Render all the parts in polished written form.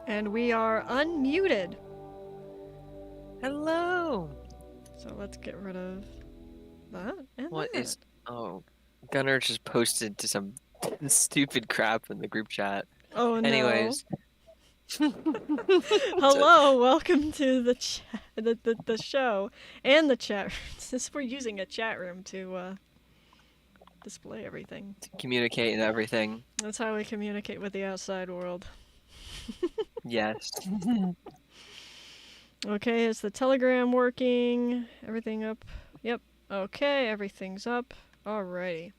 And we are unmuted. Hello. So let's get rid of that and What that. is... Oh, Gunnar just posted to some stupid crap in the group chat. Oh no. Anyways. Hello, welcome to the show and the chat room. Since we're using a chat room to display everything. To communicate and everything. That's how we communicate with the outside world. Yes. Okay, is the telegram working? Everything up? Yep. Okay, everything's up. Alrighty.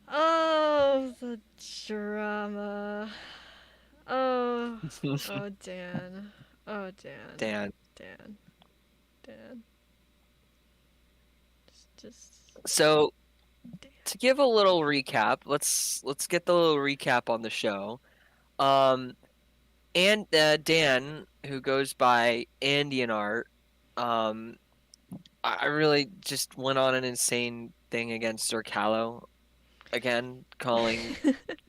Oh, the drama. Oh, oh, Dan. Oh, Dan. Dan. Dan. Dan. Just So, Dan. to give a little recap, let's get the little recap on the show. Um, and Dan, who goes by Andean Art, um, I really just went on an insane thing against Sir Callow again, calling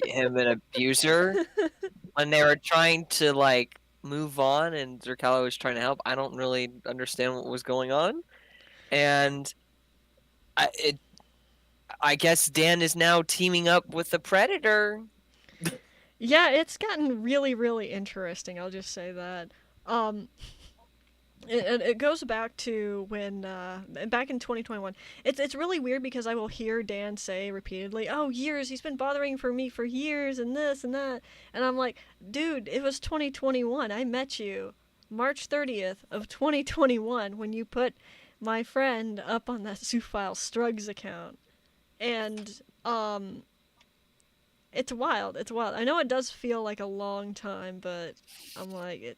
him an abuser when they were trying to like move on and Zerkalo was trying to help. I don't really understand what was going on, and it I guess Dan is now teaming up with the Predator. Yeah, it's gotten really, really interesting. I'll just say that. Um, it goes back to when back in 2021. It's really weird because I will hear Dan say repeatedly, "Oh, years. He's been bothering for me for years, and this and that," and I'm like, "Dude, it was 2021. I met you March 30th of 2021 when you put my friend up on that Zoophile Strugs account, and it's wild. It's wild. I know it does feel like a long time, but I'm like,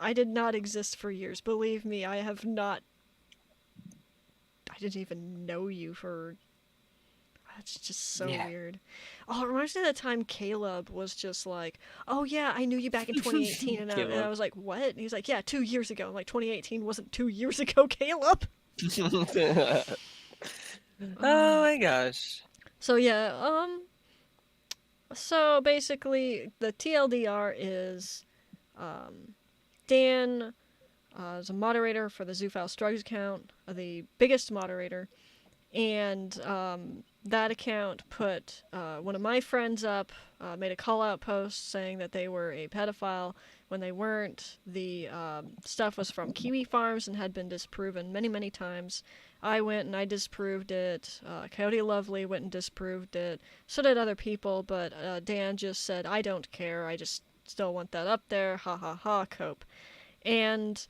I did not exist for years. Believe me, I have not. I didn't even know you for. That's just so Yeah. weird. Oh, it reminds me of the time Caleb was just like, "Oh yeah, I knew you back in 2018," and I Caleb. was like, "What?" And he's like, "Yeah, 2 years ago." I'm like, 2018 wasn't 2 years ago, Caleb. Oh my gosh. So yeah, so basically the TLDR is, Dan is a moderator for the Zoophile Strugs account, the biggest moderator, and that account put one of my friends up, made a call out post saying that they were a pedophile when they weren't. The stuff was from Kiwi Farms and had been disproven many, many times. I went and I disproved it. Coyote Lovely went and disproved it. So did other people, but Dan just said, I don't care. I just still want that up there. Ha ha ha, cope. And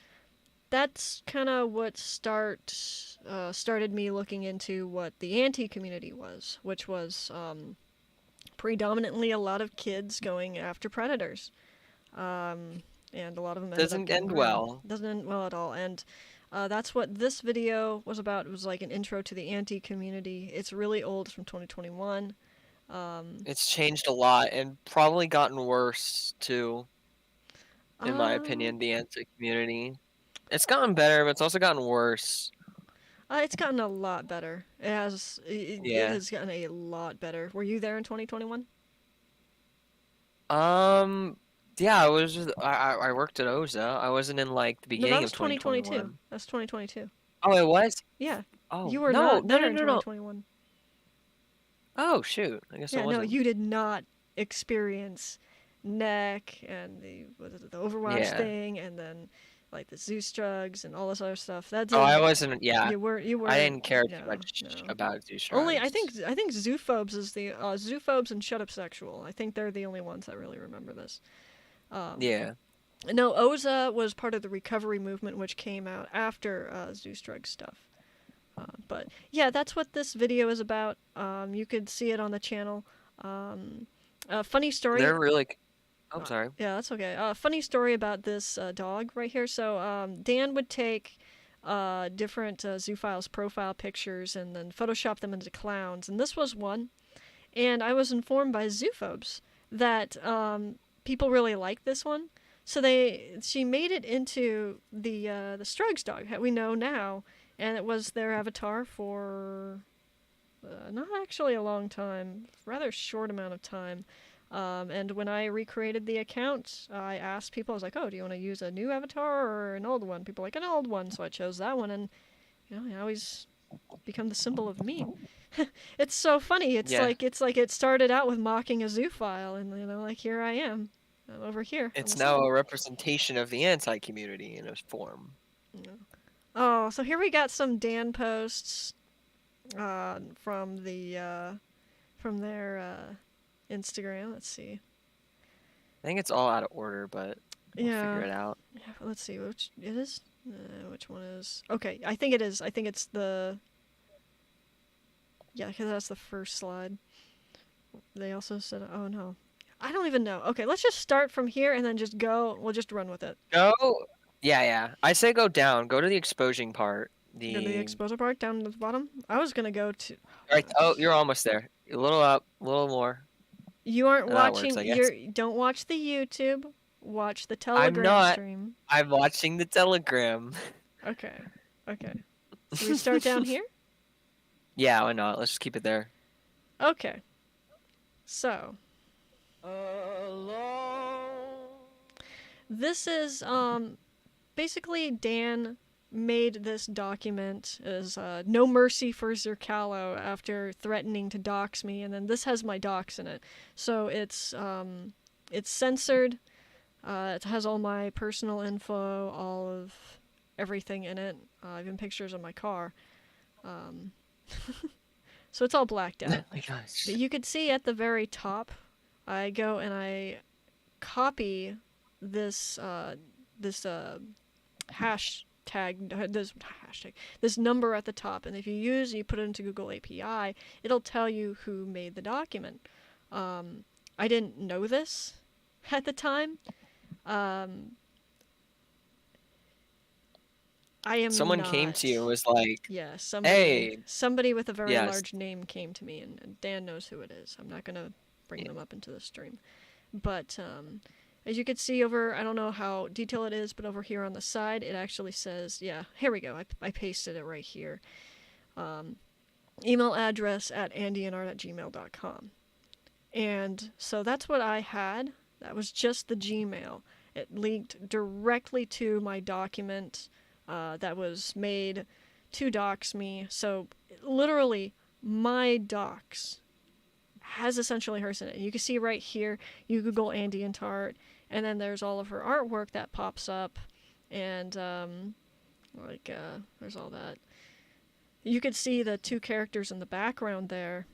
that's kind of what started me looking into what the anti-community was, which was predominantly a lot of kids going after predators, and a lot of them ended up Doesn't getting end ground. well. Doesn't end well at all, and that's what this video was about. It was like an intro to the anti-community. It's really old, it's from 2021. It's changed a lot and probably gotten worse too, in my Um, opinion, the anti community. It's gotten better, but it's also gotten worse. it's gotten a lot better. It Yeah. has gotten a lot better. Were you there in 2021? Um, yeah, I worked at Oza. I wasn't in like the No, that beginning was of 2022. 2021. That's 2022. Oh, it was? Yeah, Oh, you were no, not no, there no, in no, no. 2021. Oh, shoot. I guess I Yeah, no, wasn't. you did not experience neck and the Overwatch Yeah. thing, and then like the Zeus drugs and all this other stuff. That Oh, I did. wasn't. Yeah, You I weren't. didn't care too No, much no. about Zeus Only drugs. I think Zoophobes is the Zoophobes and Shut Up Sexual. I think they're the only ones that really remember this. Um, Yeah. no, Oza was part of the recovery movement, which came out after Zeus drug stuff. But yeah, that's what this video is about. You could see it on the channel. Funny story. They're really. Oh, sorry. Yeah, that's okay. Funny story about this dog right here. So Dan would take different Zoophiles profile pictures and then Photoshop them into clowns, and this was one. And I was informed by Zoophobes that people really like this one, so she made it into the Strugs dog that we know now, and it was their avatar for not actually a long time, rather short amount of time. And when I recreated the account, I asked people, I was like, oh, do you want to use a new avatar or an old one? People were like, an old one. So I chose that one, and now he's become the symbol of me. It's so funny. Yeah, It's like it started out with mocking a zoophile, and like here I am, over here on it's the now side. a representation of the anti-community in a form. Yeah. Oh, so here we got some Dan posts from their Instagram. Let's see. I think it's all out of order, but we'll figure Yeah. it out. Yeah, let's see which it is. Which one is? Okay, I think it is. I think it's the. Yeah, because that's the first slide. They also said, "Oh no, I don't even know." Okay, let's just start from here and then just go. We'll just run with it. Go. Yeah, yeah. I say go down. Go to the exposing part. Go to the The exposure part down at the bottom. I was gonna go to. Oh right. Oh, gosh. you're almost there. A little up, a little more. You aren't And that works, watching. I guess. Don't watch the YouTube. Watch the I'm Telegram not. stream. I'm watching the Telegram. Okay. Okay. So we start down here. Yeah, why not? Let's just keep it there. Okay. So Alone. this is basically Dan made this document as no mercy for Zerkalo after threatening to dox me, and then this has my docs in it. So it's censored. It has all my personal info, all of everything in it, even pictures of my car. Um, so it's all blacked out. Oh my gosh. But you could see at the very top, I go and I copy this this number at the top, and if you put it into Google API, it'll tell you who made the document. I didn't know this at the time. I am Someone came to you and not. was like, Yeah, "Hey, somebody with a very yes, large name came to me, and Dan knows who it is. I'm not gonna bring yeah, them up into the stream, but as you can see over, I don't know how detailed it is, but over here on the side, it actually says, yeah, here we go. I pasted it right here. Email address at andyanart@gmail.com. And so that's what I had. That was just the Gmail. It linked directly to my document that was made to dox me. So literally, my docs has essentially hers in it. You can see right here, you Google Andy&Tart, and then there's all of her artwork that pops up, and there's all that. You could see the two characters in the background there.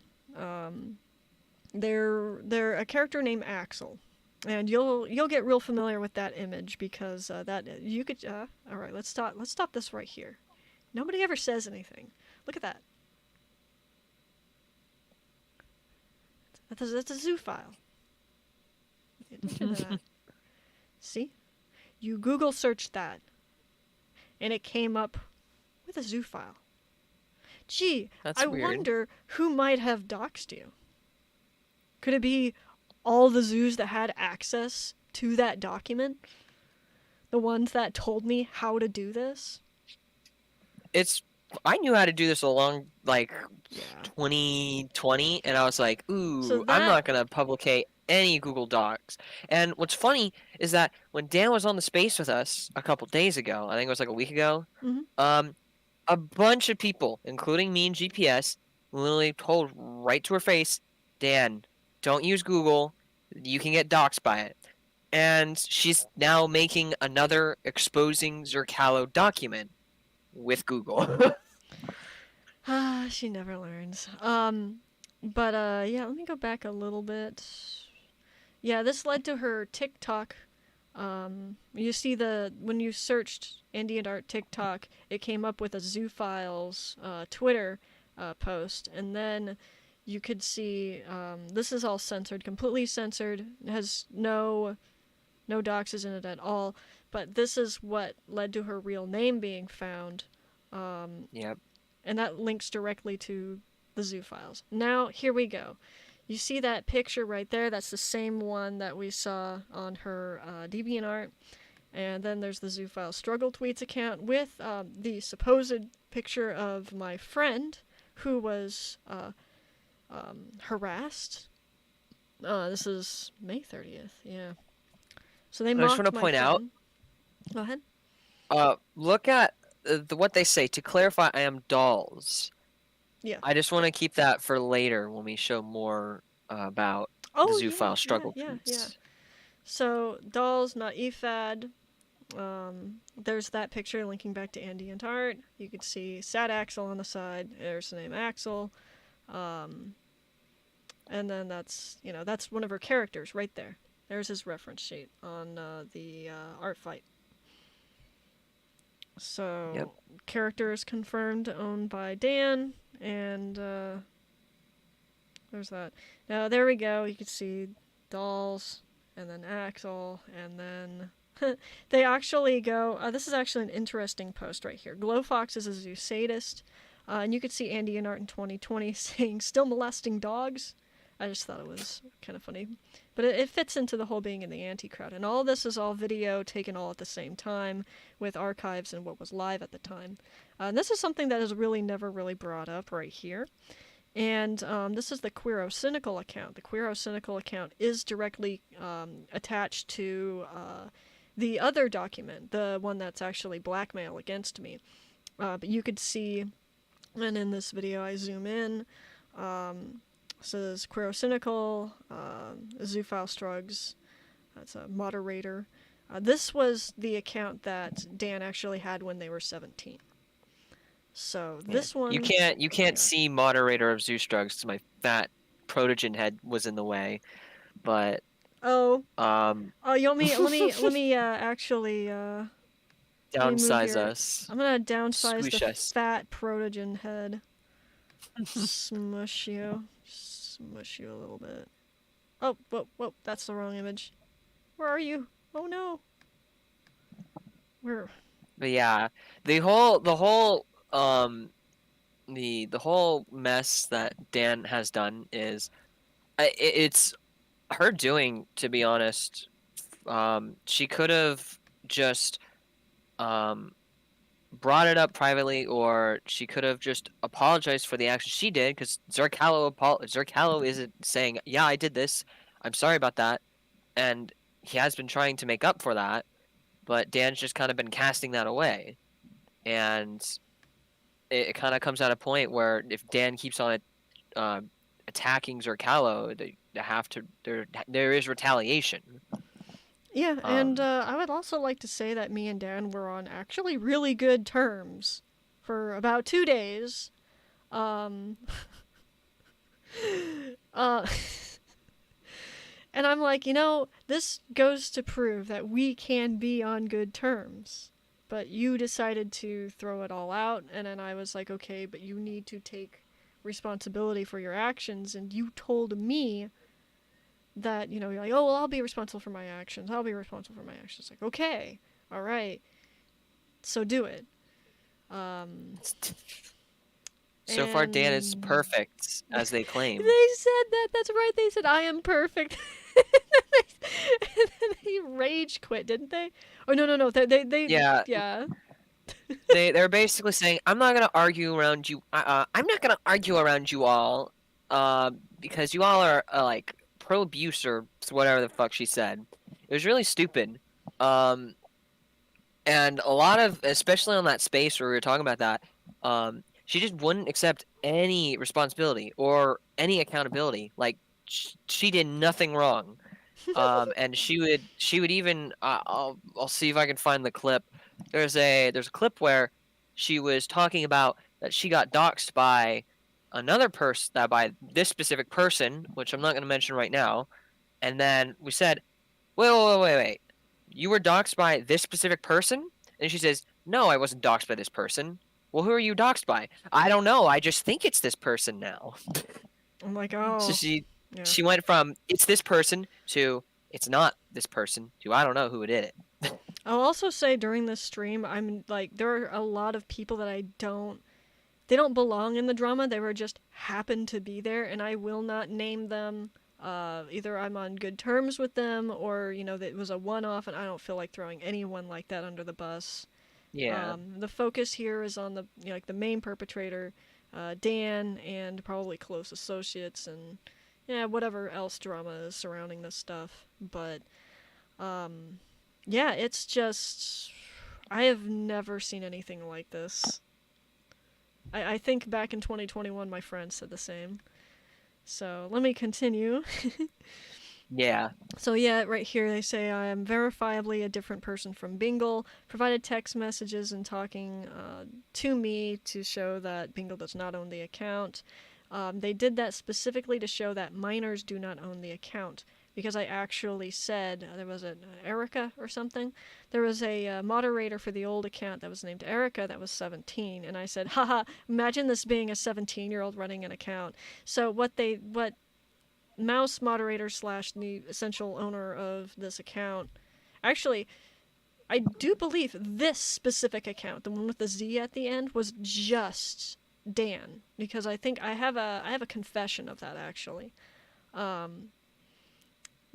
They're a character named Axel, and you'll get real familiar with that image because that you could. All right, let's stop this right here. Nobody ever says anything. Look at that. That's a zoo file. Don't do that. See? You Google searched that, and it came up with a zoo file. Gee, that's I weird." wonder who might have doxed you. Could it be all the zoos that had access to that document? The ones that told me how to do this? I knew how to do this along like Yeah. 2020, and I was like, So "Ooh, I'm that. not gonna publicate any Google Docs." And what's funny is that when Dan was on the space with us a couple days ago, I think it was like a week ago, Mm-hmm. um, a bunch of people, including me and GPS, literally told right to her face, "Dan, don't use Google. You can get doxxed by it." And she's now making another exposing Zerkalo document with Google. She never learns. But yeah, let me go back a little bit. Yeah, this led to her TikTok. You see when you searched Andy&Art TikTok, it came up with a Zoo Files Twitter post, and then you could see this is all censored, completely censored. It has no doxes in it at all. But this is what led to her real name being found. Yep. And that links directly to the Zoo Files. Now, here we go. You see that picture right there? That's the same one that we saw on her DeviantArt. And then there's the Zoo Files Struggle Tweets account with the supposed picture of my friend who was harassed This is May 30th. Yeah. So they I just want mocked to my point out, friend. Go ahead. look at what they say. To clarify, I am dolls. Yeah. I just want to keep that for later when we show more about the Oh yeah, zoophile yeah, struggle yeah, yeah. piece. So dolls, not EFAD. There's that picture linking back to Andean art. You could see Sad Axel on the side. There's the name Axel. Um, and then that's one of her characters right there. There's his reference sheet on the art fight. Yep. So characters confirmed owned by Dan, and there's that. Now there we go. You can see dolls, and then Axel, and then they actually go. This is actually an interesting post right here. Glow Fox is a zoo sadist, and you could see Andy in art in 2020 saying "still molesting dogs." I just thought it was kind of funny, but it fits into the whole being in the anti crowd. And all this is all video taken all at the same time with archives and what was live at the time. And this is something that is really never really brought up right here. And this is the Queero Cynical account. The Queero Cynical account is directly attached to the other document, the one that's actually blackmail against me. But you could see, and in this video I zoom in, says Queero Cynical, Zoophile Strugs, that's a moderator. This was the account that Dan actually had when they were 17. So Yeah. this one, You can't yeah. see moderator of Zeus drugs because my fat protogen head was in the way. But Oh, um, oh, you want me? Let me actually let me move downsize your. us, I'm gonna downsize the squish us. fat protogen head. Smush you, smush you a little bit. Oh, whoa, whoa, that's the wrong image. Where are you? Oh no. Where? But yeah, the whole the whole mess that Dan has done is it's her doing, to be honest. She could have just um brought it up privately, or she could have just apologized for the action she did, because Zercalo isn't saying, yeah, I did this, I'm sorry about that, and he has been trying to make up for that, but Dan's just kind of been casting that away, and it kind of comes at a point where if Dan keeps on uh, attacking Zercalo, they have to there is retaliation. Yeah, and Um, I would also like to say that me and Dan were on actually really good terms for about 2 days. Um, uh, and I'm like, this goes to prove that we can be on good terms. But you decided to throw it all out, and then I was like, okay, but you need to take responsibility for your actions, and you told me that, you're like, oh, well, I'll be responsible for my actions. I'll be responsible for my actions. Like, okay, all right, so do it. Um, so far, Dan is and perfect, as they claim. they said that. That's right. They said I am perfect. And then they rage quit, didn't they? Oh no, no, no. They Yeah, yeah. they're basically saying, I'm not gonna argue around you. I'm not gonna argue around you all, because you all are like pro abuse or whatever the fuck she said. It was really stupid. Um, and a lot of, especially on that space where we were talking about that, she just wouldn't accept any responsibility or any accountability. Like she did nothing wrong. And she would even I'll see if I can find the clip. There's a clip where she was talking about that she got doxxed by another person, that by this specific person, which I'm not going to mention right now. And then we said, wait, you were doxxed by this specific person? And she says, no, I wasn't doxxed by this person. Well, who are you doxxed by? I don't know. I just think it's this person now. I'm like, So oh, she yeah. she went from it's this person to it's not this person to I don't know who did it. I'll also say during this stream, I'm like, there are a lot of people that they don't belong in the drama. They were just happened to be there, and I will not name them. Either I'm on good terms with them, or that it was a one-off, and I don't feel like throwing anyone like that under the bus. Yeah. The focus here is on the like the main perpetrator, Dan, and probably close associates, and yeah, whatever else drama is surrounding this stuff. But um, yeah, it's just I have never seen anything like this. I think back in 2021, my friend said the same. So let me continue. Yeah. So yeah, right here they say I am verifiably a different person from Bingle. Provided text messages and talking to me to show that Bingle does not own the account. They did that specifically to show that minors do not own the account. Because I actually said, there was an Erica or something. There was a moderator for the old account that was named Erica that was 17. And I said, haha, imagine this being a 17-year-old running an account. So what mouse moderator slash the essential owner of this account. Actually, I do believe this specific account, the one with the Z at the end, was just Dan because I think I have a confession of that actually. Um,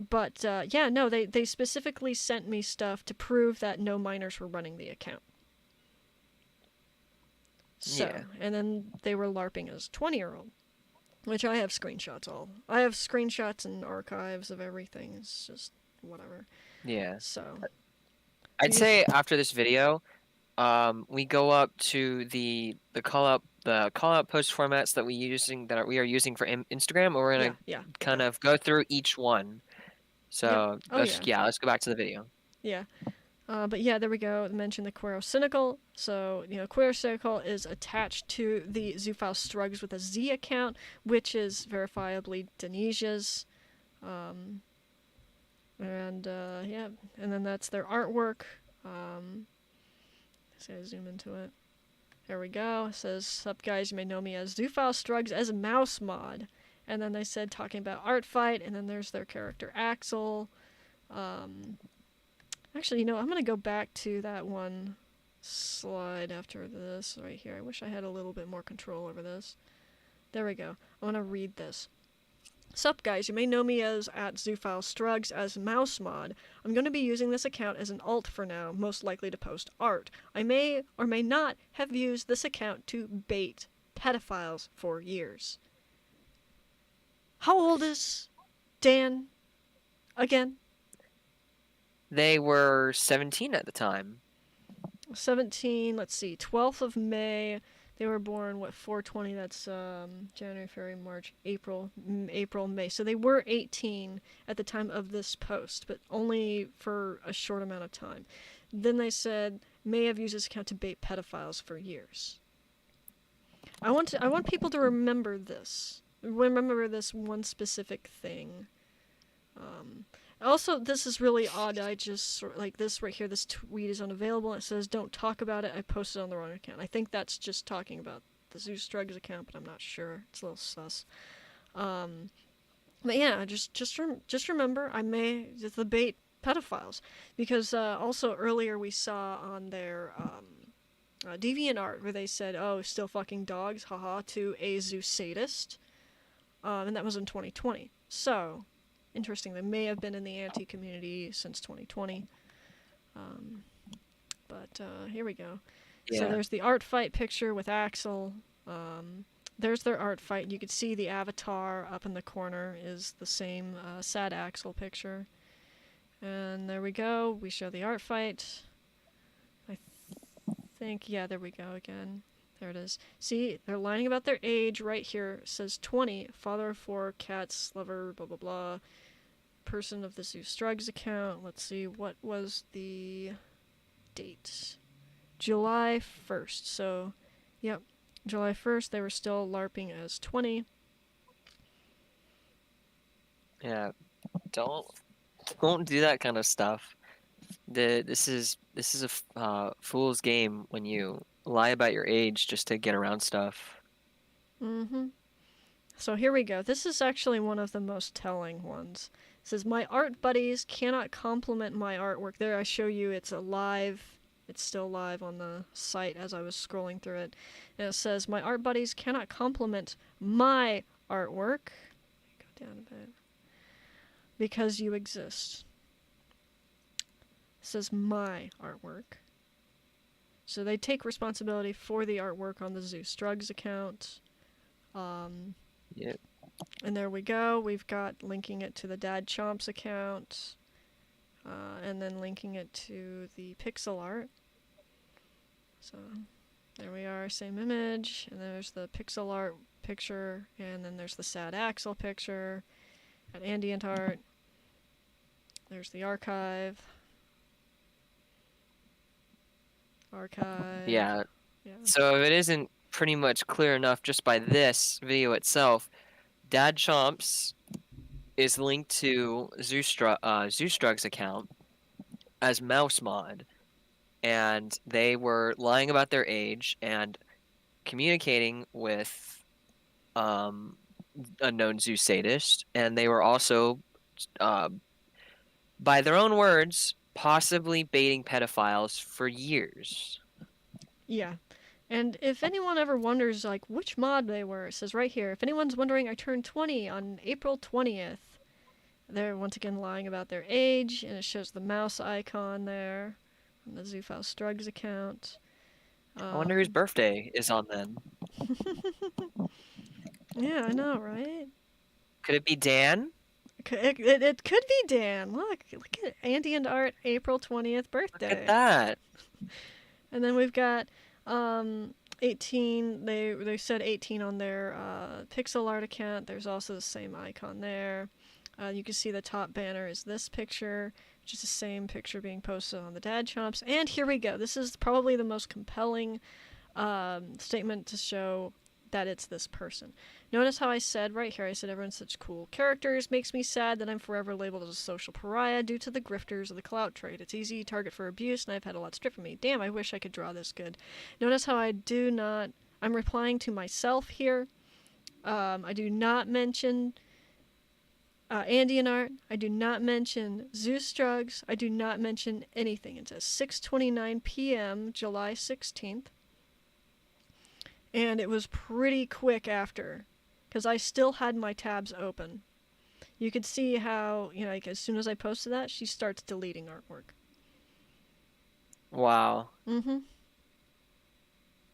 but yeah, no, they specifically sent me stuff to prove that no minors were running the account. So, Yeah. and then they were LARPing as 20-year-old. Which I have screenshots all. I have screenshots and archives of everything. It's just whatever. Yeah. So, I'd because say after this video, we go up to the call out post formats that we are using for Instagram, and we're yeah, gonna yeah, kind yep, of go through each one. yep. So Oh yeah, let's go back to the video. yeah. But yeah, there we go. Mention the Quero Cynical. So, Quero Cynical is attached to the Zoophile Strugs with a Z account, which is verifiably Denisia's. Um, and yeah, and then that's their artwork. So I zoom into it. There we go. It says, sup guys, you may know me as Zoophile Strugs as a mouse mod. And then they said talking about art fight, and then there's their character Axel. Um, Actually, I'm gonna go back to that one slide after this right here. I wish I had a little bit more control over this. There we go. I want to read this. Sup guys, you may know me as at Zoophile Strugs as Mouse Mod. I'm going to be using this account as an alt for now, most likely to post art. I may or may not have used this account to bait pedophiles for years. How old is Dan again? They were 17 at the time. 17, let's see, 12th of May. They were born, 420, that's January, February, March, April, May. So they were 18 at the time of this post, but only for a short amount of time. Then they said, may have used this account to bait pedophiles for years. I want people to remember this. Remember this one specific thing. Also, this is really odd. I just like this right here. This tweet is unavailable. It says, "Don't talk about it." I posted on the wrong account. I think that's just talking about the Zeus Drugs account, but I'm not sure. It's a little sus. But yeah, just remember, I may debate pedophiles because also earlier we saw on their DeviantArt where they said, "Oh, still fucking dogs, haha," to a Zeus sadist, and that was in 2020. So interesting. They may have been in the anti-community since 2020. But here we go. So Yeah. there's the art fight picture with Axel. There's their art fight. You could see the avatar up in the corner is the same sad Axel picture. And there we go. We show the art fight. I think, yeah, there we go again. There it is. See, they're lying about their age right here. It says 20, father of 4, cats, lover, blah, blah, blah. Person of the Zeus Drugs account. Let's see, what was the date? July 1st. So, yep, July 1st, they were still LARPing as 20. Yeah. Don't don't do that kind of stuff. This is a fool's game when you lie about your age just to get around stuff. Mm-hmm. So here we go. This is actually one of the most telling ones. It says, my art buddies cannot compliment my artwork. There I show you it's still live on the site as I was scrolling through it. And it says, my art buddies cannot compliment my artwork. Go down a bit. Because you exist. It says my artwork. So they take responsibility for the artwork on the Zeus Drugs account. Yeah. And there we go. We've got linking it to the Dad Chomps account, and then linking it to the pixel art. So there we are, same image, and there's the pixel art picture, and then there's the sad Axel picture, at ambient art. There's the archive. Archive. Yeah. Yeah. So if it isn't pretty much clear enough just by this video itself, Dad Chomps is linked to Zoostrug's account as Mouse Mod, and they were lying about their age and communicating with um, unknown zoo sadist, and they were also, uh, by their own words, possibly baiting pedophiles for years. Yeah. And if anyone ever wonders, like, which mod they were, it says right here. If anyone's wondering, I turned 20 on April 20th. They're once again lying about their age, and it shows the mouse icon there on the Zoophile Strugs account. I wonder whose birthday is on then. Yeah, I know, right? Could it be Dan? It could be Dan. Look at Andy and Art April 20th Look at birthday. that. And then we've got 18. They said 18 on their pixel art account. There's also the same icon there. You can see the top banner is this picture, which is the same picture being posted on the Dad Chomps. And here we go. This is probably the most compelling statement to show that it's this person. Notice how I said right here, I said everyone's such cool characters. Makes me sad that I'm forever labeled as a social pariah due to the grifters of the clout trade. It's easy target for abuse, and I've had a lot stripped from me. Damn, I wish I could draw this good. Notice how I do not... I'm replying to myself here. I do not mention Andy and Art. I do not mention Zeus Drugs. I do not mention anything. It says 6:29 p.m., July 16th. And it was pretty quick after, because I still had my tabs open. You could see how, like as soon as I posted that, she starts deleting artwork. Wow. Mm-hmm.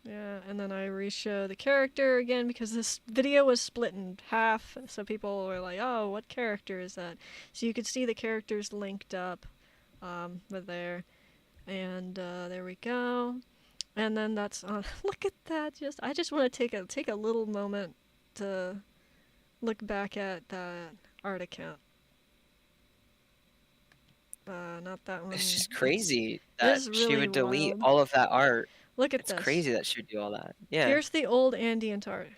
Yeah, and then I re-show the character again because this video was split in half, so people were like, oh, what character is that? So you could see the characters linked up with there. And there we go. And then that's on. Look at that! I just want to take a little moment to look back at that art account. Not that one. It's just crazy It that is she really would delete wild. all of that art. Look at It's this. crazy that she would do all that. Yeah. Here's the old ambient art.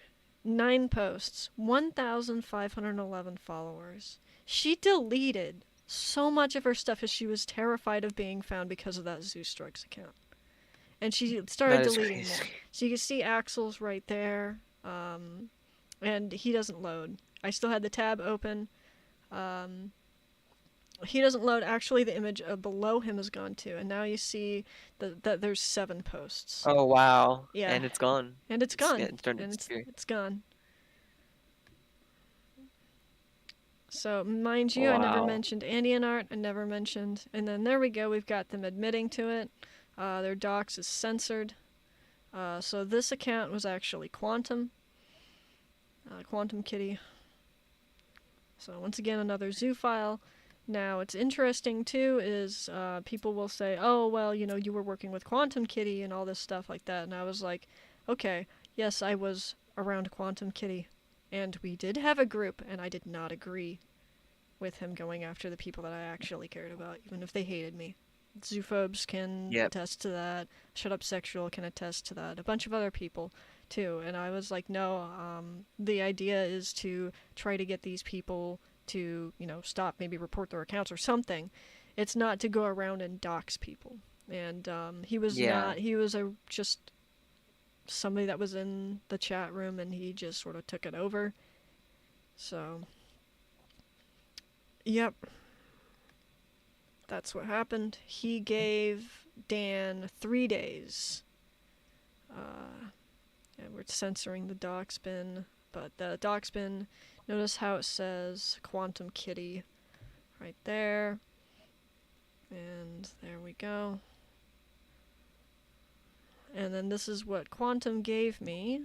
9 posts, 1,511 followers. She deleted so much of her stuff because she was terrified of being found because of that Zeus Strikes account. And she started That is deleting crazy. more. So you can see Axel's right there, and he doesn't load. I still had the tab open. He doesn't load. Actually, the image below him is gone too, and now you see that there's 7 posts. Oh wow. Yeah. And it's gone. And it's gone. It's starting to And disappear. it's gone. So, mind you, I never Wow. mentioned Andean art. I never mentioned... And then there we go. We've got them admitting to it. Their docs is censored. So this account was actually Quantum. Quantum Kitty. So once again, another zoo file. Now, what's interesting, too, is people will say, oh, well, you were working with Quantum Kitty and all this stuff like that. And I was like, okay, yes, I was around Quantum Kitty. And we did have a group, and I did not agree with him going after the people that I actually cared about, even if they hated me. Zoophobes can attest to that. Shut Up Sexual can attest to that. A bunch of other people, too. And I was like, no, the idea is to try to get these people to, stop, maybe report their accounts or something. It's not to go around and dox people. And he was not, he was just somebody that was in the chat room, and he just sort of took it over. So, yep. That's what happened. He gave Dan 3 days. And we're censoring the doc spin, but the doc spin, notice how it says Quantum Kitty right there. And there we go. And then this is what Quantum gave me.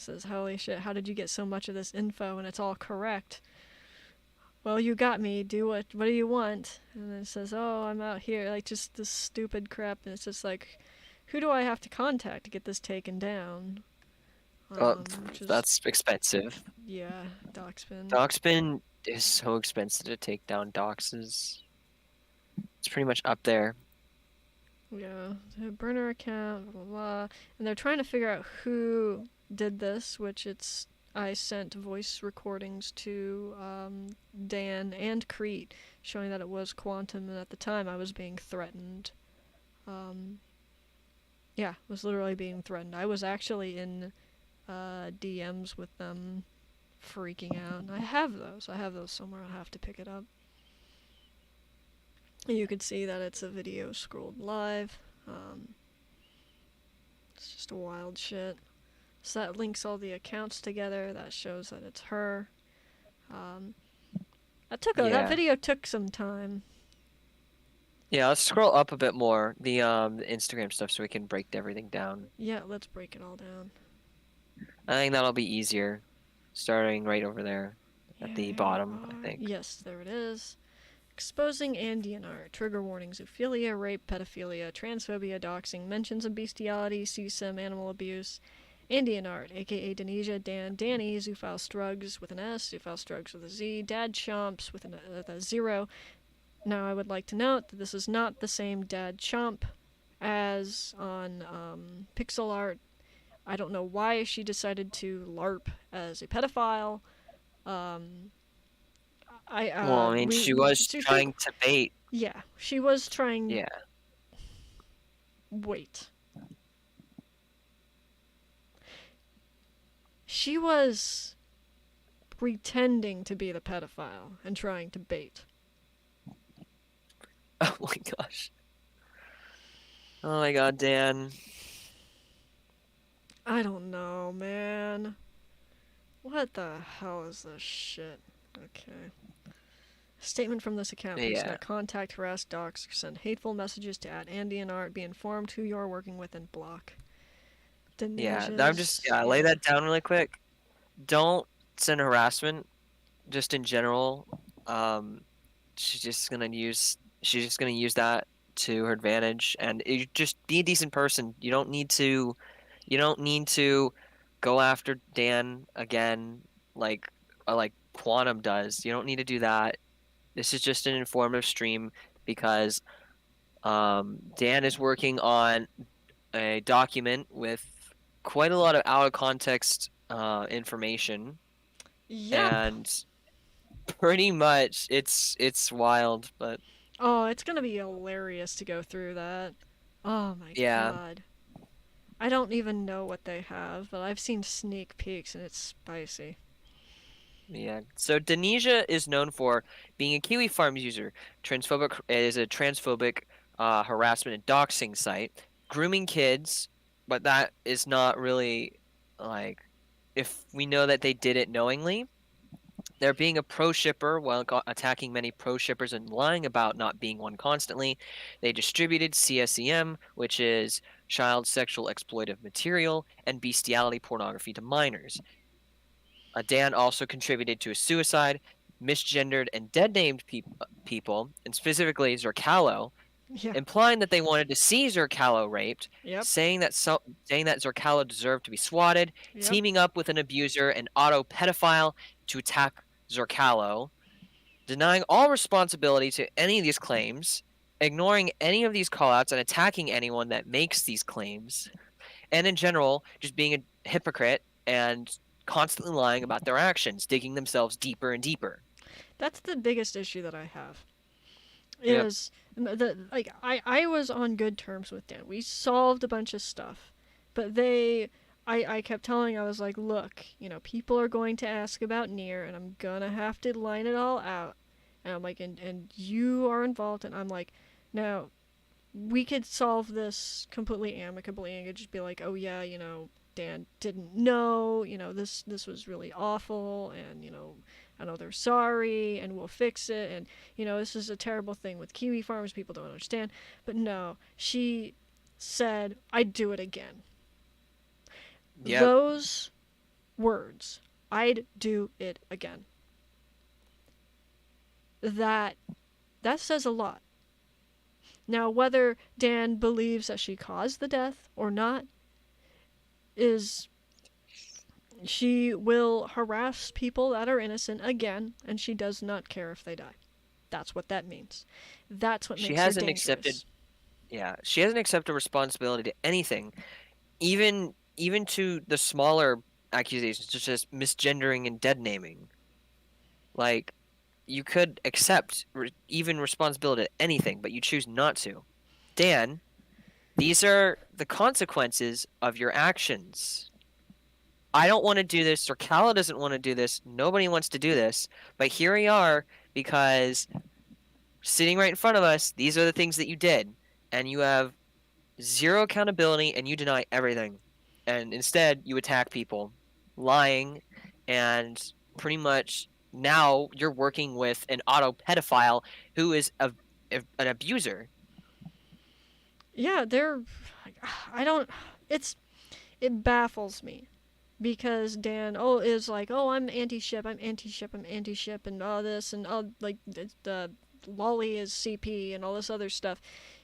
Says, holy shit, how did you get so much of this info and it's all correct? Well, you got me. Do what do you want? And then it says, oh, I'm out here. Like, just this stupid crap. And it's just like, who do I have to contact to get this taken down? Oh, Which is, that's expensive. yeah, Doxbin. Doxbin is so expensive to take down doxes. It's pretty much up there. Yeah, the burner account, blah, blah, blah. And they're trying to figure out who did this, which it's, I sent voice recordings to Dan and Crete, showing that it was Quantum, and at the time I was being threatened. Um, yeah, was literally being threatened. I was actually in DMs with them, freaking out. And I have those. I have those somewhere. I'll have to pick it up. You can see that it's a video scrolled live. It's just a wild shit. So that links all the accounts together. That shows that it's her. That Yeah. video took some time. Yeah, let's scroll up a bit more, the Instagram stuff so we can break everything down. Yeah, let's break it all down. I think that'll be easier, starting right over there at the Here we bottom, I are. think. Yes, there it is. Exposing Andean art. Trigger warnings: zoophilia, rape, pedophilia, transphobia, doxing, mentions of bestiality, CSIM, animal abuse. Andean art, aka Denesia, Dan, Danny, Zoophile Strugs with an S, Zoophile Strugs with a Z, Dad Chomps with a zero. Now, I would like to note that this is not the same Dad Chomp as on pixel art. I don't know why she decided to LARP as a pedophile. Well, I mean, she was trying to bait. Yeah, she was trying. Yeah. Wait. She was pretending to be the pedophile and trying to bait. Oh my gosh. Oh my god, Dan. I don't know, man. What the hell is this shit? Okay. Statement from this account: please Yeah. not contact, harass, dox, or send hateful messages to @Andean Art. Be informed who you're working with and block. Yeah, Denesia's, lay that down really quick. Don't send harassment, just in general. Um, she's just gonna use that to her advantage, and you just be a decent person. You don't need to go after Dan again like Quantum does. You don't need to do that. This is just an informative stream because Dan is working on a document with quite a lot of out of context information, Yep. and pretty much it's wild, but Oh, it's gonna be hilarious to go through that. Oh my yeah. god. I don't even know what they have, but I've seen sneak peeks and it's spicy. Yeah. So Denesia is known for being a Kiwi Farms user. Transphobic is a transphobic harassment and doxing site, grooming kids, but that is not really like if we know that they did it knowingly. They're being a pro shipper while attacking many pro shippers and lying about not being one constantly. They distributed CSEM, which is child sexual exploitive material, and bestiality pornography to minors. Dan also contributed to a suicide, misgendered and dead-named people, and specifically Zerkalo, Yeah. implying that they wanted to see Zerkalo raped, Yep. saying that Zerkalo deserved to be swatted, Yep. teaming up with an abuser and auto pedophile to attack Zerkalo, denying all responsibility to any of these claims, ignoring any of these callouts and attacking anyone that makes these claims, and in general, just being a hypocrite and constantly lying about their actions, digging themselves deeper and deeper. That's the biggest issue that I have. Yep. Is I was on good terms with Dan. We solved a bunch of stuff. But I kept telling, I was like, look, people are going to ask about Nier and I'm gonna have to line it all out. And I'm like, and you are involved, and I'm like, now we could solve this completely amicably and could just be like, oh yeah, Dan didn't know, this was really awful, and I know they're sorry, and we'll fix it, and this is a terrible thing with Kiwi farms, people don't understand. But no, she said, I'd do it again. Yep. Those words. I'd do it again. That says a lot. Now, whether Dan believes that she caused the death or not is she will harass people that are innocent again, and she does not care if they die. That's what that means. That's what She makes her hasn't accepted, dangerous. yeah, she hasn't accepted responsibility to anything, even to the smaller accusations, such as misgendering and dead naming. Like, you could accept even responsibility to anything, but you choose not to. Dan, these are the consequences of your actions. I don't want to do this, or Kala doesn't want to do this. Nobody wants to do this, but here we are because sitting right in front of us, these are the things that you did, and you have zero accountability and you deny everything. And instead, you attack people, lying, and pretty much now you're working with an auto pedophile who is an abuser. Yeah, they're. I don't. It's. It baffles me because Dan is like, oh, I'm anti-ship, I'm anti-ship, I'm anti-ship, and all this, and all like the Lolly is CP and all this other stuff.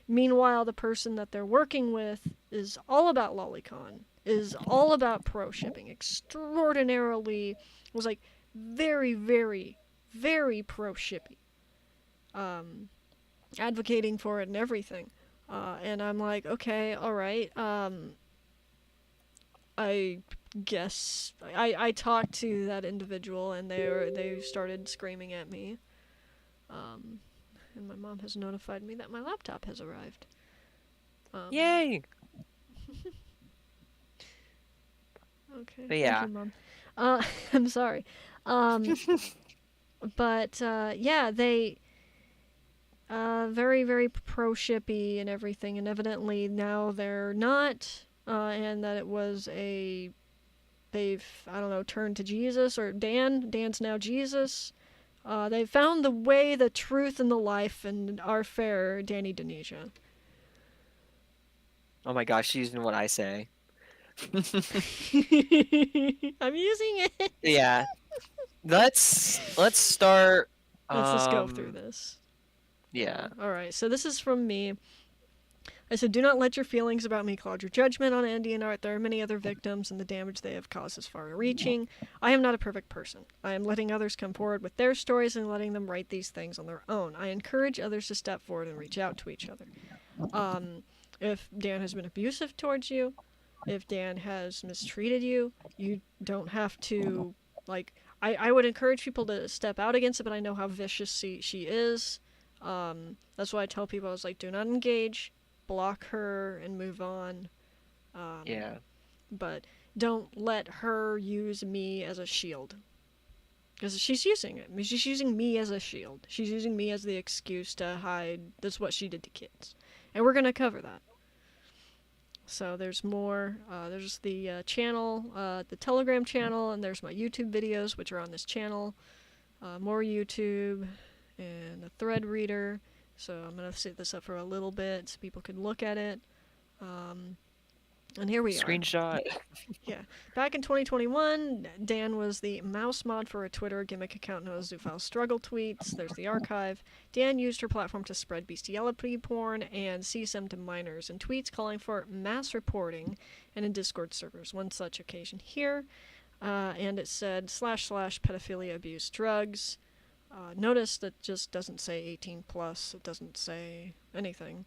Meanwhile, the person that they're working with is all about lolicon, is all about pro shipping, extraordinarily was like very, very, very pro shippy, advocating for it and everything. And I'm like, okay, all right. I guess I talked to that individual and they started screaming at me. Um, and my mom has notified me that my laptop has arrived. Yay! Okay, But thank yeah, you, mom. I'm sorry. Um, but yeah, they very very pro shippy and everything, and evidently now they're not, and that it was a they've I don't know turned to Jesus or Dan's now Jesus. They found the way, the truth, and the life, and our fair Danny Denisha. oh my gosh, she's using what I say. I'm using it. Yeah, let's start. Let's just go through Um, this. Yeah. yeah, All right. So this is from me. I said, do not let your feelings about me cloud your judgment on Indian art. There are many other victims, and the damage they have caused is far reaching. I am not a perfect person. I am letting others come forward with their stories and letting them write these things on their own. I encourage others to step forward and reach out to each other. If Dan has been abusive towards you, if Dan has mistreated you, you don't have to, like, I would encourage people to step out against it, but I know how vicious she is. That's why I tell people, I was like, do not engage, block her, and move on. Um, yeah. but don't let her use me as a shield. Because she's using it. I mean, she's using me as a shield. She's using me as the excuse to hide that's what she did to kids. And we're going to cover that. So there's more. There's the channel, the Telegram channel, and there's my YouTube videos, which are on this channel. More YouTube, and a thread reader. So I'm going to set this up for a little bit so people can look at it. And here we are. Screenshot. Yeah. Back in 2021, Dan was the mouse mod for a Twitter gimmick account known as Zufal Struggle Tweets. There's the archive. Dan used her platform to spread bestiality porn and CSM to minors in tweets calling for mass reporting and in Discord servers. One such occasion here. And it said / pedophilia, abuse, drugs. Notice that just doesn't say 18 plus. It doesn't say anything.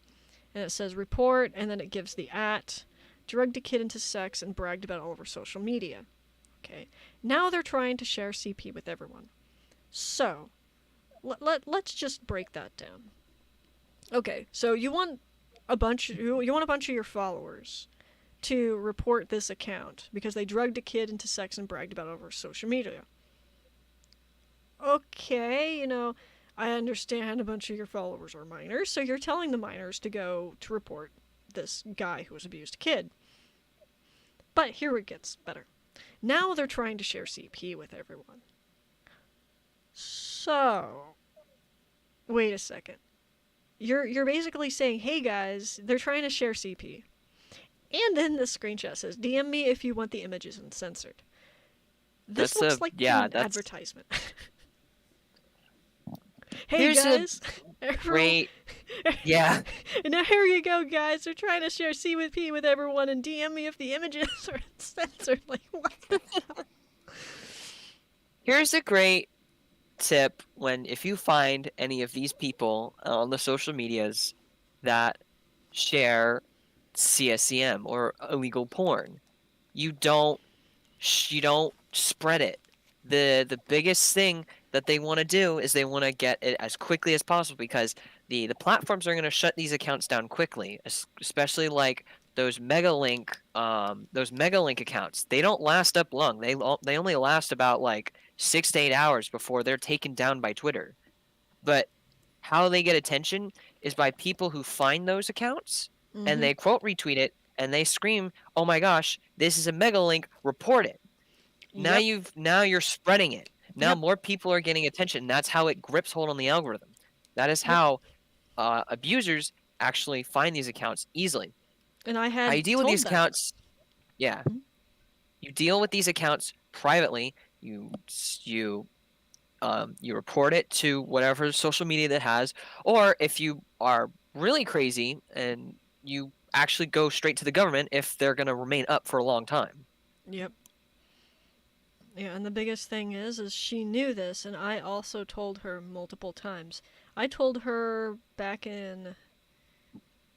And it says report, and then it gives the @ drugged a kid into sex and bragged about it all over social media. Okay. Now they're trying to share CP with everyone. So, let's just break that down. Okay, so you want a bunch of your followers to report this account because they drugged a kid into sex and bragged about it over social media. Okay, I understand a bunch of your followers are minors, so you're telling the minors to go to report this guy who has abused a kid. But here it gets better. Now they're trying to share CP with everyone. So, wait a second. You're basically saying, hey guys, they're trying to share CP. And then the screenshot says, DM me if you want the images uncensored. This That's looks a like yeah, an that's advertisement. Hey here's a guys, everyone, great yeah. now here you go, guys. They're trying to share CWP with everyone, and DM me if the images are censored. Like what the hell? Here's a great tip when if you find any of these people on the social medias that share CSCM or illegal porn, you don't spread it. The biggest thing that they want to do is they want to get it as quickly as possible because the platforms are going to shut these accounts down quickly, especially like those mega link accounts. They don't last up long. They only last about like 6 to 8 hours before they're taken down by Twitter. But how they get attention is by people who find those accounts and Mm-hmm. they quote retweet it and they scream, "Oh my gosh, this is a mega link, report it." Yep. Now you're spreading it. Now Yep. more people are getting attention. That's how it grips hold on the algorithm. That is Yep. how abusers actually find these accounts easily. And I How you had deal with told these that. accounts? Yeah, Mhm. you deal with these accounts privately. You you report it to whatever social media that has, or if you are really crazy and you actually go straight to the government if they're going to remain up for a long time. Yep. Yeah, and the biggest thing is she knew this, and I also told her multiple times. I told her back in,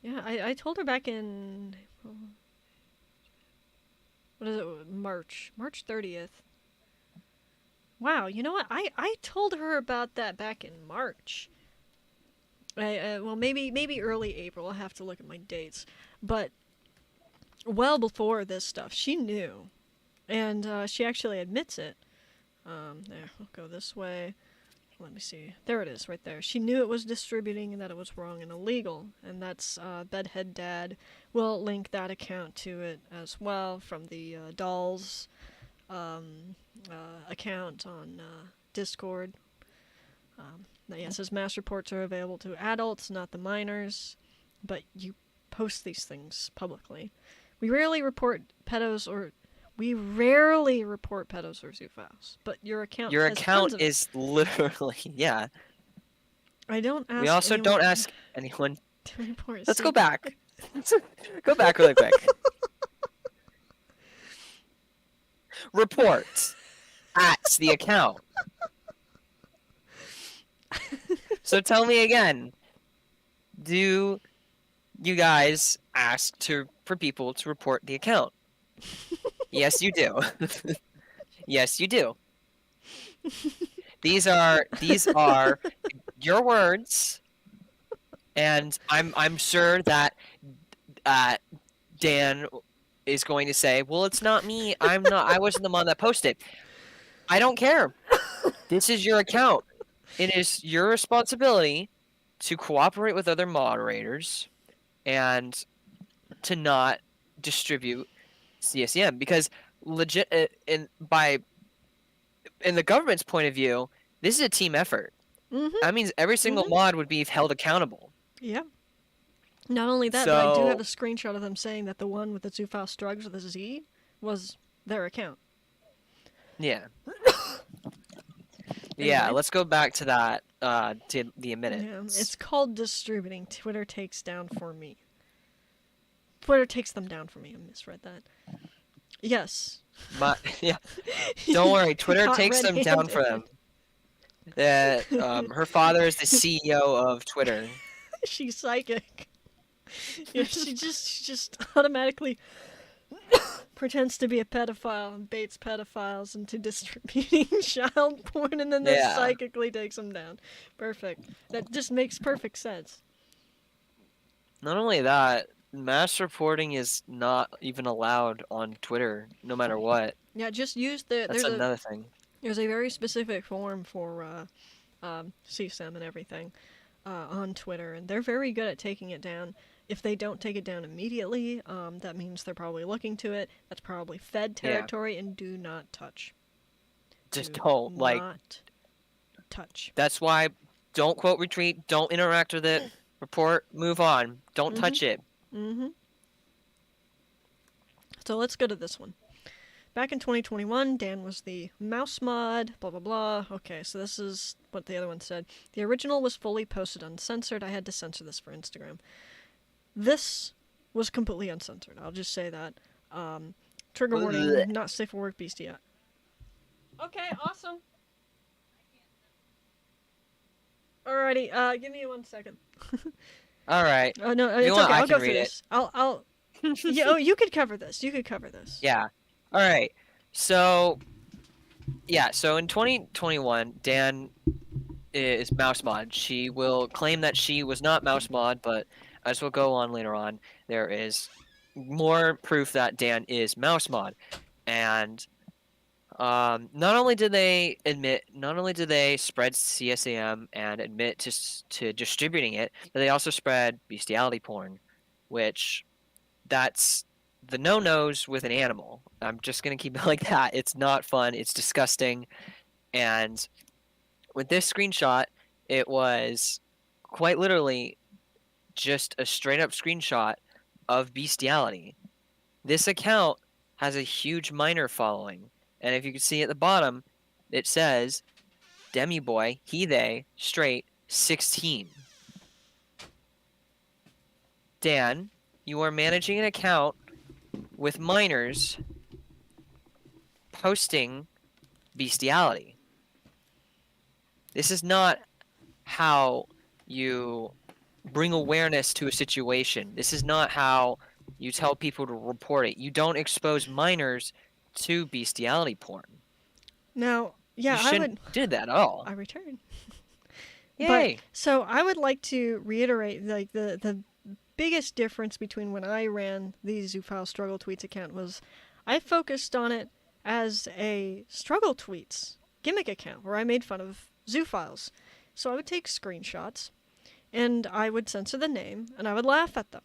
yeah, I told her back in, what is it, March 30th. Wow, you know what? I told her about that back in March. Well, maybe early April. I'll have to look at my dates, but well before this stuff, she knew, and she actually admits it. There, I'll go this way. Let me see. There it is, right there. She knew it was distributing and that it was wrong and illegal, and that's Bedhead Dad. We'll link that account to it as well from the Dolls account on Discord. Yeah, it says mass reports are available to adults, not the minors, but you post these things publicly. We rarely report pedos or zoophiles, but your account Your has tons account of it. is literally, yeah. I don't We ask also don't anyone ask anyone. to report Let's go CP. back. Go back really quick. Report at the account. So tell me again, do you guys ask for people to report the account? Yes, you do. Yes, you do. These are your words, and I'm sure that uh, Dan is going to say, "Well, it's not me. I wasn't the one that posted." I don't care. This is your account. It is your responsibility to cooperate with other moderators and to not distribute CSEM because legit in the government's point of view, this is a team effort. Mm-hmm. That means every single Mm-hmm. mod would be held accountable. Yeah. Not only that, but I do have So a screenshot of them saying that the one with the Zoophile Strugs with a Z was their account. yeah. Yeah, Anyway. let's go back to that to the Yeah, minutes. it's called distributing. Twitter takes down for me. Twitter takes them down for me. I misread that. Yes. Yeah. Don't worry, Twitter Caught takes them down for them. Her father is the CEO of Twitter. She's psychic. Yeah, she just automatically pretends to be a pedophile and baits pedophiles into distributing child porn, and then Yeah. psychically takes them down. Perfect. That just makes perfect sense. Not only that, mass reporting is not even allowed on Twitter, no matter what. Yeah, just use the That's another thing. there's a very specific form for CSAM and everything on Twitter, and they're very good at taking it down. If they don't take it down immediately, that means they're probably looking to it. That's probably Fed territory, and do not touch. Just Do don't, like, not touch. that's why don't quote retweet, don't interact with it, report, move on. Don't touch it. Mm-hmm. So let's go to this one. back in 2021, Dan was the mouse mod, blah blah blah. Okay, so this is what the other one said. The original was fully posted uncensored. I had to censor this for Instagram. This was completely uncensored. I'll just say that. Trigger warning, not safe for work, beastie. Okay, awesome. Alrighty, give me 1 second. All right. Oh no, You it's want, okay. I I'll can go through read it. this. I'll. Yeah. Oh, you could cover this. You could cover this. Yeah. All right. So, yeah. So in 2021, Dan is mouse mod. She will claim that she was not mouse mod, but as we'll go on later on, there is more proof that Dan is mouse mod. And not only did they spread CSAM and admit to distributing it, but they also spread bestiality porn, which that's the no-nos with an animal. I'm just gonna keep it like that. It's not fun. It's disgusting. And with this screenshot, it was quite literally just a straight up screenshot of bestiality. This account has a huge minor following. And if you can see at the bottom, it says Demi Boy, he, they, straight, 16. Dan, you are managing an account with minors posting bestiality. This is not how you bring awareness to a situation. This is not how you tell people to report it. You don't expose minors to bestiality porn. Now, yeah, You I shouldn't would. do that at all. I return. Yay! But so I would like to reiterate, like the biggest difference between when I ran the Zoophile Struggle Tweets account was I focused on it as a Struggle Tweets gimmick account where I made fun of zoophiles. So I would take screenshots and I would censor the name and I would laugh at them.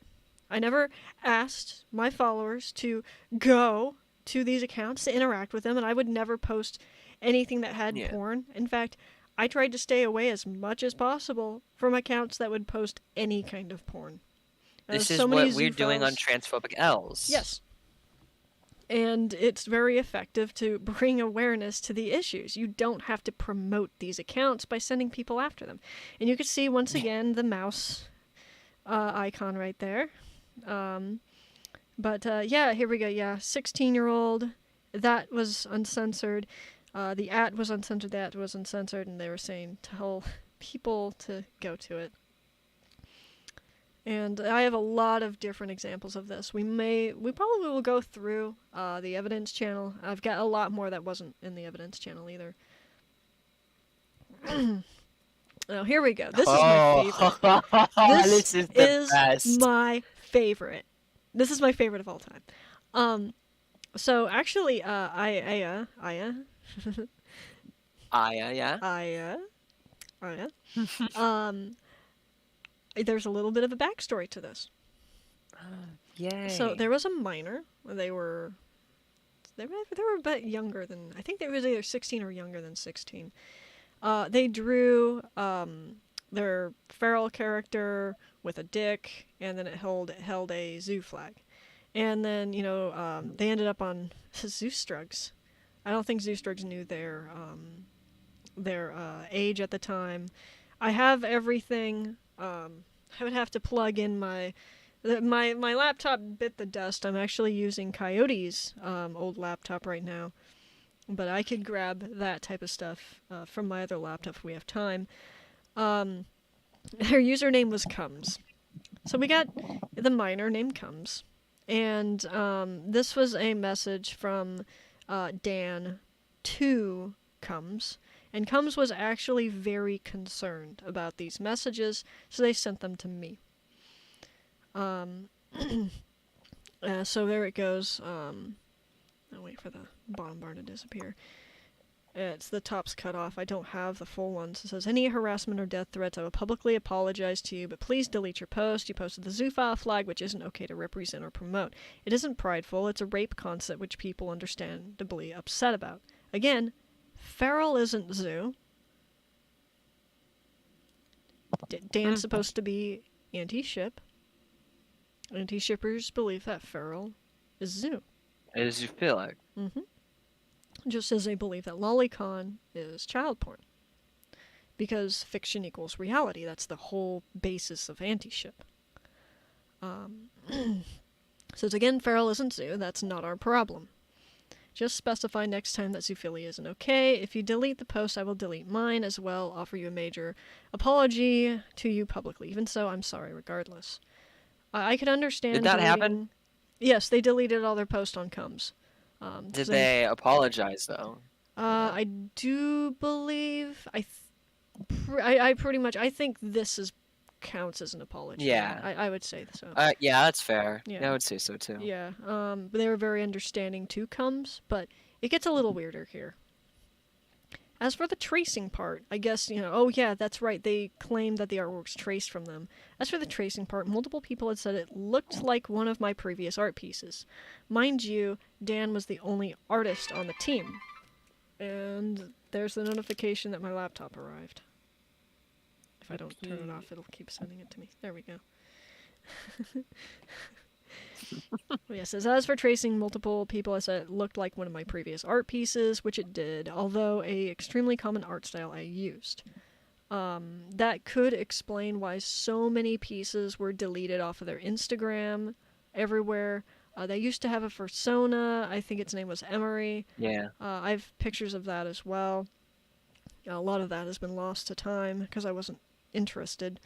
I never asked my followers to go to these accounts to interact with them, and I would never post anything that had porn. In fact, I tried to stay away as much as possible from accounts that would post any kind of porn. This is what we're doing on Transphobic L's. Yes. And it's very effective to bring awareness to the issues. You don't have to promote these accounts by sending people after them. And you can see, once again, the mouse icon right there. Yeah, here we go. Yeah, 16-year-old. That was uncensored. The at was uncensored. That was uncensored. And they were saying, tell people to go to it. And I have a lot of different examples of this. We probably will go through the evidence channel. I've got a lot more that wasn't in the evidence channel either. Now, here we go. This is my favorite. This is the best. My favorite. This is my favorite of all time. So actually, Aya. There's a little bit of a backstory to this. Yay. So there was a minor. They were a bit younger than, I think they was either 16 or younger than 16. They drew their feral character with a dick, and then it held a zoo flag. And then, they ended up on Zeus drugs. I don't think Zeus drugs knew their age at the time. I have everything. I would have to plug in my laptop bit the dust. I'm actually using Coyote's old laptop right now, but I could grab that type of stuff from my other laptop if we have time. Her username was Comes. So we got the minor named Comes, and this was a message from Dan to Comes. And Comes was actually very concerned about these messages, so they sent them to me. So there it goes. I'll wait for the bottom bar to disappear. It's the top's cut off. I don't have the full ones. It says, any harassment or death threats, I will publicly apologize to you, but please delete your post. You posted the zoophile flag, which isn't okay to represent or promote. It isn't prideful. It's a rape concept which people understandably upset about. Again, feral isn't zoo. Dan's supposed to be anti-ship. Anti-shippers believe that feral is zoo. As you feel like. Mm-hmm. just as they believe that lolicon is child porn. Because fiction equals reality. That's the whole basis of anti-ship. Says again, feral isn't zoo. That's not our problem. Just specify next time that zoophilia isn't okay. If you delete the post, I will delete mine as well. Offer you a major apology to you publicly. Even so, I'm sorry regardless. I could understand Did that deleting... happen? Yes, they deleted all their posts on Combs. Did they apologize though? I do believe... I pretty much... I think this counts as an apology. Yeah. I would say so. Yeah, that's fair. Yeah. Yeah, I would say so too. Yeah, but they were very understanding to Combs, but it gets a little weirder here. As for the tracing part, I guess, oh yeah, that's right, they claimed that the artwork's traced from them. As for the tracing part, multiple people had said it looked like one of my previous art pieces. Mind you, Dan was the only artist on the team. And there's the notification that my laptop arrived. If I don't turn it off, it'll keep sending it to me. There we go. Yes, as for tracing, multiple people have said it looked like one of my previous art pieces, which it did, although a extremely common art style I used. That could explain why so many pieces were deleted off of their Instagram everywhere. They used to have a persona. I think its name was Emery. Yeah. I have pictures of that as well. A lot of that has been lost to time because I wasn't interested.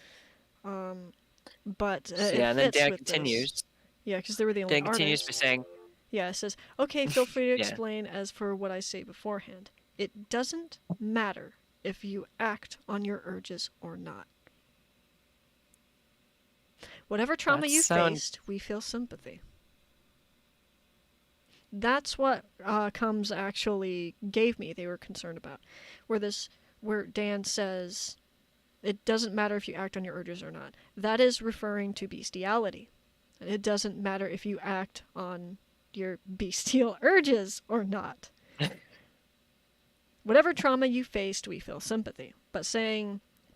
But yeah, and then Dan with continues. This. Yeah, because they were the only Dan continues by artists. saying, yeah, it says, okay, feel free to Yeah. explain as for what I say beforehand. It doesn't matter if you act on your urges or not. Whatever trauma you faced, we feel sympathy. That's what Combs actually gave me. They were concerned about, where Dan says, it doesn't matter if you act on your urges or not. That is referring to bestiality. It doesn't matter if you act on your bestial urges or not. Whatever trauma you faced, we feel sympathy. But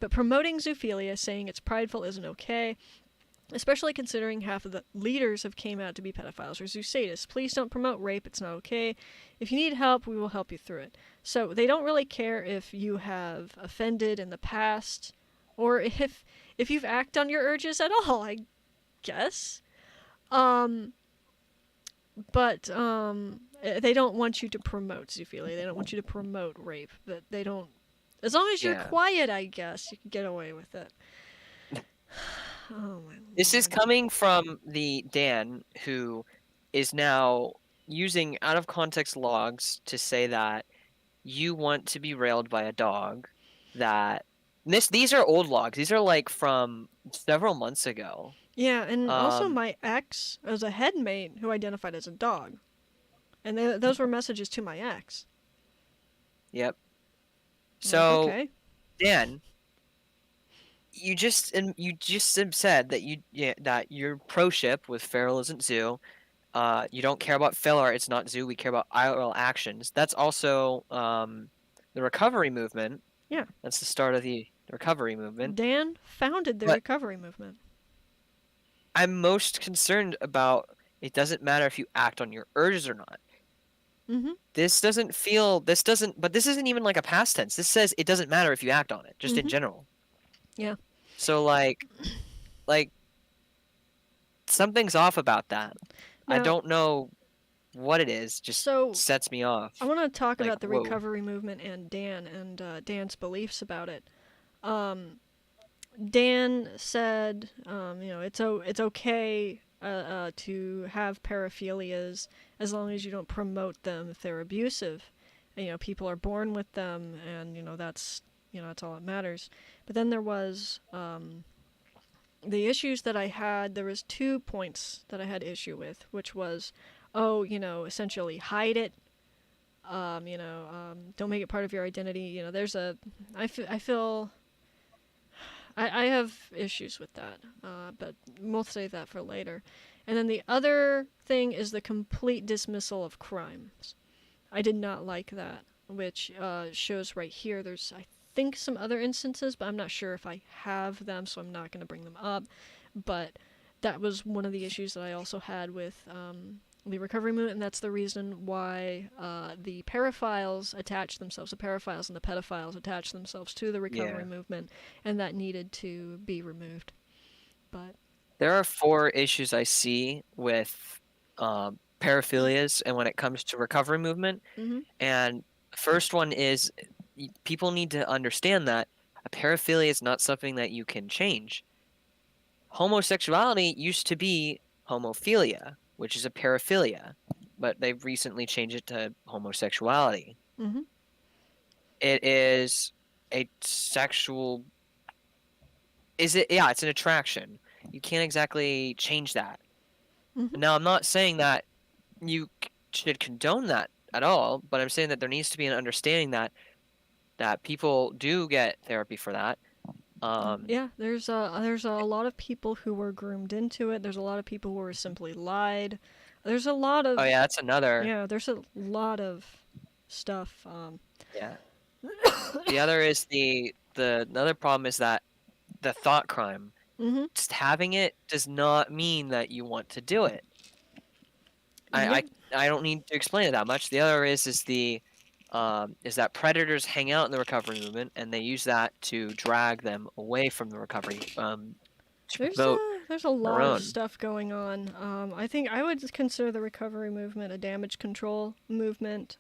promoting zoophilia, saying it's prideful isn't okay, especially considering half of the leaders have came out to be pedophiles or zoosadists. Please don't promote rape, it's not okay. If you need help, we will help you through it. So they don't really care if you have offended in the past, or if you've acted on your urges at all, I guess. But they don't want you to promote zoophilia. They don't want you to promote rape. But they don't... As long as you're quiet, I guess, you can get away with it. Oh my This is coming from the Dan who is now using out-of-context logs to say that you want to be railed by a dog. These are old logs. These are like from several months ago. Yeah, and also my ex was a headmate who identified as a dog. And those were messages to my ex. Yep. So, okay. Dan, you just said that that you're pro ship with feral isn't zoo. You don't care about feral art, it's not zoo. We care about IRL actions. That's also the recovery movement. Yeah. That's the start of the recovery movement. Dan founded the recovery movement. I'm most concerned about it doesn't matter if you act on your urges or not. Mm-hmm. But this isn't even like a past tense. This says it doesn't matter if you act on it, just in general. Yeah. So like something's off about that. Now, I don't know what it is. Just sets me off. I want to talk about the recovery movement and Dan and Dan's beliefs about it. Dan said, it's okay to have paraphilias as long as you don't promote them if they're abusive. And, people are born with them, and that's all that matters. But then there was the issues that I had. There was 2 points that I had issue with, which was, essentially hide it. Don't make it part of your identity. I have issues with that, but we'll save that for later. And then the other thing is the complete dismissal of crimes. I did not like that, which shows right here. There's, I think, some other instances, but I'm not sure if I have them, so I'm not going to bring them up. But that was one of the issues that I also had with the recovery movement, and that's the reason why the paraphiles attach themselves, the paraphiles and the pedophiles attach themselves to the recovery Yeah. movement, and that needed to be removed. But There are four issues I see with paraphilias and when it comes to recovery movement. hmm And the first one is people need to understand that a paraphilia is not something that you can change. Homosexuality used to be homophilia, which is a paraphilia, but they've recently changed it to homosexuality. hmm It is a sexual, is it? Yeah, it's an attraction. You can't exactly change that. hmm Now, I'm not saying that you should condone that at all, but I'm saying that there needs to be an understanding that people do get therapy for that. Yeah, there's a lot of people who were groomed into it. There's a lot of people who were simply lied. There's a lot Oh of yeah, that's another. yeah. There's a lot of stuff. Yeah. The other is the another problem is that the thought crime. hmm Just having it does not mean that you want to do it. I Yep. I, I don't need to explain it that much. The other is that predators hang out in the recovery movement and they use that to drag them away from the recovery to promote There's a their lot of own. stuff going on. I think I would consider the recovery movement a damage control movement.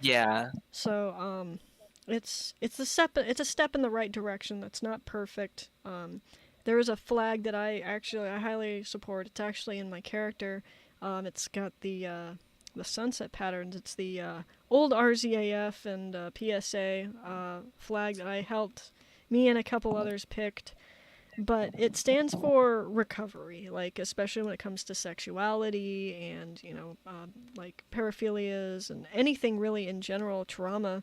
Yeah, So it's a step in the right direction. That's not perfect. There is a flag that I highly support. It's actually in my character. It's got the sunset patterns. It's the old RZAF and PSA flag that I helped me and a couple others picked. But it stands for recovery, like especially when it comes to sexuality and like paraphilias and anything really in general, trauma.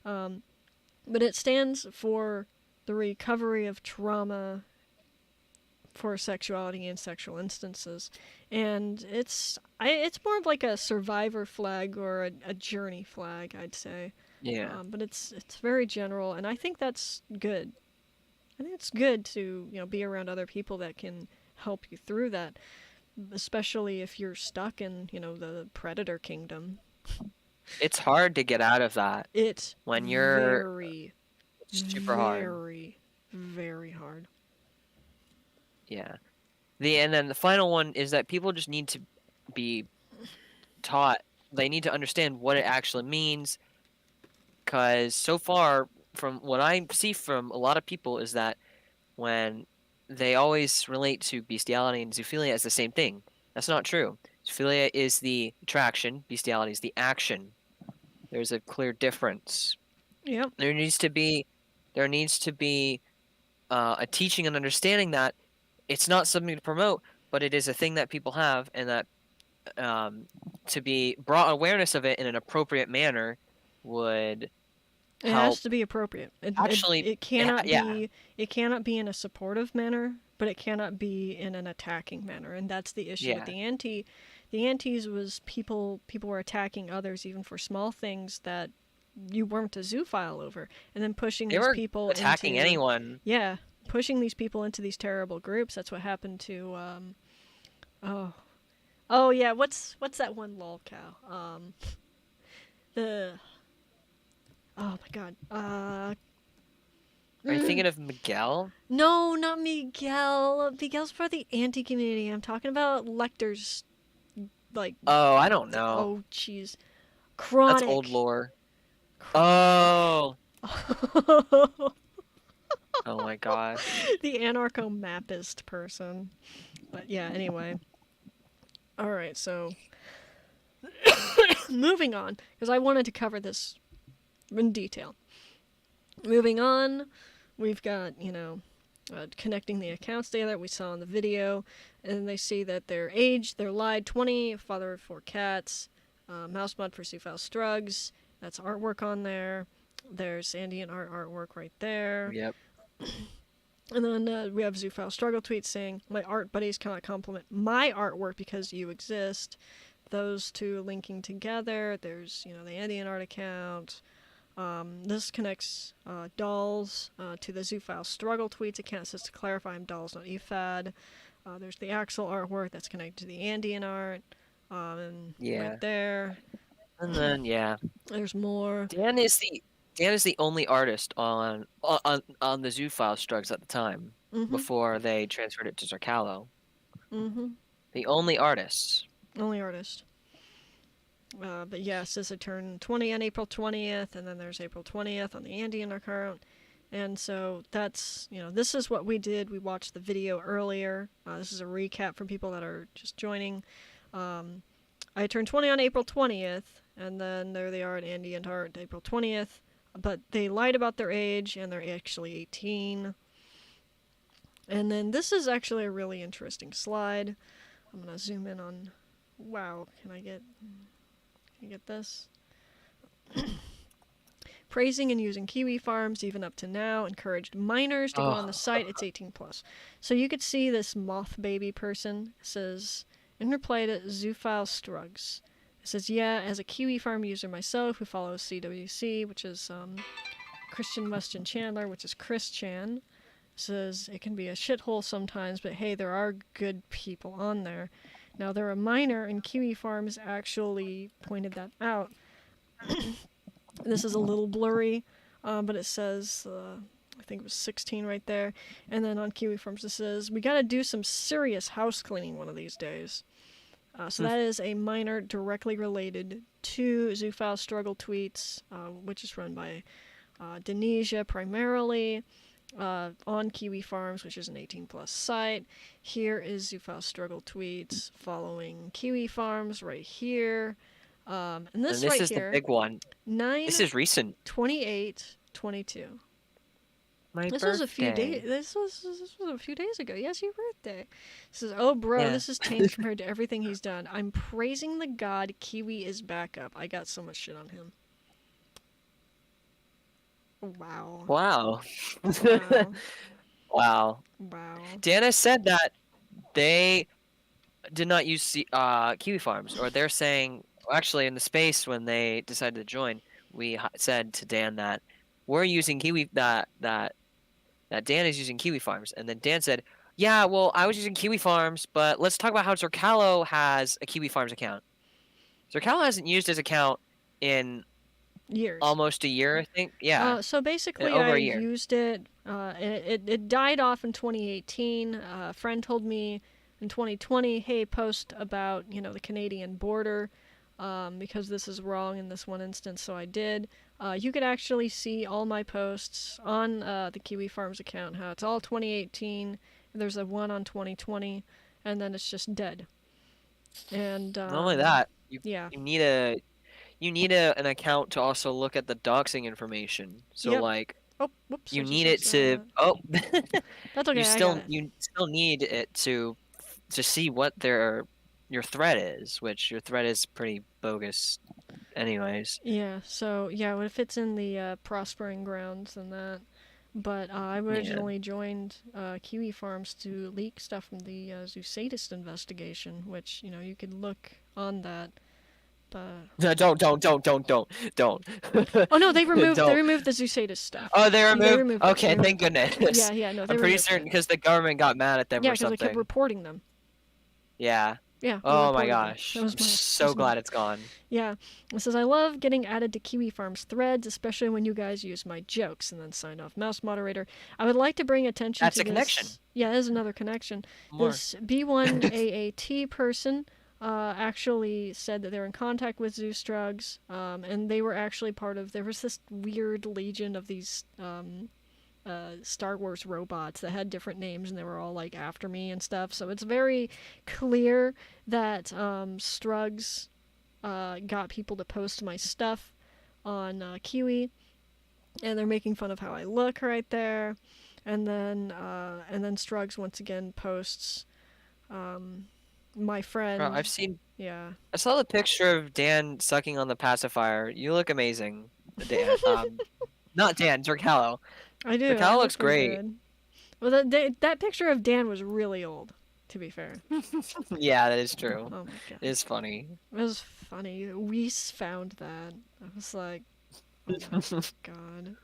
But it stands for the recovery of trauma for sexuality and sexual instances, and it's more of like a survivor flag or a journey flag, I'd say. yeah. But it's very general, and I think that's good. I think it's good to be around other people that can help you through that, especially if you're stuck in the predator kingdom. It's hard to get out of that It's when you're very, it's super hard. very, very hard. Yeah. And then the final one is that people just need to be taught. They need to understand what it actually means, because so far, from what I see from a lot of people, is that when they always relate to bestiality and zoophilia as the same thing. That's not true. Zoophilia is the attraction, bestiality is the action. There's a clear difference. Yep. There needs to be there needs to be a teaching and understanding that it's not something to promote, but it is a thing that people have, and that to be brought awareness of it in an appropriate manner would It has help. to be appropriate. Actually, It cannot yeah, be in a supportive manner, but it cannot be in an attacking manner, and that's the issue with yeah. the antes was people were attacking others even for small things that you weren't a zoophile over, and then pushing They these weren't people attacking into anyone. yeah, pushing these people into these terrible groups. That's what happened to oh yeah, what's that one lolcow? The oh my god. Are you thinking of Miguel? No, not Miguel. Miguel's for the anti-community. I'm talking about Lecter's, like, Oh, I don't know. oh, jeez. That's old Chronic. lore. Chronic. Oh, oh my gosh. The anarcho-mapist person. But yeah, anyway. Alright, so, moving on, because I wanted to cover this in detail. Moving on, we've got, connecting the accounts together we saw in the video, and they see that their age, they're lied 20, father of 4 cats, mouse mud for Sufal Strugs, that's artwork on there. There's Andy and Art artwork right there. Yep. And then we have Zufal Struggle tweet saying, "My art buddies cannot compliment my artwork because you exist." Those two linking together. There's, the Andy and Art account. This connects dolls to the Zoophile Struggle tweets account. It says to clarify, I'm dolls, not EFAD. There's the Axel artwork that's connected to the Andean art. And right Yeah. there, And then yeah, there's more. Dan is the Dan is the only artist on the Zoophile Strugs at the time Mm-hmm. before they transferred it to Zerkalo. Mm-hmm. The only artist. Only artist. But yeah, it says it turned 20 on April 20th, and then there's April 20th on the Andean account. And so that's, this is what we did. We watched the video earlier. This is a recap for people that are just joining. Um, I turned 20 on April 20th, and then there they are at Andean Heart April 20th. But they lied about their age, and they're actually 18. And then this is actually a really interesting slide. I'm going to zoom in on. Wow, can I get this? Praising and using kiwi farms even up to now, encouraged minors to go on the site. It's 18 plus. So you could see this moth baby person. It says in reply to Zoophile Strugs. It says, yeah, as a kiwi farm user myself who follows CWC, which is Christian Weston Chandler, which is Chris Chan. Says it can be a shithole sometimes, but hey, there are good people on there. Now, there are minor, and kiwi farms actually pointed that out. This is a little blurry, but it says, I think it was 16 right there. And then on Kiwi Farms it says, we gotta do some serious house cleaning one of these days. So that is a minor directly related to Zoophile Struggle Tweets, which is run by Denesia primarily, on Kiwi Farms, which is an 18 plus site. Here is Zoophile Struggle Tweets following Kiwi Farms right here. And this right is here, the big one. 9 This is recent. 28 22. My This birthday. was a few days. This was a few days ago. Yes, your birthday. Says, oh bro, Yeah. this has changed compared to everything he's done. I'm praising the god. Kiwi is back up. I got so much shit on him. Wow. Wow. Wow. Wow. Wow. Dana said that they did not use Kiwi Farms, or they're saying actually in the space when they decided to join, we said to Dan that we're using Kiwi that Dan is using Kiwi Farms, and then Dan said, "Yeah, well, I was using Kiwi Farms, but let's talk about how Zerkalo has a Kiwi Farms account. Zerkalo hasn't used his account in Years. almost a year, I think. Yeah, So basically, over I a year. used it. It died off in 2018. A friend told me in 2020, hey, post about the Canadian border, because this is wrong in this one instance. So I did. You could actually see all my posts on the Kiwi Farms account. How it's all 2018. There's a one on 2020, and then it's just dead. And Not only that, yeah. you need an account to also look at the doxing information. So Yep. like Oh, whoops. you I need just it messed to that up. That's okay. I got it. you still need it to see what your threat is, which your threat is pretty bogus anyways. Yeah, so yeah, if it's in the prospering grounds and that. But I originally joined Kiwi Farms to leak stuff from the Zoosadist investigation, which you could look on that. But Don't. oh no, they removed Don't. the Zoosadist stuff. Oh, they Yeah, removed. Okay, thank goodness. Yeah, no, they I'm pretty removed certain it. because the government got mad at them Yeah, or because I kept something. reporting them. Yeah. Yeah. Oh my reported them. gosh. That was I'm my- so that was my- glad it's gone. Yeah. It says, I love getting added to Kiwi Farms threads, especially when you guys use my jokes, and then signed off mouse moderator. I would like to bring attention That's to a connection. Yeah, there's another connection. More. This B1AAT person actually said that they're in contact with Zoostrugs, and they were actually there was this weird legion of these Star Wars robots that had different names, and they were all like after me and stuff. So it's very clear that Strugs got people to post my stuff on Kiwi, and they're making fun of how I look right there. And then Strugs once again posts my friend. Bro, I've seen. Yeah. I saw the picture of Dan sucking on the pacifier. You look amazing, Dan. Not Dan, Zerkalo. I do. Zerkalo looks great. Good. Well, that picture of Dan was really old, to be fair. Yeah, that is true. Oh my god. It is funny. It was funny. We found that. I was like, oh my god.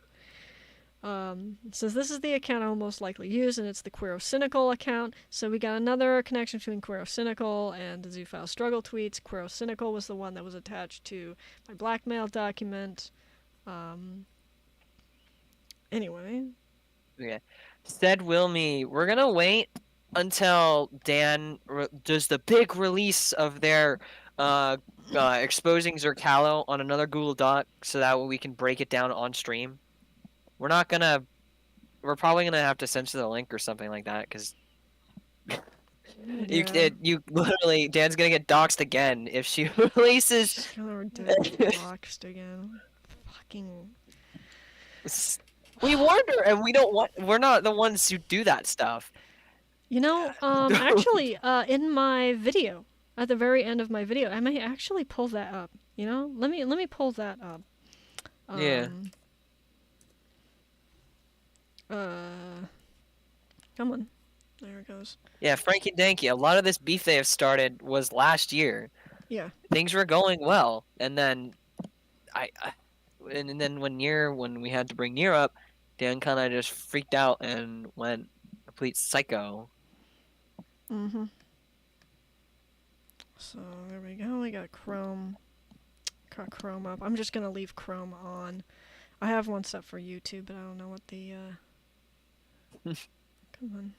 Since this is the account I'll most likely use, and it's the Queero Cynical account, so we got another connection between Queero Cynical and the Zoophile Struggle tweets. Queero Cynical was the one that was attached to my blackmail document. Anyway. Okay. Said Wilmy, we're gonna wait until Dan does the big release of their exposing Zerkalo on another Google Doc, so that way we can break it down on stream. We're not gonna. We're probably gonna have to censor the link or something like that, because Yeah. you literally Dan's gonna get doxxed again if she releases. She's gonna get doxxed again. Fucking. We warned her, and we don't want. We're not the ones who do that stuff. You know, actually, in my video, at the very end of my video, I may actually pull that up. You know, let me pull that up. Yeah. Come on. There it goes. Yeah, Frankie Danky. A lot of this beef they have started was last year. Yeah. Things were going well, and then and then when we had to bring Nier up, Dan kind of just freaked out and went complete psycho. Mm-hmm. So there we go. We got Chrome. Got Chrome up. I'm just gonna leave Chrome on. I have one set for YouTube, but I don't know what the Come on.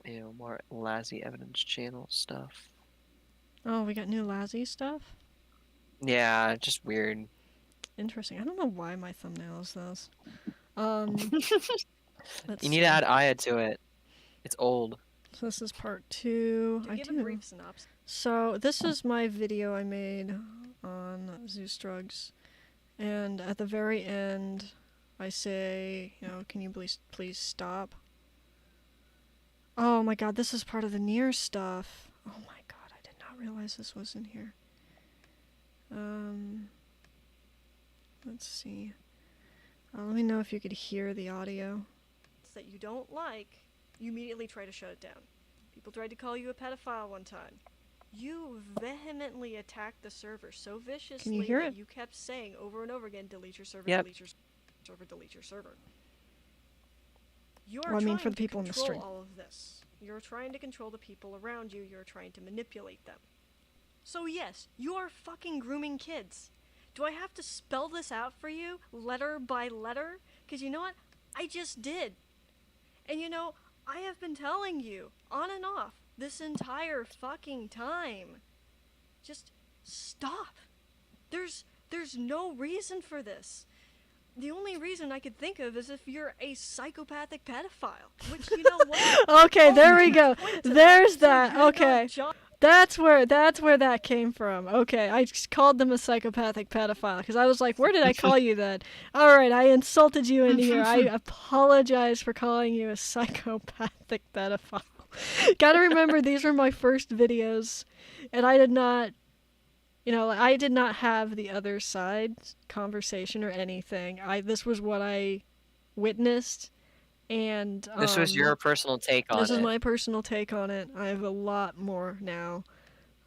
You know, more Lazzy evidence channel stuff. Oh, we got new Lazzy stuff? Yeah, just weird. Interesting. I don't know why my thumbnail is this. You need to add Aya to it. It's old. So this is part 2. I do. A brief synopsis. So this is my video I made on Zeus drugs, and at the very end, I say, you know, can you please stop? Oh my god, this is part of the Nier stuff. Oh my god, I did not realize this was in here. Let's see. Let me know if you could hear the audio. That you don't like, you immediately try to shut it down. People tried to call you a pedophile one time. You vehemently attacked the server so viciously Can you hear that it? you kept saying over and over again, delete your server, Yep. delete your server, delete your server. You're Well, I mean, trying for the to people in the control stream. all of this. You're trying to control the people around you. You're trying to manipulate them. So yes, you are fucking grooming kids. Do I have to spell this out for you, letter by letter? Because you know what? I just did. And you know, I have been telling you, on and off, this entire fucking time. Just stop. There's no reason for this. The only reason I could think of is if you're a psychopathic pedophile. Which, you know what? Okay, there we go. There's that. Okay. That's where that came from. Okay, I just called them a psychopathic pedophile because I was like, where did I call you that? All right, I insulted you in here. I apologize for calling you a psychopathic pedophile. Gotta remember, these were my first videos, and I did not, you know, I did not have the other side conversation or anything. This was what I witnessed. And This was your personal take on it. This is my personal take on it. I have a lot more now.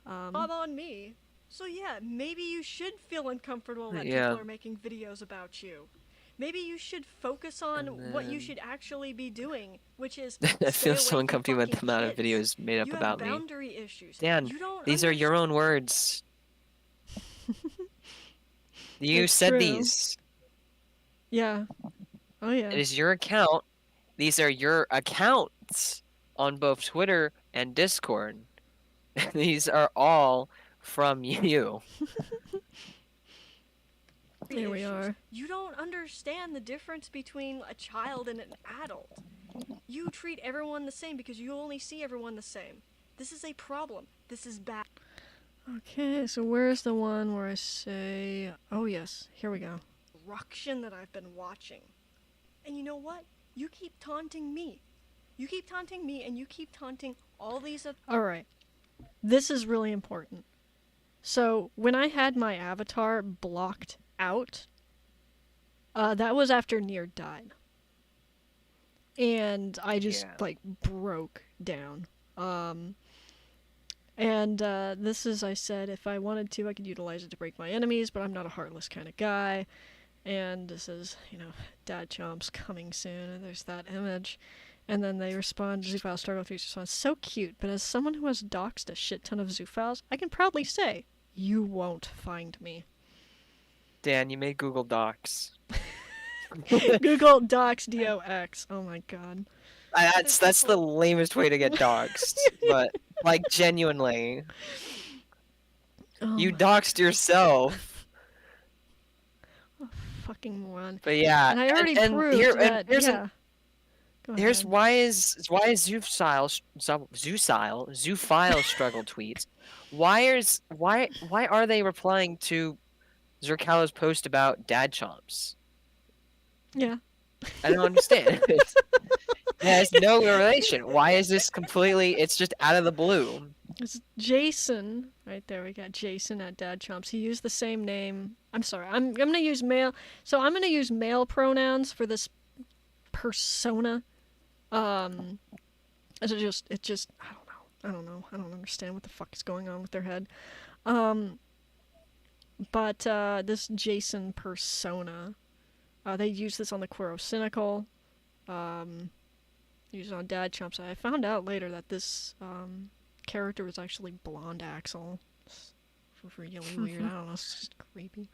On me. So yeah, maybe you should feel uncomfortable that Yeah. people are making videos about you. Maybe you should focus on what you should actually be doing, which is I stay feel away so from uncomfortable with the fucking amount of kids. videos made up You about have me. boundary issues. Dan, You don't these are your own words. You It's said true. these. Yeah. Oh yeah. It is your account. These are your accounts on both Twitter and Discord. These are all from you. Here we are. You don't understand the difference between a child and an adult. You treat everyone the same because you only see everyone the same. This is a problem. This is bad. Okay, so where's the one where I say, oh yes, here we go. Ruction that I've been watching. And you know what? You keep taunting me. You keep taunting me and you keep taunting all these Alright. This is really important. So, when I had my avatar blocked out, that was after Nier died. And I just, Yeah. like, broke down. And this is, I said, if I wanted to, I could utilize it to break my enemies, but I'm not a heartless kind of guy. And this is, Dad Chomps coming soon, and there's that image. And then they respond, Zoophile Struggle Through responds, so cute, but as someone who has doxed a shit ton of Zoophiles, I can proudly say, you won't find me. Dan, you made Google Docs. Google Docs DOX. Oh my god. That's the lamest way to get doxed, but like genuinely, you doxed yourself. Fucking moron. But yeah, And I already and proved here, that. here's Yeah. here's why is Zoophile struggle tweets? Why are they replying to Zerkalo's post about dad chomps? Yeah. I don't understand. It has no relation. Why is this completely? It's just out of the blue. It's Jason. Right there, we got Jason at Dad Chomps. He used the same name. I'm sorry. I'm gonna use male. So I'm gonna use male pronouns for this persona. It just I don't know. I don't understand what the fuck is going on with their head. But this Jason persona, they use this on the Quero Cynical. Use it on Dad Chomps. I found out later that this character was actually Blonde Axel. It's really weird. I don't know. It's just creepy.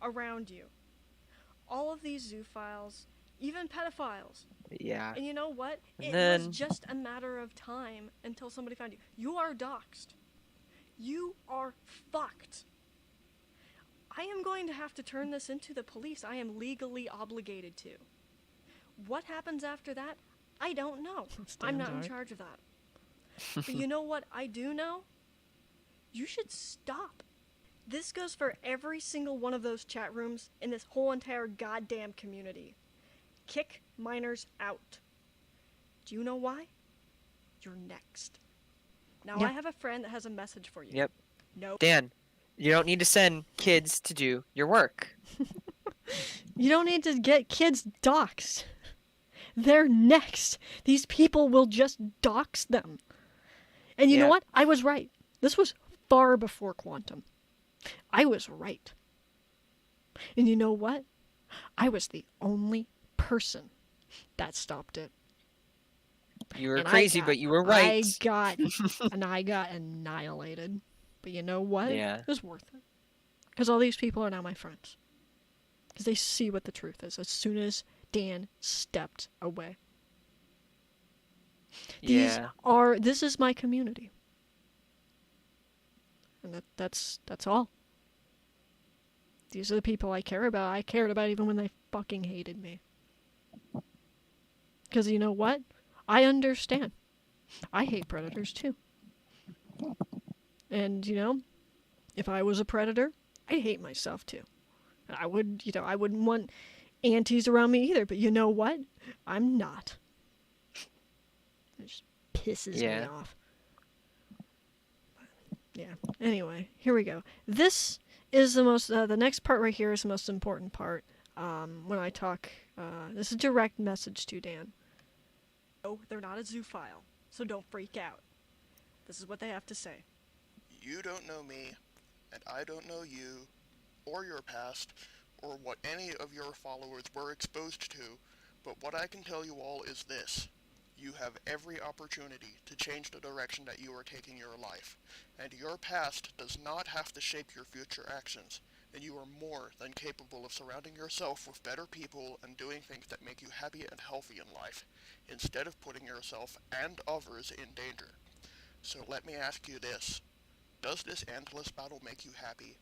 Around you, all of these zoophiles, even pedophiles. Yeah. And you know what? And It was just a matter of time until somebody found you. You are doxxed. You are fucked. I am going to have to turn this into the police. I am legally obligated to. What happens after that? I don't know. I'm not in charge of that. But you know what I do know? You should stop. This goes for every single one of those chat rooms in this whole entire goddamn community. Kick minors out. Do you know why? You're next. Now I have a friend that has a message for you. Yep. No. Dan, you don't need to send kids to do your work. You don't need to get kids doxxed. They're next. These people will just dox them. And you know what? I was right. This was far before Quantum. I was right. And you know what? I was the only person that stopped it. You were crazy, but you were right. I got annihilated. But you know what? Yeah. It was worth it. Because all these people are now my friends. Because they see what the truth is as soon as Dan stepped away. This is my community. And that's all. These are the people I care about. I cared about even when they fucking hated me. Because you know what? I understand. I hate predators too. And, if I was a predator, I'd hate myself too. I wouldn't want aunties around me either, but you know what? I'm not. It just pisses me off. Yeah. Anyway, here we go. This is the next part right here is the most important part when I talk. This is a direct message to Dan. No, they're not a zoophile, so don't freak out. This is what they have to say. You don't know me, and I don't know you, or your past, or what any of your followers were exposed to, but what I can tell you all is this. You have every opportunity to change the direction that you are taking your life, and your past does not have to shape your future actions, and you are more than capable of surrounding yourself with better people and doing things that make you happy and healthy in life, instead of putting yourself and others in danger. So let me ask you this. Does this endless battle make you happy?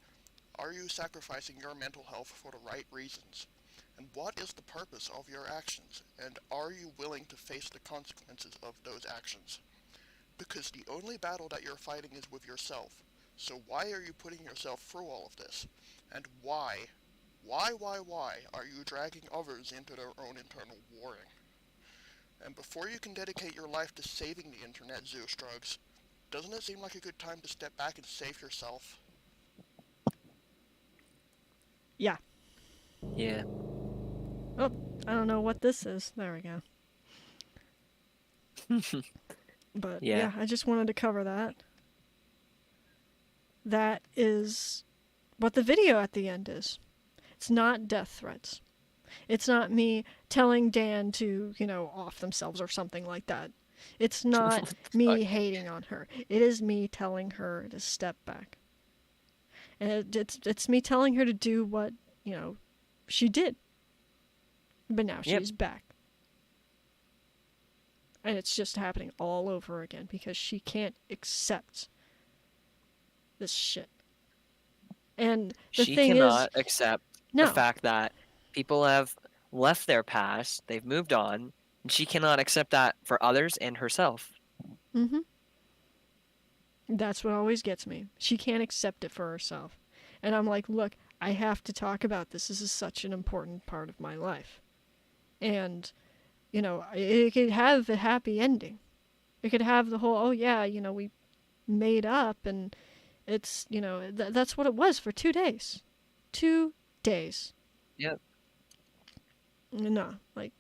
Are you sacrificing your mental health for the right reasons? And what is the purpose of your actions? And are you willing to face the consequences of those actions? Because the only battle that you're fighting is with yourself. So why are you putting yourself through all of this? And why are you dragging others into their own internal warring? And before you can dedicate your life to saving the internet, Zeus Drugs, doesn't it seem like a good time to step back and save yourself? Yeah. Yeah. Oh, I don't know what this is. There we go. But yeah, I just wanted to cover that. that is what the video at the end is. It's not death threats. It's not me telling Dan to, off themselves or something like that. It's not What the fuck? me hating on her. It is me telling her to step back. And it's me telling her to do what, she did. But now Yep. she's back. And it's just happening all over again because she can't accept this shit. And the She thing cannot is, accept the no. fact that people have left their past, they've moved on, and she cannot accept that for others and herself. Mm-hmm. That's what always gets me. She can't accept it for herself. And I'm like, look, I have to talk about this. This is such an important part of my life. And, it could have a happy ending. It could have the whole, oh yeah, we made up and it's, that's what it was for 2 days. 2 days. Yep. No, like,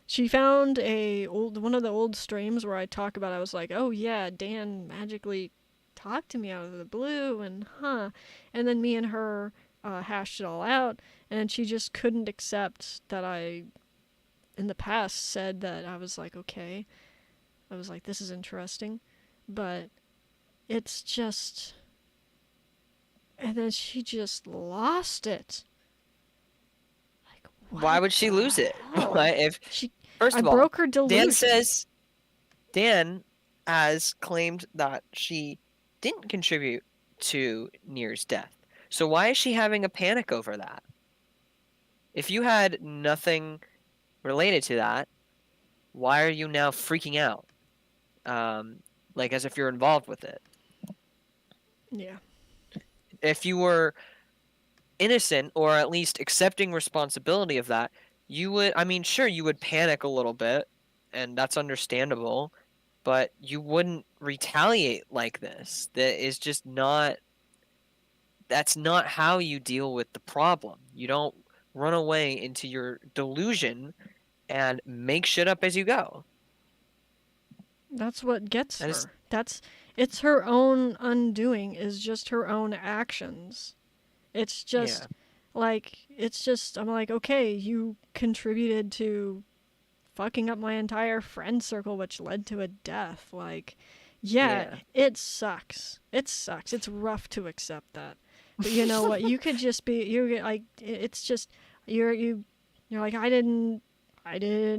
she found one of the old streams where I talk about, I was like, oh yeah, Dan magically talked to me out of the blue and and then me and her hashed it all out, and she just couldn't accept that I in the past said that. I was like, okay, I was like, this is interesting, but it's just, and then she just lost it. Like, Why would she lose it? Why, if first I of all, broke her delusion. Dan has claimed that she didn't contribute to Nir's death. So why is she having a panic over that? If you had nothing related to that, why are you now freaking out? Like as if you're involved with it. Yeah. If you were innocent or at least accepting responsibility of that, you would, I mean, sure, you would panic a little bit, and that's understandable, but you wouldn't retaliate like this. That is just not, that's not how you deal with the problem. You don't run away into your delusion and make shit up as you go. That's what gets That is, her. It's her own undoing, is just her own actions. It's just I'm like, okay, you contributed to fucking up my entire friend circle, which led to a death. Like, yeah, yeah. it sucks. It sucks. It's rough to accept that. But you know what? You could just be, you're like, it's just, you're like, I didn't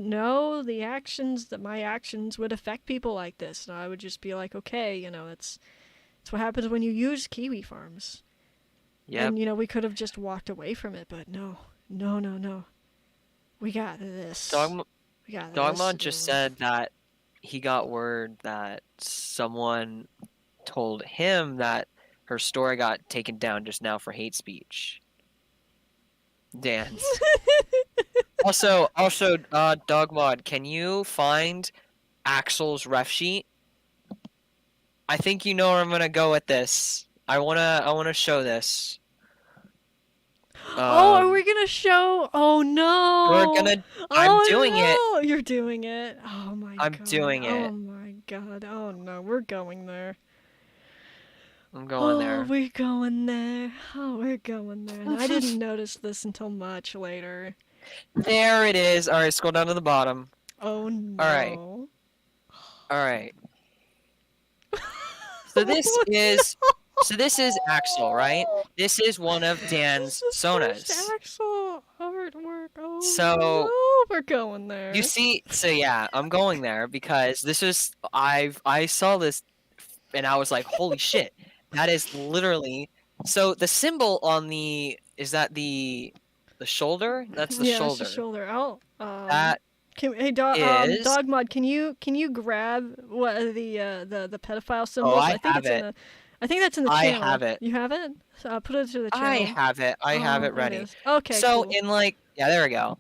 know that my actions would affect people like this. And I would just be like, okay, that's what happens when you use kiwi farms. Yep. And, we could have just walked away from it, but no. We got this. We got this. Dogmon just said that he got word that someone told him that her story got taken down just now for hate speech. Dance. also, Dogmod, can you find Axel's ref sheet? I think you know where I'm gonna go with this. I wanna show this. Are we gonna show? Oh no! I'm doing it. Oh, you're doing it. Oh my god. I'm doing it. Oh my god. Oh no, we're going there. I'm going there. We're going there. Oh, we're going there. And I didn't notice this until much later. There it is. All right, scroll down to the bottom. Oh no. All right. So this is Axel, right? This is one of Dan's sonas. Axel artwork. Oh, So no, we're going there. you see, so yeah, I'm going there because this is I saw this and I was like, holy shit, that is literally. So the symbol on is that the shoulder? That's the shoulder. It's the shoulder. That Dogmod, can you grab what the pedophile symbol? Oh, I have it. I think that's in the channel. I have it. You have it? Put it to the channel. I have it. I have it ready. Okay. So cool. yeah, there we go.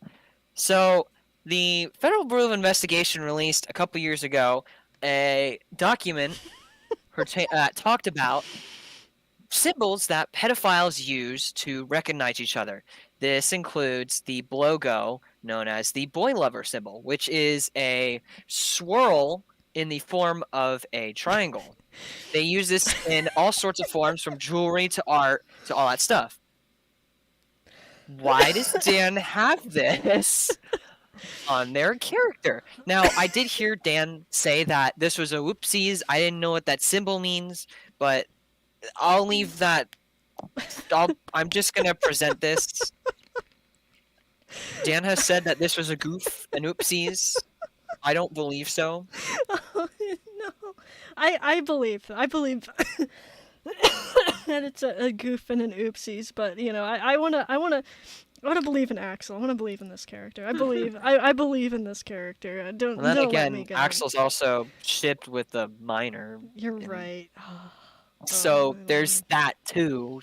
So the Federal Bureau of Investigation released a couple years ago a document talked about symbols that pedophiles use to recognize each other. This includes the logo known as the boy lover symbol, which is a swirl in the form of a triangle. They use this in all sorts of forms, from jewelry to art to all that stuff. Why does Dan have this on their character? Now, I did hear Dan say that this was a whoopsies. I didn't know what that symbol means, but I'll leave that. I'm just gonna present this. Dan has said that this was a goof, an oopsies. I don't believe so. Oh, no, I believe that it's a goof and an oopsies, but you know, I wanna believe in Axel. I wanna believe in this character. I believe in this character. Don't And then don't let me again, go. Axel's also shipped with a minor. You're and right. So my there's lord. that too.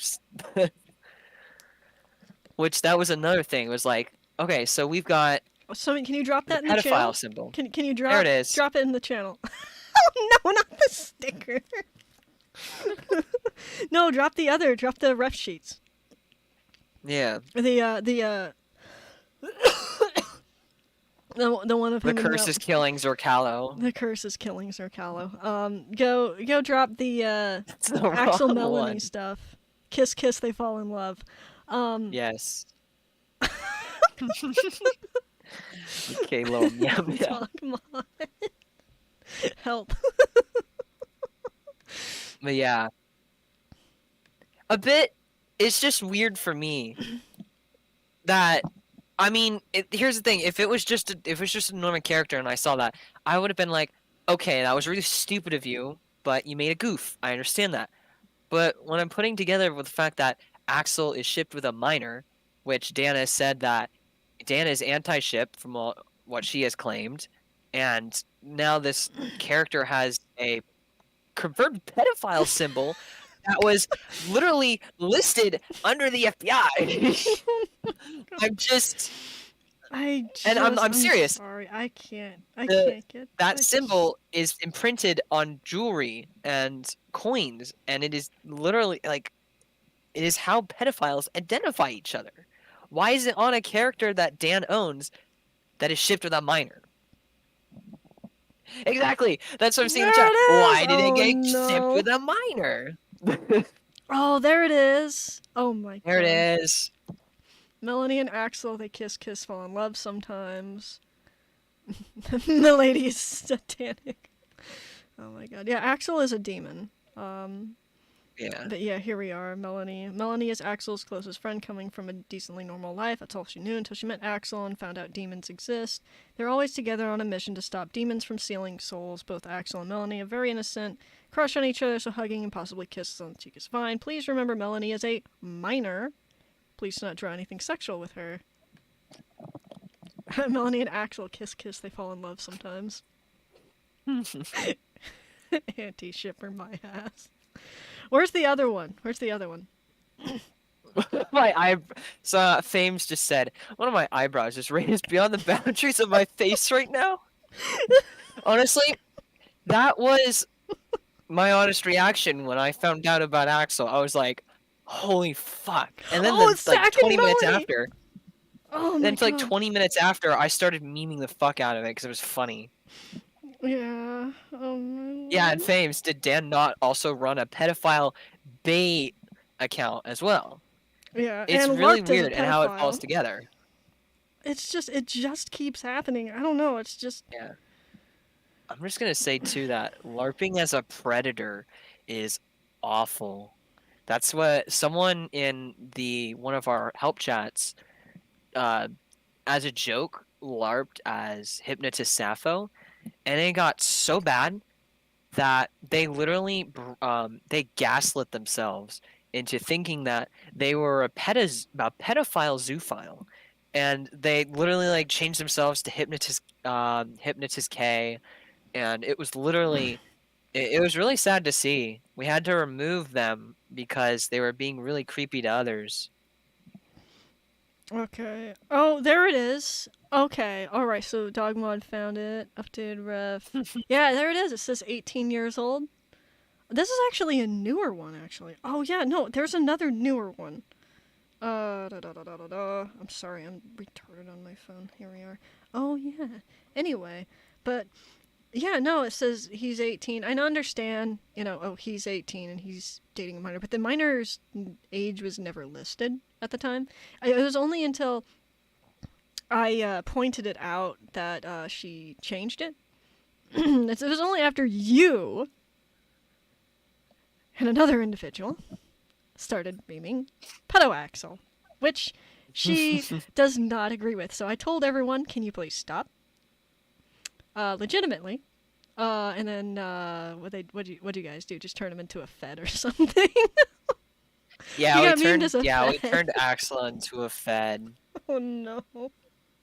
Which that was another thing. Was like, okay, so we've got Someone, can you drop the that in the channel? pedophile symbol. Can you There it is. drop it in the channel? Oh no, not the sticker. No, drop the ref sheets. Yeah. The one of The him curse is killing Zorcalo. The curse is killing Zercalo. Go drop the It's the Axel wrong Melanie one. stuff. Kiss kiss they fall in love. Yes. Okay, little meow meow. Come on. Help. But yeah. A bit, it's just weird for me that, I mean, here's the thing. If it was just a normal character and I saw that, I would have been like, okay, that was really stupid of you, but you made a goof. I understand that. But when I'm putting together with the fact that Axel is shipped with a minor, which Dana said that Dana is anti-ship from what she has claimed, and now this character has a confirmed pedophile symbol that was literally listed under the FBI. I'm serious. Sorry, I can't get That symbol is imprinted on jewelry and coins, and it is literally like, it is how pedophiles identify each other. Why is it on a character that Dan owns that is shipped with a minor? Exactly. That's what I'm seeing in the There chat. it is! Why did it Oh, get no. shipped with a minor? Oh, there it is. Oh my god. There it is. Melanie and Axel, they kiss, fall in love sometimes. The lady is satanic. Oh my god. Yeah, Axel is a demon. Yeah. But yeah, here we are, Melanie. Melanie is Axel's closest friend, coming from a decently normal life. That's all she knew until she met Axel and found out demons exist. They're always together on a mission to stop demons from stealing souls. Both Axel and Melanie are very innocent, crush on each other, so hugging and possibly kisses on the cheek is fine. Please remember Melanie is a minor. Please do not draw anything sexual with her. Melanie and Axel kiss, they fall in love sometimes. Anti-shipper my ass. Where's the other one? So Fames just said, one of my eyebrows is raised beyond the boundaries of my face right now. Honestly, that was my honest reaction when I found out about Axel. I was like, holy fuck. And then it's like Zack 20 and minutes Melanie! after, Oh my then god. like 20 minutes after, I started memeing the fuck out of it because it was funny. Yeah. Oh my Yeah, and lord. Fames, did Dan not also run a pedophile bait account as well? Yeah, It's and really Larked as a weird and how it falls pedophile. together. It just keeps happening. I don't know, it's just... Yeah. I'm just gonna say too that LARPing as a predator is awful. That's what someone in one of our help chats, as a joke, LARPed as Hypnotist Sappho, and it got so bad that they literally they gaslit themselves into thinking that they were a pedophile zoophile, and they literally like changed themselves to Hypnotist K, and it was literally it was really sad to see. We had to remove them because they were being really creepy to others. Okay. Oh, there it is. Okay, alright, so Dogmod found it. Updated ref. Yeah, there it is. It says 18 years old. This is actually a newer one, actually. Oh, yeah, no, there's another newer one. I'm sorry, I'm retarded on my phone. Here we are. Oh, yeah. Anyway, but Yeah, no, it says he's 18. I understand, oh, he's 18 and he's dating a minor, but the minor's age was never listed at the time. It was only until I pointed it out that she changed it. It was only after you and another individual started memeing pedoaxle, which she does not agree with. So I told everyone, can you please stop? Legitimately. And then what do you guys do? Just turn him into a fed or something? Yeah, You we got memed turned as a we fed. turned Axel into a fed. Oh no.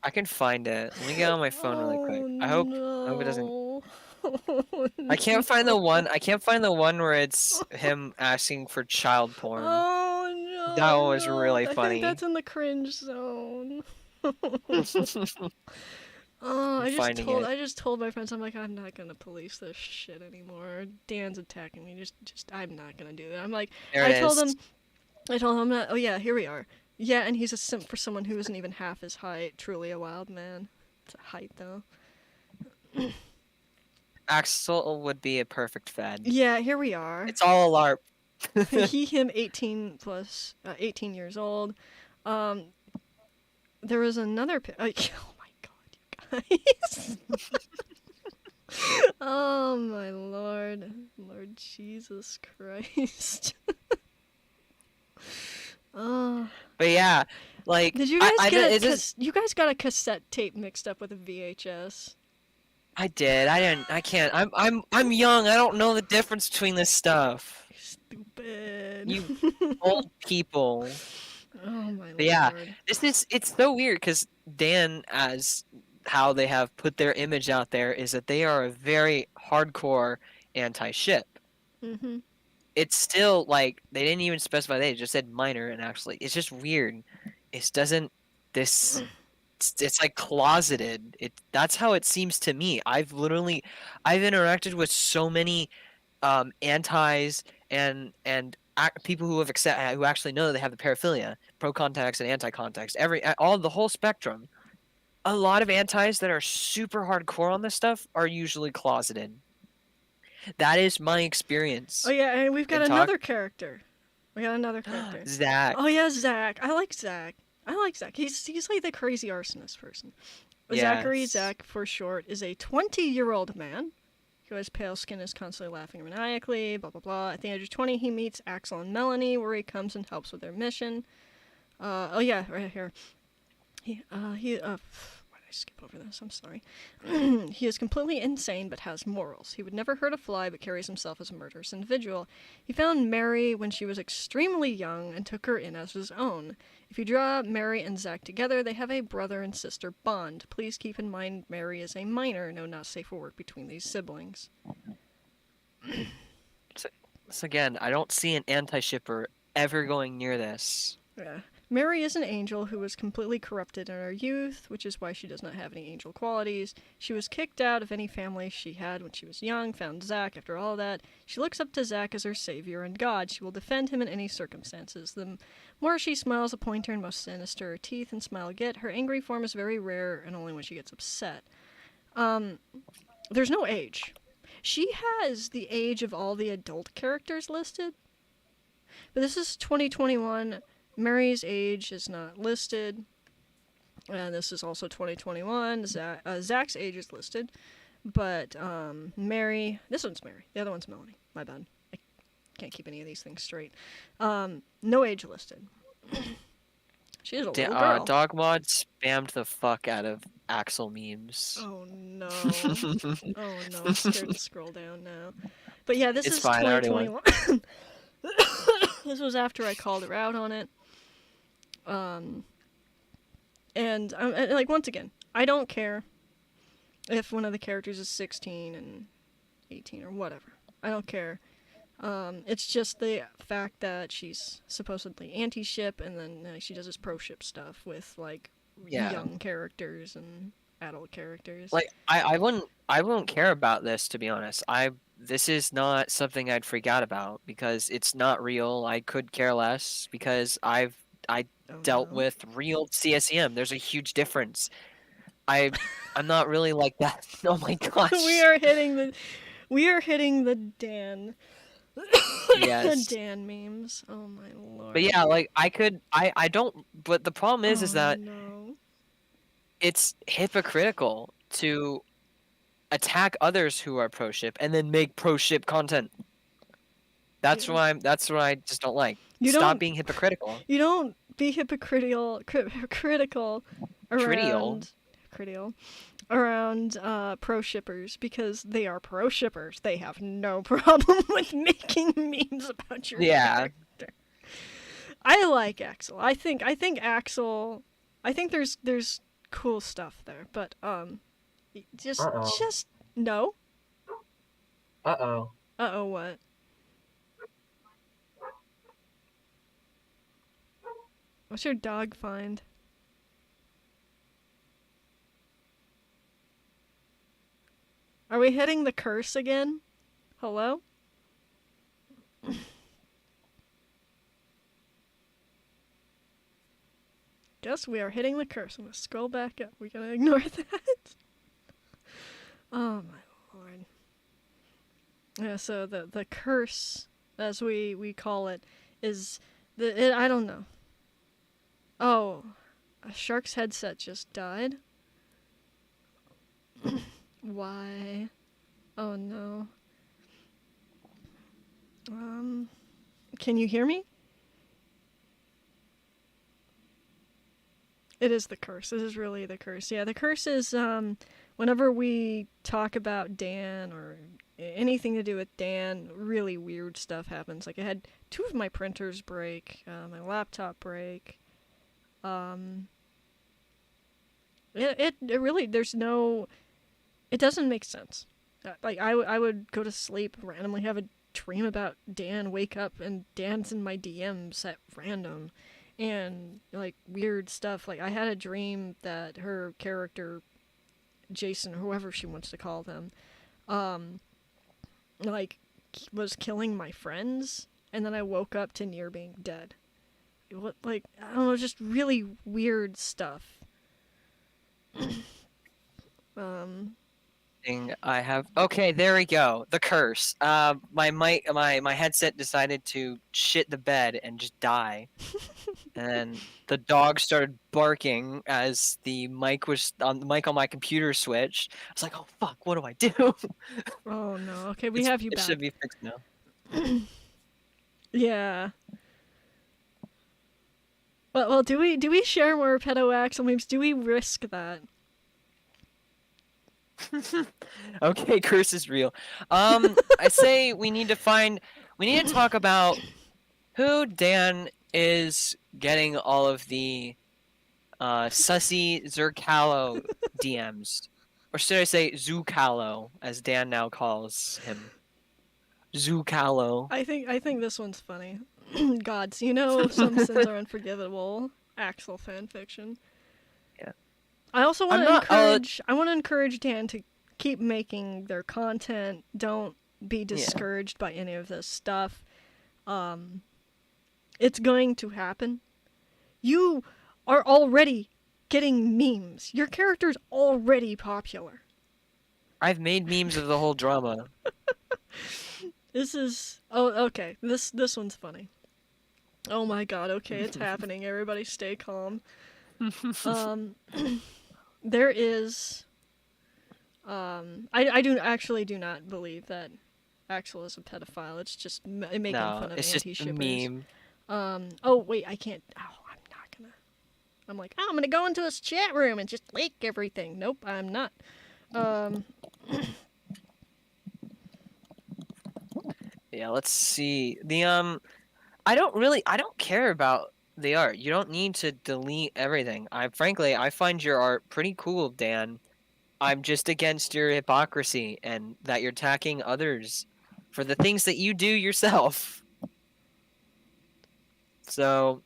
I can find it. Let me get on my phone really quick. Oh I hope it doesn't. no. Oh, I can't find the no. one. I can't find the one where it's him asking for child porn. Oh That one no, was really no. I think funny. that's in the cringe zone. I'm Oh, finding it. I just told my friends, I'm like, I'm not gonna police this shit anymore. Dan's attacking me. I'm not gonna do that. I'm like, There I it told is. him, I told him, oh yeah, here we are. Yeah, and he's a simp for someone who isn't even half his height. Truly a wild man. It's a height though. Axel would be a perfect fed. Yeah, here we are. It's all a LARP. He, him, 18 plus, 18 years old. Um, there was another. Oh my god, you guys. Oh my lord, Lord Jesus Christ. Oh, But yeah, like did you guys get it is. you guys got a cassette tape mixed up with a VHS? I did. I didn't. I can't. I'm young. I don't know the difference between this stuff. You stupid. You old people. Oh my But yeah, lord. it's so weird because Dan, as how they have put their image out there, is that they are a very hardcore anti-ship. Mhm. It's still like they didn't even specify they just said minor, and actually it's just weird. It doesn't this it's like closeted. That's how it seems to me. I've interacted with so many antis and people who who actually know they have the paraphilia, pro context and anti context, all the whole spectrum. A lot of antis that are super hardcore on this stuff are usually closeted. That is my experience. Oh yeah, and we've got And another character. We got another character. Zach. Oh yeah, Zach. I like Zach. He's like the crazy arsonist person. Zachary, Yes. Zach for short, is a 20-year-old man who has pale skin, is constantly laughing maniacally, blah blah blah. At the age of 20, he meets Axel and Melanie, where he comes and helps with their mission. Oh yeah, right here. Why did I skip over this? I'm sorry. He is completely insane but has morals. He would never hurt a fly but carries himself as a murderous individual. He found Mary when she was extremely young and took her in as his own. If you draw Mary and Zack together, they have a brother and sister bond. Please keep in mind Mary is a minor. No, not safe for work between these siblings. So again, I don't see an anti-shipper ever going near this. Yeah. Mary is an angel who was completely corrupted in her youth, which is why she does not have any angel qualities. She was kicked out of any family she had when she was young, found Zack after all that. She looks up to Zack as her savior and god. She will defend him in any circumstances. The more she smiles, the pointer and most sinister her teeth and smile get. Her angry form is very rare and only when she gets upset. There's no age. She has the age of all the adult characters listed. But this is 2021. Mary's age is not listed. And this is also 2021. Zach's age is listed. But Mary, this one's Mary. The other one's Melanie. My bad. I can't keep any of these things straight. No age listed. She is a little girl. Dogmod spammed the fuck out of Axel memes. Oh no. Oh no, I'm scared to scroll down now. But yeah, this It's is fine, I already 2021. This was after I called her out on it. And like once again, I don't care if one of the characters is 16 and 18 or whatever. I don't care. It's just the fact that she's supposedly anti-ship, and then she does this pro-ship stuff with like young characters and adult characters. Like I wouldn't care about this, to be honest. This is not something I'd freak out about because it's not real. I could care less because I dealt with real CSEM. There's a huge difference. I'm not really like that. Oh my gosh. we are hitting the Dan the Yes. Dan memes. Oh my But lord. yeah, like I don't, but the problem is Oh that no. it's hypocritical to attack others who are pro ship and then make pro ship content. That's what I just don't like. You Stop don't being hypocritical. you don't be critical Trivial. around critical around pro shippers because they are pro shippers. They have no problem with making memes about your Yeah. character. I like Axel. Axel. I think there's cool stuff there, but just no. Uh-oh. What? What's your dog find? Are we hitting the curse again? Hello? Guess we are hitting the curse. I'm gonna scroll back up. We're gonna ignore that. Oh my lord. Yeah, so the curse, as we call it, is I don't know. Oh, a shark's headset just died. Why? Oh no. Can you hear me? It is the curse. It is really the curse. Yeah, the curse is whenever we talk about Dan or anything to do with Dan, really weird stuff happens. Like I had 2 of my printers break, my laptop break. It really there's no. It doesn't make sense. Like I would go to sleep, randomly have a dream about Dan, wake up and Dan's in my DMs at random. And like weird stuff. Like I had a dream that her character, Jason, or whoever she wants to call them, like was killing my friends, and then I woke up to near being dead. What, like I don't know, just really weird stuff. Thing I have. Okay, there we go. The curse. My headset decided to shit the bed and just die. And the dog started barking as the mic on my computer switched. I was like, "Oh fuck, what do I do?" Oh no. Okay, we have you It should back. be fixed now. Yeah. Well, do we share more pedo axle memes? Do we risk that? Okay, curse is real. I say we need to talk about who Dan is getting all of the sussy Zercalo DMs. Or should I say Zucalo, as Dan now calls him. Zucalo. I think this one's funny. Gods, you know some sins are unforgivable. Axel fanfiction. Yeah. I also want I'm to not- encourage. I want to encourage Dan to keep making their content. Don't be discouraged by any of this stuff. It's going to happen. You are already getting memes. Your character's already popular. I've made memes of the whole drama. This is okay. This one's funny. Oh my god. Okay, it's happening. Everybody, stay calm. There is. I do not believe that Axel is a pedophile. It's just making No, fun of it's just a anti-shippers. meme. Oh wait, I can't. Oh, I'm not gonna. I'm like, I'm gonna go into his chat room and just leak everything. Nope, I'm not. Yeah, let's see. I don't care about the art. You don't need to delete everything. Frankly, I find your art pretty cool, Dan. I'm just against your hypocrisy and that you're attacking others for the things that you do yourself. So,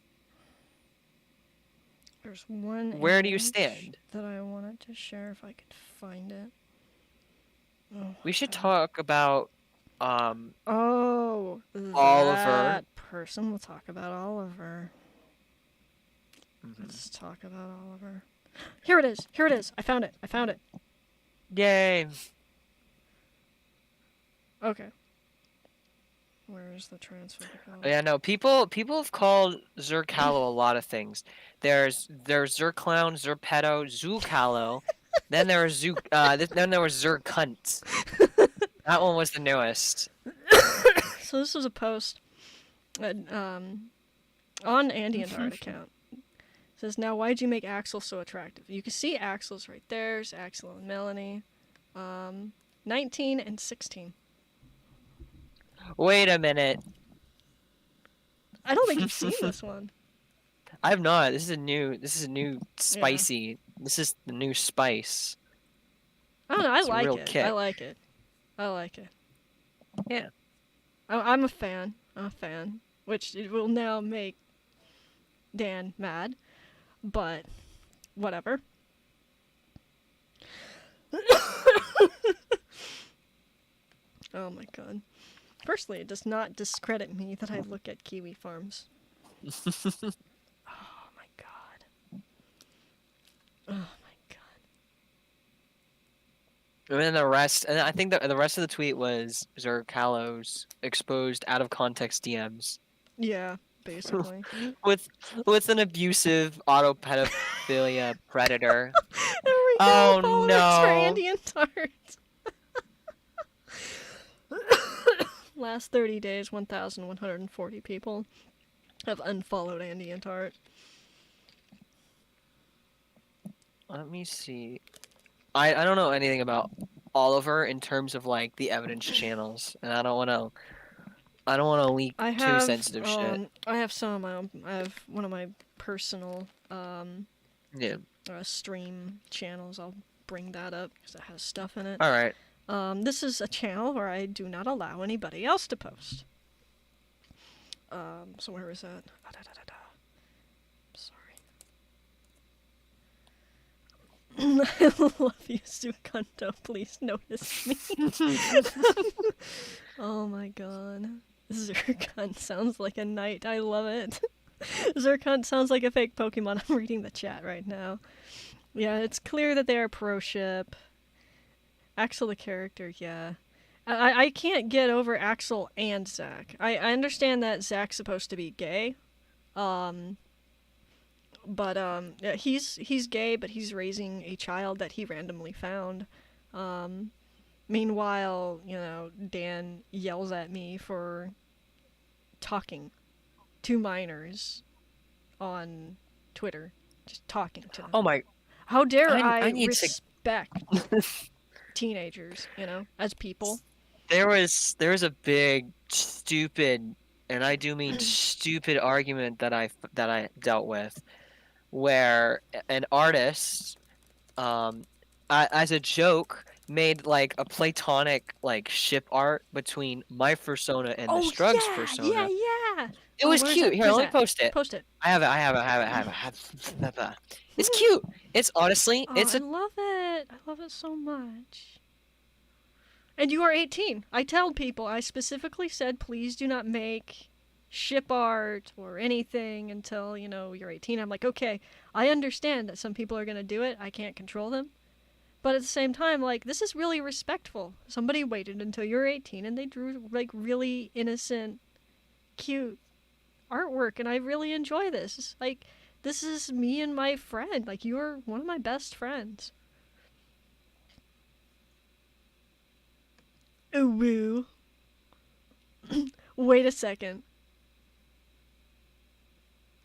There's one. where do you image stand? that I wanted to share if I could find it. Oh, We should talk about Oh, Oliver. that person. We'll talk about Oliver. Mhm. Let's talk about Oliver. Here it is. Here it is. I found it. I found it. Yay! Okay. Where is the transfer? Yeah, no, people have called Zercalo a lot of things. There's Zerclown, Zerpedo, Zucalo. Then there was then there was Zercunt. That one was the newest. So this was a post on Andean's art account. It says, now why'd you make Axel so attractive? You can see Axel's right there. There's Axel and Melanie. 19 and 16. Wait a minute. I don't think you've seen this one. I've not. This is a new spicy. This is the new spice. I don't know. I It's a like real it. kick. I like it. I like it. Yeah. I'm a fan. I'm a fan. Which it will now make Dan mad. But whatever. Oh my god. Firstly, it does not discredit me that I look at kiwi farms. Oh my god. Oh my god. And then the rest, and I think that the rest of the tweet was Zercalo's exposed out of context DMs Yeah, basically. with an abusive autopedophilia predator. There we go, Oh, followers no. for Andy and Tart. Last 30 days, 1,140 people have unfollowed Andy and Tart. Let me see. I don't know anything about Oliver in terms of like the evidence channels, and I don't want to leak I too have sensitive shit. I have some of my own. I have one of my personal Yeah. stream channels. I'll bring that up because it has stuff in it. All right. This is a channel where I do not allow anybody else to post. So where is that? Sorry. I love you, Sukanto. Please notice me. Oh my god. Zerkunt sounds like a knight. I love it. Zerkunt sounds like a fake Pokemon. I'm reading the chat right now. Yeah, it's clear that they are pro-ship. Axel the character, yeah. I can't get over Axel and Zach. I understand that Zach's supposed to be gay. Yeah, he's gay, but he's raising a child that he randomly found. Meanwhile, Dan yells at me for talking to minors on Twitter. Just talking to them. Oh my. How dare I I need to- respect teenagers, as people? There was a big stupid, and I do mean stupid argument that I dealt with, where an artist, as a joke, made like a platonic like ship art between my persona and the Strugs persona. Yeah. It was cute. Here, let me post it. Post it. I have it. It's cute. It's honestly, Oh, it's I a love it. I love it so much. And you are 18. I tell people, I specifically said, please do not make ship art or anything until, you're 18. I'm like, okay, I understand that some people are going to do it. I can't control them. But at the same time, like, this is really respectful. Somebody waited until you're 18 and they drew, like, really innocent, cute artwork. And I really enjoy this. Like, this is me and my friend. Like, you're one of my best friends. Ooh, woo. Wait a second.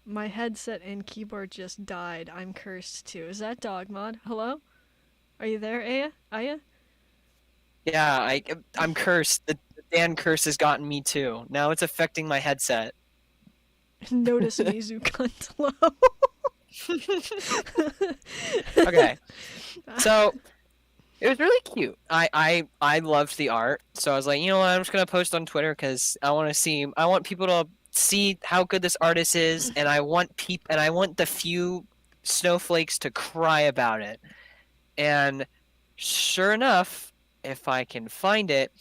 My headset and keyboard just died. I'm cursed too. Is that Dogmod? Hello? Are you there, Aya? Aya? Yeah, I'm cursed. The Dan curse has gotten me too. Now it's affecting my headset. Notice me, Zukuntlo. Okay. So it was really cute. I loved the art. So I was like, you know what, I'm just gonna post on Twitter because I want people to see how good this artist is, and I want the few snowflakes to cry about it. And sure enough, if I can find it,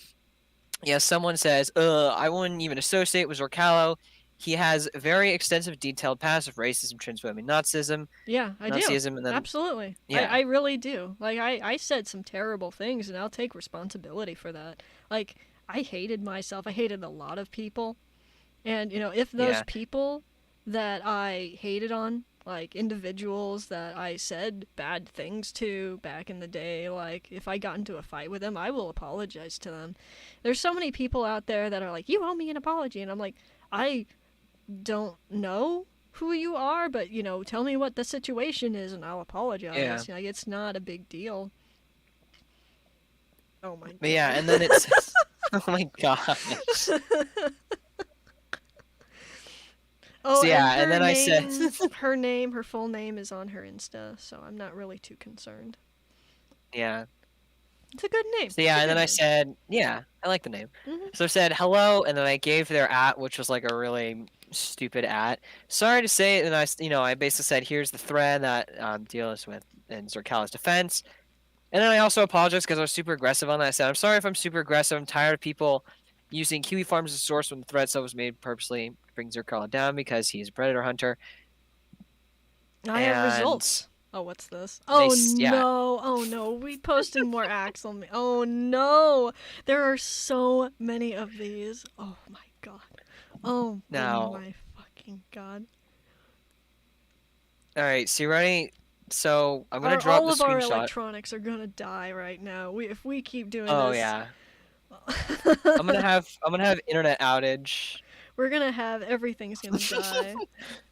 yeah, someone says, I wouldn't even associate with Zorcalo. he has very extensive, detailed past of racism, transphobia, Yeah, I do. Nazism, and then Absolutely. yeah, I really do. Like, I said some terrible things, and I'll take responsibility for that. Like, I hated myself. I hated a lot of people. And, if those yeah, people that I hated on, like individuals that I said bad things to back in the day, like if I got into a fight with them, I will apologize to them. There's so many people out there that are like, you owe me an apology. And I'm like, I don't know who you are, but tell me what the situation is and I'll yeah, apologize. Like, it's not a big deal. Oh my but yeah, god. and then it says, oh my gosh. Oh, So and yeah, and then I said, her full name is on her Insta, so I'm not really too concerned. yeah. It's a good name. So It's yeah, a and then good I name. said, yeah, I like the name. Hmm. So I said hello, and then I gave their which was like a really stupid Sorry to say, and I basically said, here's the thread that deals with in Zerkala's defense. And then I also apologized because I was super aggressive on that. I said, I'm sorry if I'm super aggressive. I'm tired of people using Kiwi Farms as a source when the thread stuff was made purposely to bring Zerkala down because he's a predator hunter. I have And results. Oh, what's this? they, Oh yeah, no! Oh no! We posted more Axel. Oh no! There are so many of these. Oh my god. Oh now, my fucking god. all right, so you ready? So I'm going to drop All the of our screenshot. electronics are gonna die right now. If we keep doing Oh, this, yeah. I'm gonna have internet outage. we're gonna have everything's gonna die.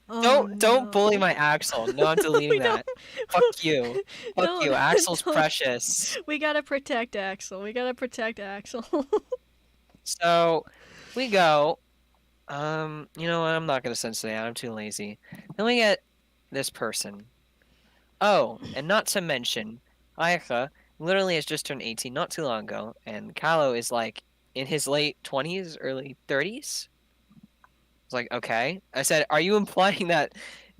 Oh Don't bully no. my Axel. No, I'm deleting We don't. that. Fuck you. Fuck Don't. you. Axel's Don't. precious. We gotta protect Axel. We gotta protect Axel. So we go. You know what? I'm not gonna censor that. I'm too lazy. Then we get this person. Oh, and not to mention, Aika literally has just turned 18 not too long ago, and Kalo is like in his late 20s, early 30s. It's like, okay. I said, are you implying that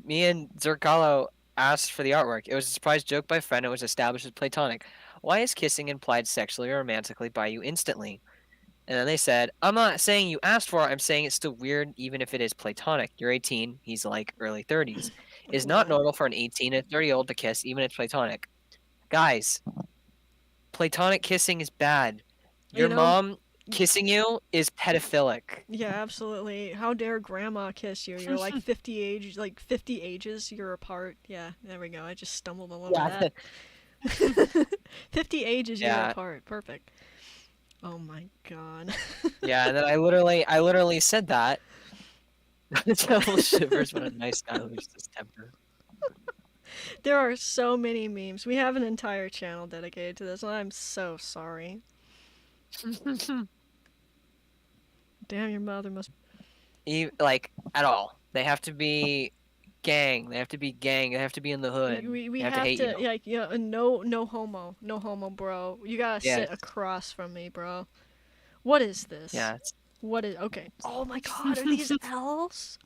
me and Zerkalo asked for the artwork? It was a surprise joke by a friend. It was established as platonic. Why is kissing implied sexually or romantically by you instantly? And then they said, I'm not saying you asked for it. I'm saying it's still weird even if it is platonic. You're 18. He's like early 30s. It's not What? normal for an 18 and 30-year-old to kiss even if it's platonic. Guys, platonic kissing is bad. You Your know, mom kissing you is pedophilic. yeah, absolutely. How dare grandma kiss you? You're like 50 ages you're apart. Yeah, there we go. I just stumbled all over Yeah. that. 50 ages you're Yeah. apart. Perfect. Oh my god. Yeah, and then I literally said that. The devil shivers when a nice guy loses his temper. There are so many memes. We have an entire channel dedicated to this, and I'm so sorry. Damn, your mother must. Like at all. They have to be gang. They have to be gang. They have to be in the hood. We They have to hate you. like, no homo, no homo, bro. You gotta sit Yes. across from me, bro. What is this? Yeah. It's- What is okay? Oh my god, are these elves?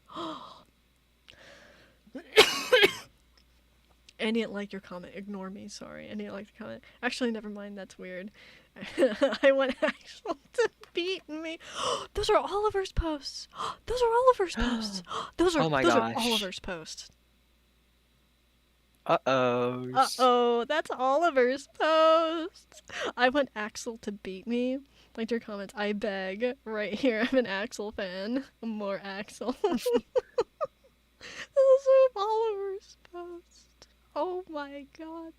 I didn't like your comment. Ignore me. Sorry. I didn't like the comment. Actually, never mind. That's weird. I want Axel to beat me. Those are Oliver's posts. Those are Oliver's posts. Those are Oh my those are gosh. Oliver's posts. Uh-oh. Uh-oh, that's Oliver's posts. I want Axel to beat me. Like your comments, I beg. Right here, I'm an Axel fan. More Axel. Those are Oliver's posts. Oh my god.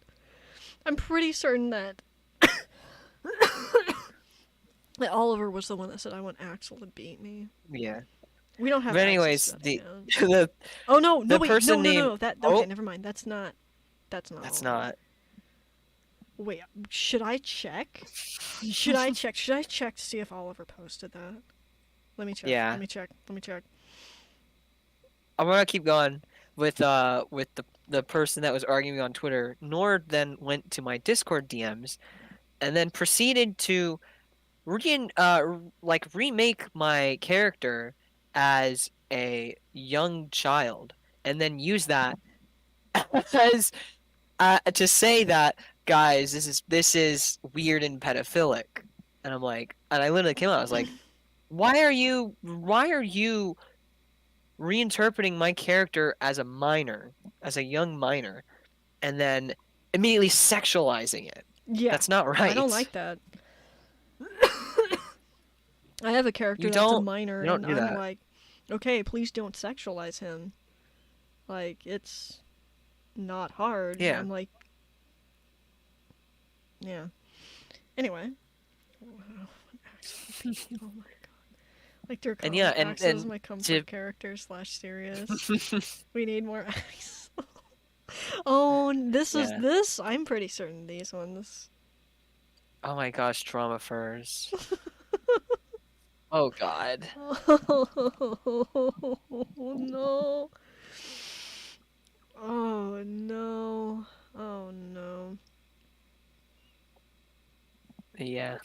I'm pretty certain that that Oliver was the one that said I want Axel to beat me. Yeah. We don't have But access anyways, to that the account. the Oh no, no the wait, person no, named that Oh, okay, never mind. That's not that's Oliver. not. Wait, should I check? Should I check? Should I check to see if Oliver posted that? Let me check. Yeah. Let me check. Let me check. I'm gonna keep going with the person that was arguing on Twitter. Nord then went to my Discord DMs and then proceeded to remake my character as a young child and then use that as to say that guys this is weird and pedophilic. And I'm like, and I literally came out, I was like, why are you reinterpreting my character as a minor, as a young minor, and then immediately sexualizing it. Yeah, That's not I don't right. like that. I have a character You that's a don't minor, you don't and do I'm that. like, okay, please don't sexualize him. Like, it's not hard. Yeah. I'm like, yeah. Anyway. Oh my god. Like, dear And yeah, God, Axel is my to comfort character / serious. We need more Axel. Oh, this is yeah. this. I'm pretty certain these ones. Oh my gosh, trauma furs. Oh god. Oh no. Oh no. Oh no. Yeah.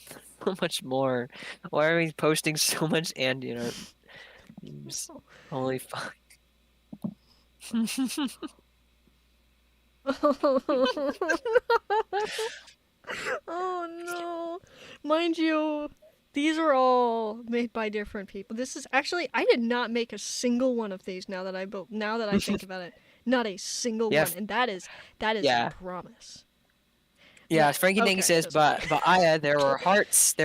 So much more. Why are we posting so much Andean art memes? Holy fuck. Oh no. Mind you, these are all made by different people. This is actually I did not make a single one of these now that I think about it. Not a single Yeah, one. And that is a yeah. promise. Yeah, Frankie Dingy Okay, says, doesn't matter. but Aya, there were hearts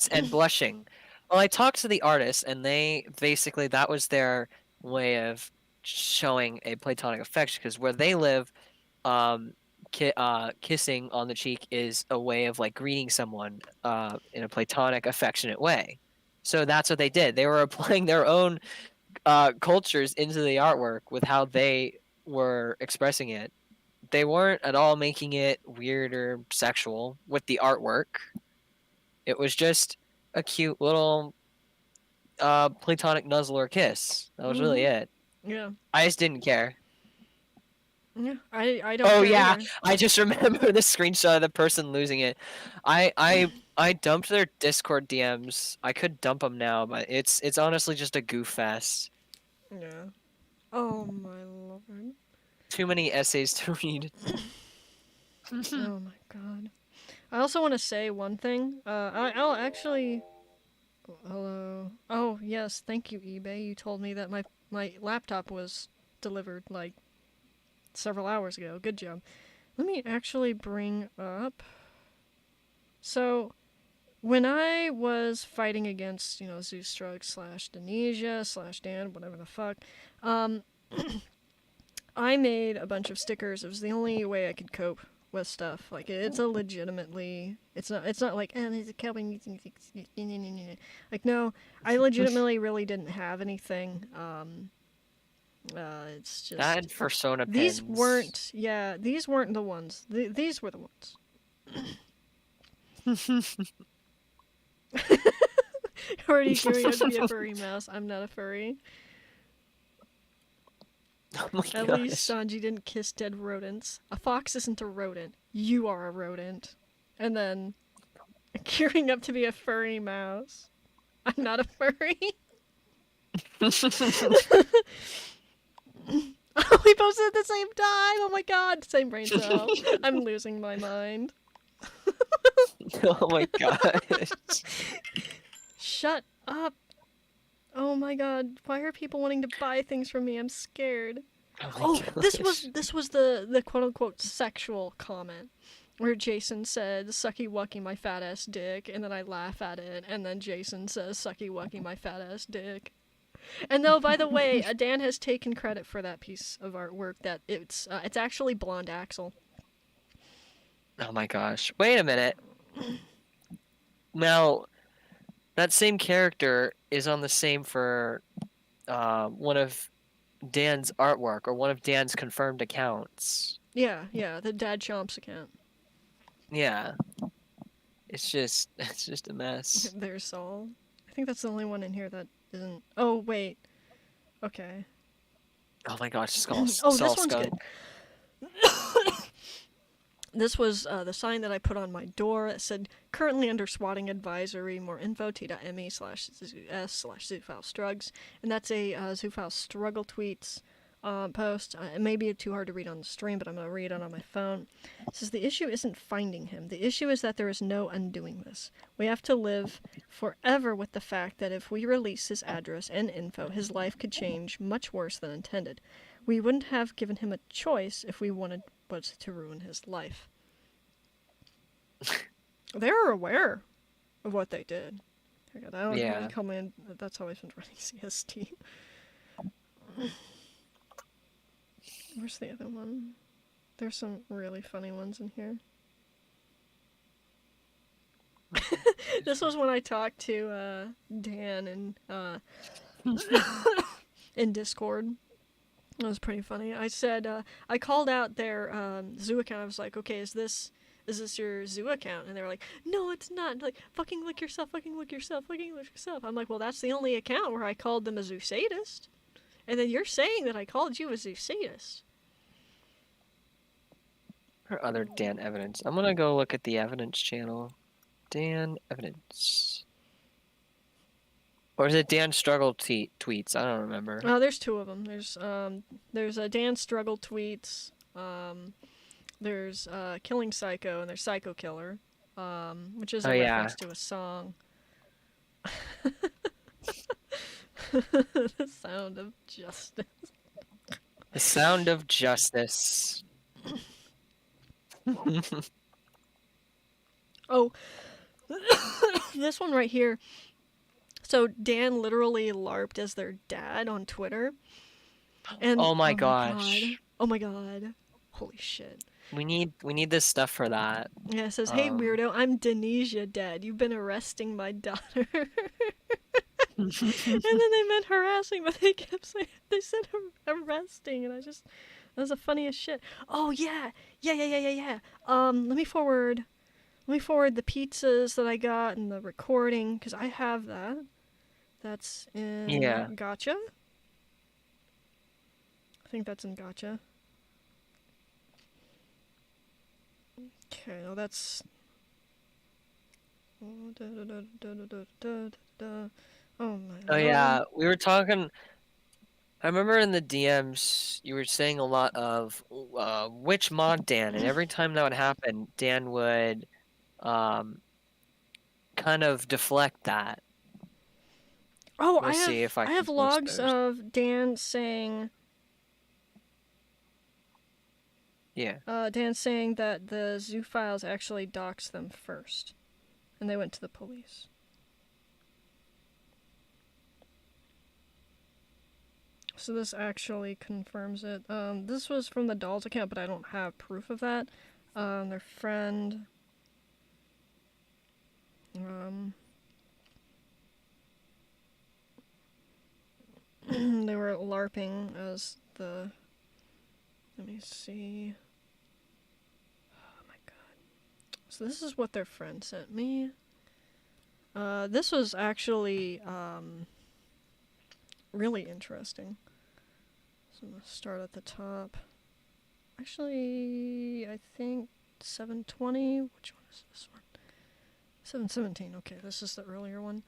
and blushing. Well, I talked to the artists, and they basically that was their way of showing a platonic affection. Because where they live, kissing on the cheek is a way of like greeting someone, in a platonic, affectionate way. So that's what they did. They were applying their own cultures into the artwork with how they were expressing it. They weren't at all making it weird or sexual with the artwork. It was just a cute little platonic nuzzle or kiss. That was really Mhm. it. Yeah. I just didn't care. Yeah. I don't Oh care yeah, either. I just remember the screenshot of the person losing it. I dumped their Discord DMs. I could dump them now, but it's honestly just a goof fest. Yeah. Oh my lord. Too many essays to read. Oh my god. I also want to say one thing. I'll actually. Hello. Oh yes, thank you, eBay. You told me that my laptop was delivered like several hours ago. Good job. Let me actually bring up. So when I was fighting against Zeusstrug / Denesia / Dan, whatever the fuck, um, I made a bunch of stickers. It was the only way I could cope with stuff. Like it's a legitimately, it's not like there's a coping. Like no, I legitimately really didn't have anything. It's That just and Persona these pins. weren't. Yeah, these weren't the ones. These were the ones. Already gearing up to be a furry mouse. I'm not a furry. Oh my At least gosh. Sanji didn't kiss dead rodents. A fox isn't a rodent. You are a rodent. And then gearing up to be a furry mouse. I'm not a furry. We posted at the same time. Oh my god, same brain cell. I'm losing my mind. Oh my gosh. Shut up. Oh my god, why are people wanting to buy things from me? I'm scared. Oh my Oh, gosh. this was the quote unquote sexual comment where Jason said "sucky wucky my fat ass dick," and then I laugh at it, and then Jason says "sucky wucky my fat ass dick." And though, by the way, Dan has taken credit for that piece of artwork. That it's actually Blonde Axel. Oh my gosh. Wait a minute. Now, that same character is on the same for one of Dan's artwork or one of Dan's confirmed accounts. Yeah, the Dad Chomps account. Yeah. It's just a mess. There's Saul. I think that's the only one in here that isn't. Oh wait. Okay. Oh my gosh, Oh, Saul this one's Skunk. good. This was the sign that I put on my door that said, currently under swatting advisory, more info, t.me/s/zoophile strugs. And that's a Zoophile struggle tweets post. It may be too hard to read on the stream, but I'm going to read it on my phone. It says, the issue isn't finding him. The issue is that there is no undoing this. We have to live forever with the fact that if we release his address and info, his life could change much worse than intended. We wouldn't have given him a choice if we wanted was to ruin his life. They're aware of what they did. I don't Yeah. come in. That's always been running CST. Where's the other one? There's some really funny ones in here. This was when I talked to Dan in Discord. It was pretty funny. I said I called out their zoo account. I was like, okay, is this your zoo account? And they were like, no, it's not. Like, fucking look yourself, fucking look yourself, fucking look yourself. I'm like, well, that's the only account where I called them a zoo sadist. And then you're saying that I called you a zoo sadist. Or other Dan evidence. I'm gonna go look at the evidence channel. Dan evidence. Or is it Dan struggle tweets? I don't remember. There's two of them. There's Dan struggle tweets. There's Killing Psycho, and there's Psycho Killer, which is a reference to a song. The Sound of Justice. The Sound of Justice. Oh, this one right here. So Dan literally LARPed as their dad on Twitter. And oh my gosh. Oh my god. Holy shit. We need this stuff for that. Yeah, it says, hey weirdo, I'm Denesia Dad. You've been arresting my daughter. And then they meant harassing, but they kept saying, they said arresting, and that was the funniest shit. Oh yeah. Let me forward the pizzas that I got and the recording, because I have that. That's in Gotcha. I think that's in Gotcha. Okay, no, that's... Oh my god. Oh yeah, we were talking... I remember in the DMs, you were saying a lot of which mod Dan, and every time that would happen, Dan would kind of deflect that. Oh, Let's see if I have logs of Dan saying... Yeah. Dan saying that the zoo files actually doxed them first, and they went to the police. So this actually confirms it. This was from the Dolls account, but I don't have proof of that. Their friend... they were LARPing as the... Let me see... Oh my god. So this is what their friend sent me. This was actually, really interesting. So I'm gonna start at the top. Actually, I think 720. Which one is this one? 717. Okay, this is the earlier one.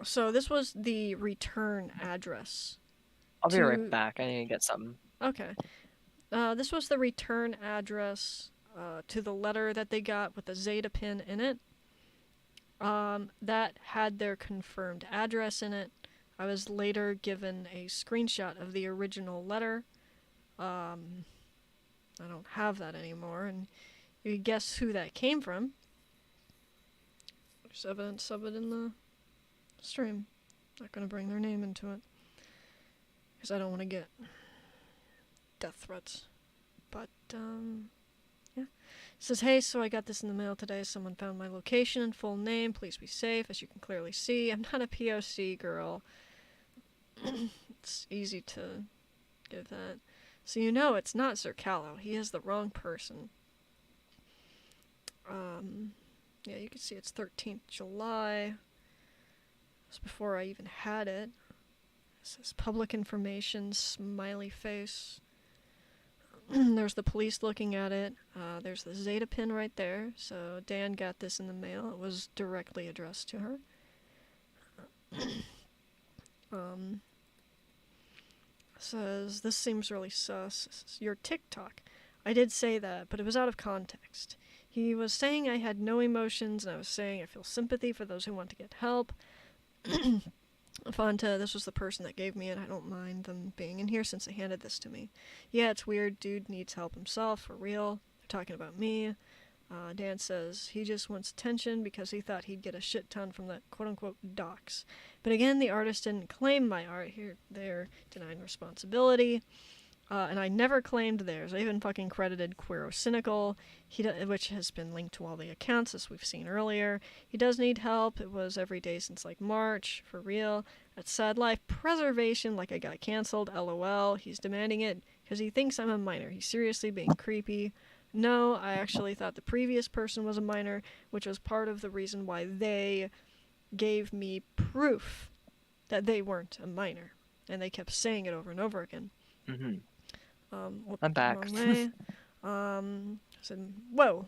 So this was the return address. I'll be right back. I need to get something. Okay. This was the return address to the letter that they got with the Zeta pin in it. That had their confirmed address in it. I was later given a screenshot of the original letter. I don't have that anymore, and you can guess who that came from. There's evidence of it in the stream. Not gonna bring their name into it, because I don't want to get death threats. But, yeah. It says, hey, so I got this in the mail today. Someone found my location and full name. Please be safe. As you can clearly see, I'm not a POC girl. It's easy to give that. So you know it's not Sir Callow. He is the wrong person. Yeah, you can see it's 13th July. It's before I even had it. It says public information, smiley face. There's the police looking at it. There's the Zeta pin right there. So Dan got this in the mail. It was directly addressed to her. Says, this seems really sus. Says, your TikTok. I did say that, but it was out of context. He was saying I had no emotions, and I was saying I feel sympathy for those who want to get help. Fonta, this was the person that gave me it. I don't mind them being in here since they handed this to me. Yeah, it's weird. Dude needs help himself, for real. They're talking about me. Dan says he just wants attention because he thought he'd get a shit ton from the quote-unquote docs. But again, the artist didn't claim my art. Here, they're denying responsibility. And I never claimed theirs. I even fucking credited Queero Cynical, which has been linked to all the accounts, as we've seen earlier. He does need help. It was every day since, like, March. For real. That's sad life. Preservation, like I got canceled. LOL. He's demanding it because he thinks I'm a minor. He's seriously being creepy. No, I actually thought the previous person was a minor, which was part of the reason why they gave me proof that they weren't a minor. And they kept saying it over and over again. Mm-hmm. I'm back. Wrong way. I said, whoa.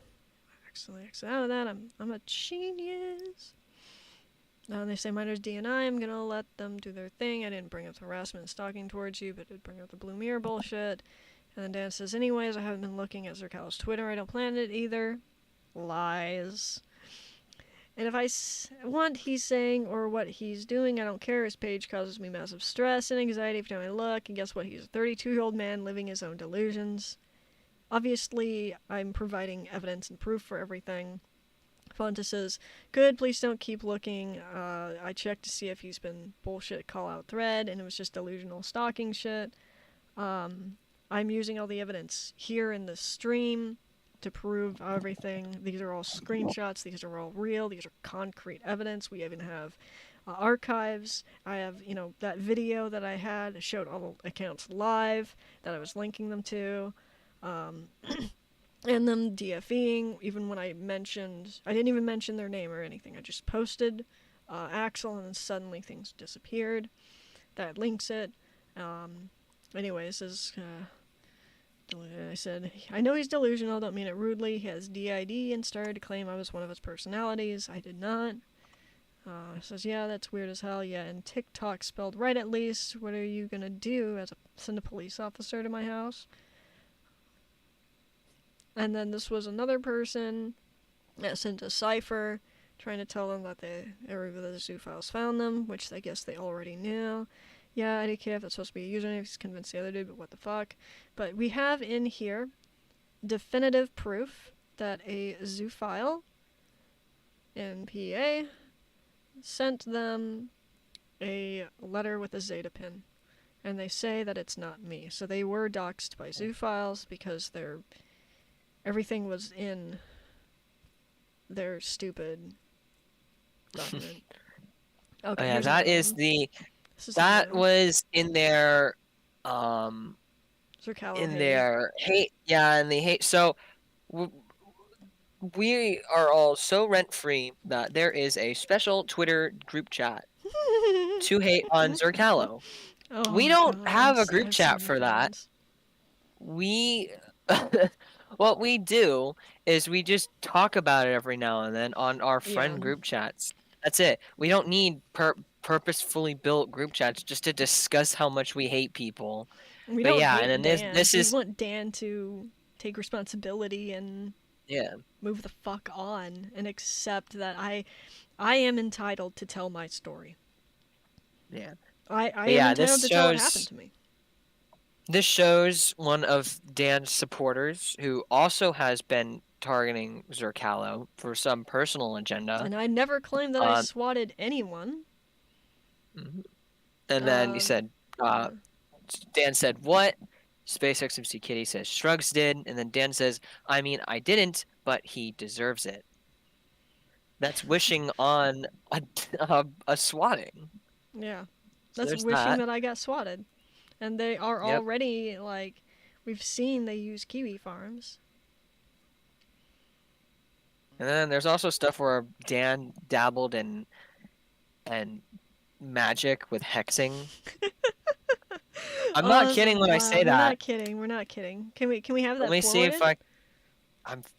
Accidentally exit out of that. I'm a genius. They say minors DNI. I'm gonna let them do their thing. I didn't bring up the harassment and stalking towards you, but it would bring up the Blue Mirror bullshit. And then Dan says, anyways, I haven't been looking at Zerkalo's Twitter. I don't plan it either. Lies. And if I want he's saying or what he's doing, I don't care. His page causes me massive stress and anxiety every time I look. And guess what? He's a 32-year-old man living his own delusions. Obviously, I'm providing evidence and proof for everything. Fonta says, good, please don't keep looking. I checked to see if he's been bullshit call-out thread, and it was just delusional stalking shit. I'm using all the evidence here in the stream to prove everything. These are all screenshots. These are all real. These are concrete evidence. We even have archives. I have, that video that I had showed all accounts live that I was linking them to. And them DFEing, even when I didn't even mention their name or anything. I just posted Axel, and then suddenly things disappeared. That links it. Anyways, I said, I know he's delusional, don't mean it rudely. He has DID and started to claim I was one of his personalities. I did not. Says, yeah, that's weird as hell. Yeah, and TikTok spelled right at least. What are you gonna do? Send a police officer to my house? And then this was another person that sent a cipher trying to tell them that the zoo files found them, which I guess they already knew. Yeah, I don't care if that's supposed to be a username, he's convinced the other dude, but what the fuck. But we have in here definitive proof that a zoophile in PA sent them a letter with a Zeta pin. And they say that it's not me. So they were doxxed by zoophiles because everything was in their stupid document. Okay, Yeah, that is was in their hate. Yeah, and the hate. So we are all so rent free that there is a special Twitter group chat to hate on Zerkalo. We don't have a group chat for that. We what we do is we just talk about it every now and then on our friend group chats. That's it. We don't need purposefully built group chats just to discuss how much we hate people. We don't hate and then Dan. We want Dan to take responsibility and move the fuck on and accept that I am entitled to tell my story. Yeah. I am entitled to tell what happened to me. This shows one of Dan's supporters who also has been targeting Zerkalo for some personal agenda. And I never claimed that I swatted anyone. And then you said, Dan said, what? SpaceX MC Kitty says, Shrugs did. And then Dan says, I mean, I didn't, but he deserves it. That's wishing on a swatting. Yeah. That's wishing that I got swatted. And they are already, we've seen they use kiwi farms. And then there's also stuff where Dan dabbled in magic with hexing. I'm not kidding when I say that. We're not kidding. Can we have that? Let me see if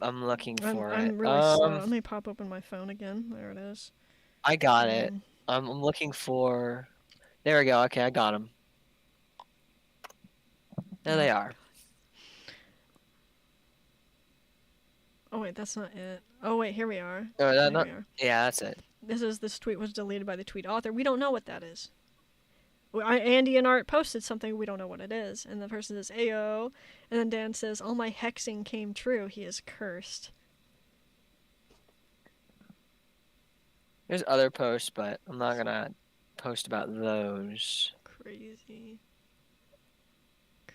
I'm looking for it. I'm really slow. Let me pop open my phone again. There it is. I got it. I'm looking for. There we go. Okay, I got him. There they are. Oh wait, that's not it. Oh wait, here we are. Oh, Here not. we are. Yeah, that's it. This tweet was deleted by the tweet author. We don't know what that is. Andy and Art posted something, we don't know what it is. And the person says, Ayo. And then Dan says, all my hexing came true. He is cursed. There's other posts, but I'm not gonna post about those. Crazy.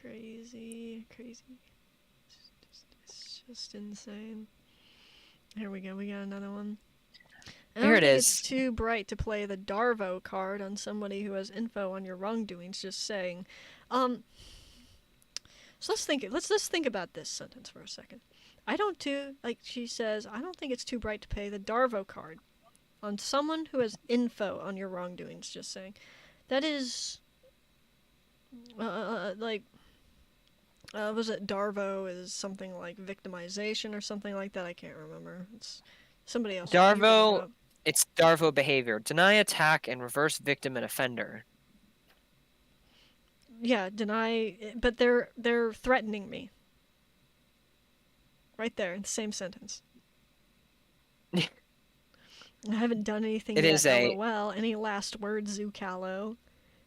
Crazy. Crazy. It's just insane. Here we go. We got another one. I Here don't it think is. It's too bright to play the Darvo card on somebody who has info on your wrongdoings. Just saying. So let's just think about this sentence for a second. She says, I don't think it's too bright to play the Darvo card on someone who has info on your wrongdoings. Just saying. That is, was it Darvo is something like victimization or something like that? I can't remember. It's somebody else. You can look it Darvo. up. It's Darvo behavior. Deny attack and reverse victim and offender. Yeah, deny, but they're threatening me. Right there in the same sentence. I haven't done anything It yet. is a- LOL. Any last words, Zucalo?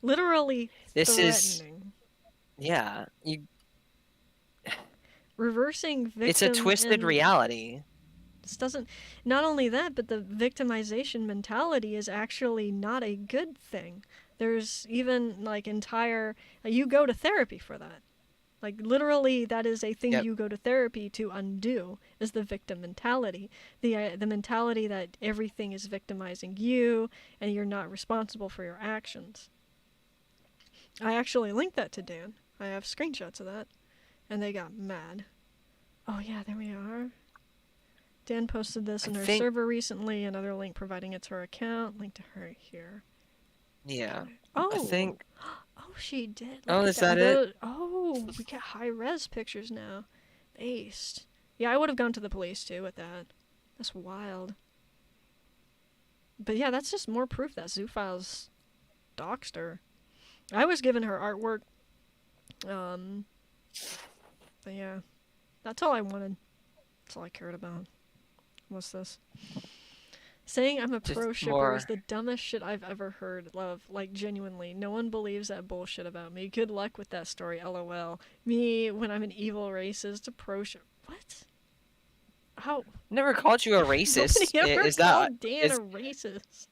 Literally This is. threatening. Yeah. Reversing victim. It's a twisted and reality. This doesn't. Not only that, but the victimization mentality is actually not a good thing. There's even like entire. You go to therapy for that. Like literally, that is a thing Yep. you go to therapy to undo. Is the victim mentality, the mentality that everything is victimizing you and you're not responsible for your actions. I actually linked that to Dan. I have screenshots of that, and they got mad. Oh yeah, there we are. Dan posted this in her server recently. Another link providing it to her account. Link to her here. Yeah. Oh. I think. Oh, she did. Oh, Look is at that it? Oh, we get high res pictures now. Based. Yeah, I would have gone to the police too with that. That's wild. But yeah, that's just more proof that Zoophile's doxed her. I was giving her artwork. But yeah, that's all I wanted. That's all I cared about. What's this? Saying I'm a Just pro shipper more- is the dumbest shit I've ever heard. Love, like genuinely, no one believes that bullshit about me. Good luck with that story. LOL. Me when I'm an evil racist, a pro ship. What? How? Never called you a racist. Nobody ever Is that? called Dan is- a racist.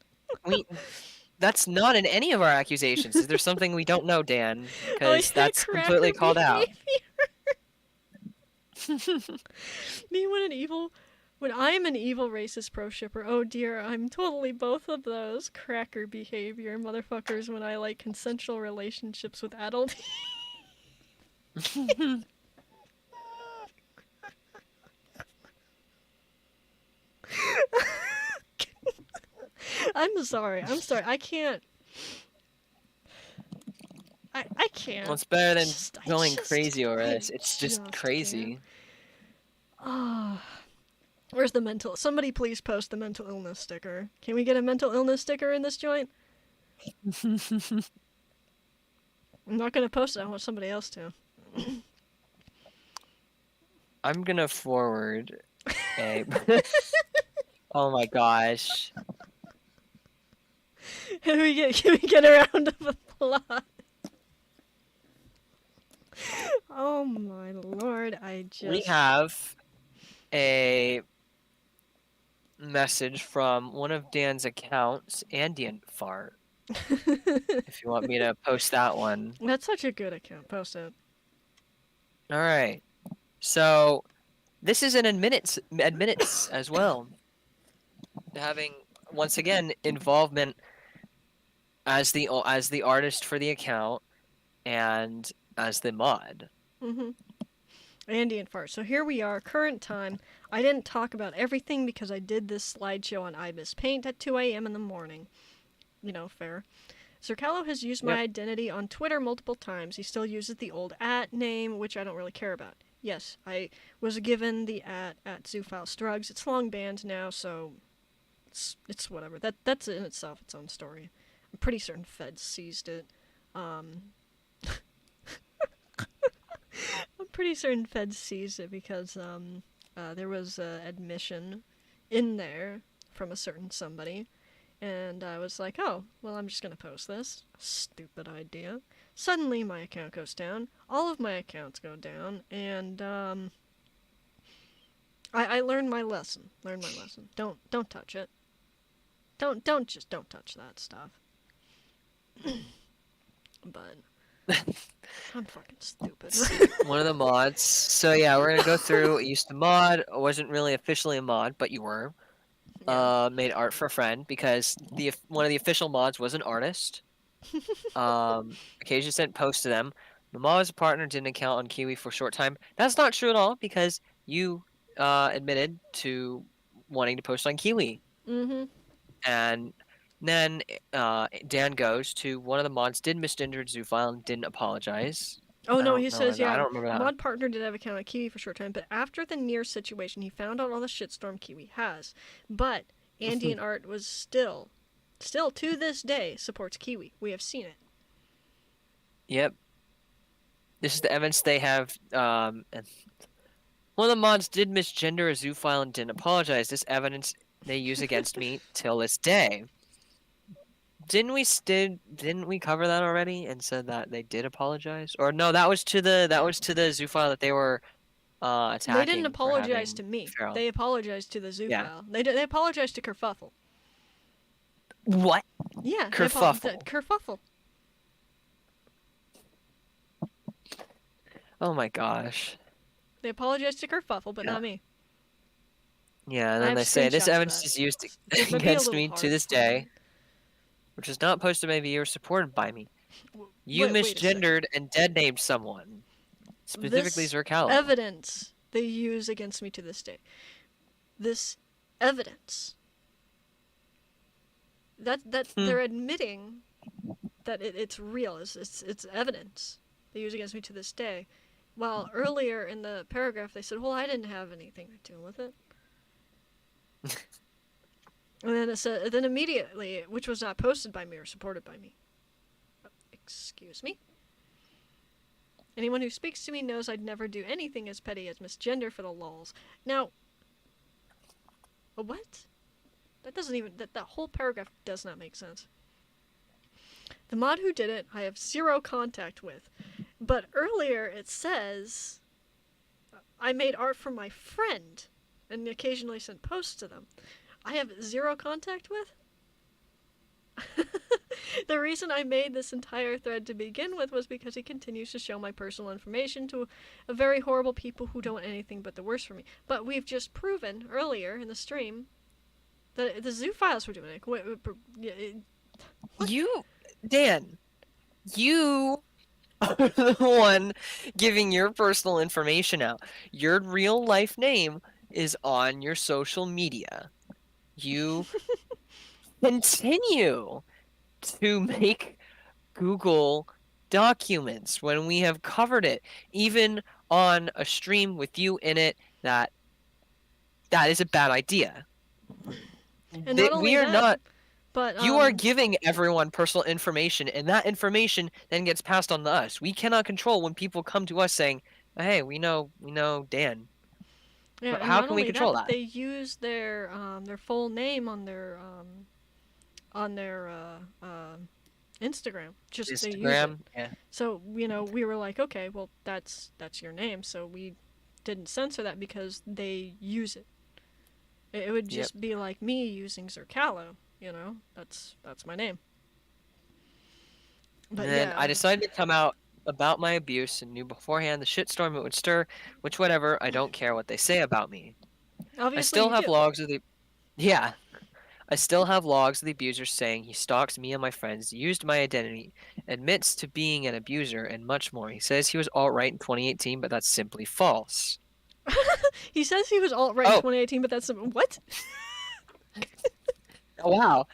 We. That's not in any of our accusations. Is there something we don't know, Dan? Oh, Because yeah, that's cracker completely called out. behavior. Me when I'm an evil racist pro shipper, oh dear, I'm totally both of those. Cracker behavior, motherfuckers, when I like consensual relationships with adult. I'm sorry. I can't. I can't. Well, it's better than I going just- crazy over I this. It's just just crazy. Ah. Where's the mental? Somebody please post the mental illness sticker. Can we get a mental illness sticker in this joint? I'm not gonna post it. I want somebody else to. I'm gonna forward a. Oh my gosh. Can we get a round of applause? Oh my lord! I just. We have a message from one of Dan's accounts, Andean Fart. If you want me to post that one. That's such a good account. Post it. All right. So this is an admittance as well. Having once again involvement as the artist for the account and as the mod. Mm-hmm. Andy and Fart. So here we are, current time. I didn't talk about everything because I did this slideshow on Ibis Paint at 2 a.m. in the morning. You know, fair. Zercalo has used my identity on Twitter multiple times. He still uses the old @name, which I don't really care about. Yes, I was given the at Zoophilestrugs. It's long banned now, so it's whatever. That's in itself its own story. I'm pretty certain Feds seized it. pretty certain Feds seized it because there was admission in there from a certain somebody, and I was like, oh, well, I'm just gonna post this. Stupid idea. Suddenly, my account goes down. All of my accounts go down, and I learned my lesson. Don't touch it. Don't touch that stuff. But I'm fucking stupid. One of the mods. So yeah, we're gonna go through. I used to mod. I wasn't really officially a mod, but you were. Yeah. Made art for a friend because one of the official mods was an artist. Occasionally sent posts to them. The mod was a partner, didn't account on Kiwi for a short time. That's not true at all because you admitted to wanting to post on Kiwi. Mm-hmm. And then Dan goes to one of the mods, did misgender Zoophile and didn't apologize. Oh I no, don't he know says, that. I yeah, don't remember that. mod partner did have a account on Kiwi for a short time, but after the near situation, he found out all the shitstorm Kiwi has. But Andy and Art was still to this day supports Kiwi. We have seen it. Yep. This is the evidence they have. And one of the mods did misgender a zoophile and didn't apologize. This evidence they use against me till this day. Didn't we cover that already and said that they did apologize? Or no, that was to the zoophile that they were attacking. They didn't for apologize having to me. feral. They apologized to the zoophile. Yeah. They apologized to Kerfuffle. What? Yeah, Kerfuffle. Kerfuffle. Oh my gosh. They apologized to Kerfuffle, but Yeah. not me. Yeah, and I then have they say this screenshots of evidence that. is used It would be a against little me hard to this for me. day, which is not posted by me or supported by me. You Wait a second. misgendered and dead named someone, specifically This Zerkalo. evidence they use against me to this day. This evidence that they're admitting that it's real. It's evidence they use against me to this day. While earlier in the paragraph they said, "Well, I didn't have anything to do with it." And then it said, then immediately, which was not posted by me or supported by me. Excuse me. Anyone who speaks to me knows I'd never do anything as petty as misgender for the lulz. Now, what? That doesn't even, that whole paragraph does not make sense. The mod who did it, I have zero contact with. But earlier it says, I made art for my friend and occasionally sent posts to them. I have zero contact with? The reason I made this entire thread to begin with was because he continues to show my personal information to a very horrible people who don't want anything but the worst for me. But we've just proven earlier in the stream that the zoophiles were doing it. You, Dan, you are the one giving your personal information out. Your real life name is on your social media. You continue to make Google documents when we have covered it, even on a stream with you in it, that is a bad idea. And not only we are that, not. but You are giving everyone personal information, and that information then gets passed on to us. We cannot control when people come to us saying, "Hey, we know Dan." yeah, But and how not can we only control that? that? They use their full name on their Instagram. Just they use it. Instagram, yeah. So we were like, okay, well that's your name, so we didn't censor that because they use it. It would just be like me using Zerkalo, that's my name. But And then yeah, I decided to come out about my abuse and knew beforehand the shitstorm it would stir, which whatever, I don't care what they say about me. obviously I still you have do. logs of the Yeah. I still have logs of the abuser saying he stalks me and my friends, used my identity, admits to being an abuser, and much more. He says he was alt-right in 2018, but that's simply false. He says he was alt-right in Oh. 2018, but that's what? Oh, wow.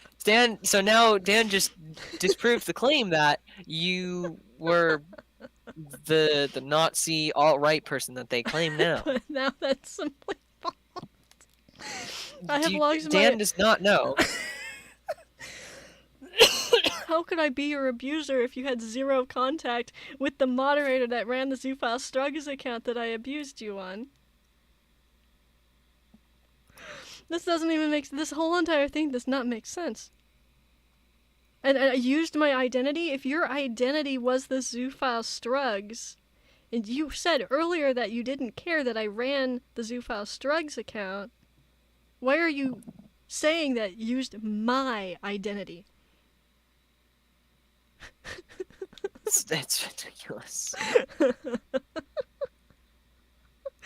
So now Dan just disproved the claim that you were the Nazi alt-right person that they claim now. But now that's simply false. I have logs of Dan my... does not know. how could I be your abuser if you had zero contact with the moderator that ran the Zoophile Struggles account that I abused you on? This doesn't even make this whole entire thing does not make sense. And I used my identity. If your identity was the Zoophile Strugs, and you said earlier that you didn't care that I ran the Zoophile Strugs account, why are you saying that you used my identity? It's ridiculous.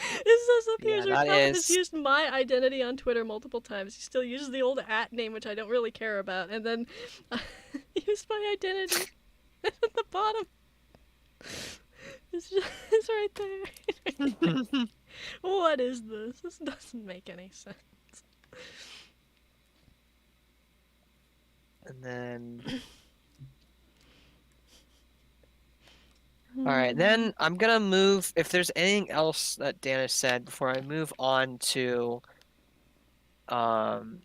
It says up here, Yeah, your that account has is. used my identity on Twitter multiple times. He still uses the old @name, which I don't really care about, and then used my identity at the bottom. It's right there. What is this? This doesn't make any sense. And then. All right, then I'm gonna move. If there's anything else that Dan has said before I move on um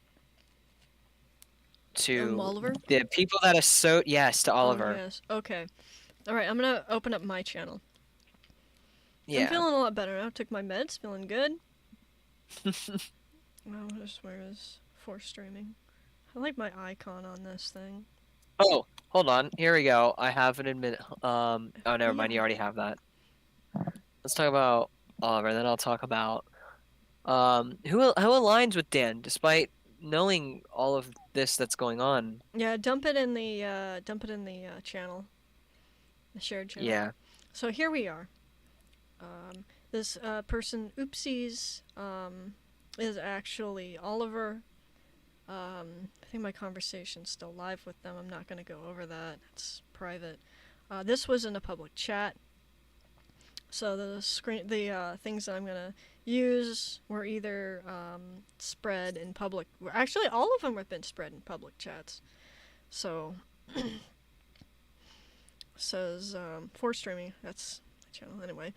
to Oliver? the people that yes, to Oh, Oliver. yes. Okay. Alright, I'm gonna open up my channel. I'm Yeah. feeling a lot better now. Took my meds, feeling good. Oh, where is force streaming? I like my icon on this thing. Oh, hold on. Here we go. I have an admit. Oh, never mind. You Yeah. already have that. Let's talk about Oliver. Then I'll talk about who aligns with Dan despite knowing all of this that's going on. Yeah, dump it in the channel, the shared channel. Yeah. So here we are. This person, oopsies, is actually Oliver. I think my conversation's still live with them. I'm not going to go over that. It's private. This was in a public chat. So the things that I'm going to use were either spread in public. Actually, all of them have been spread in public chats. So, says for streaming. That's my channel anyway.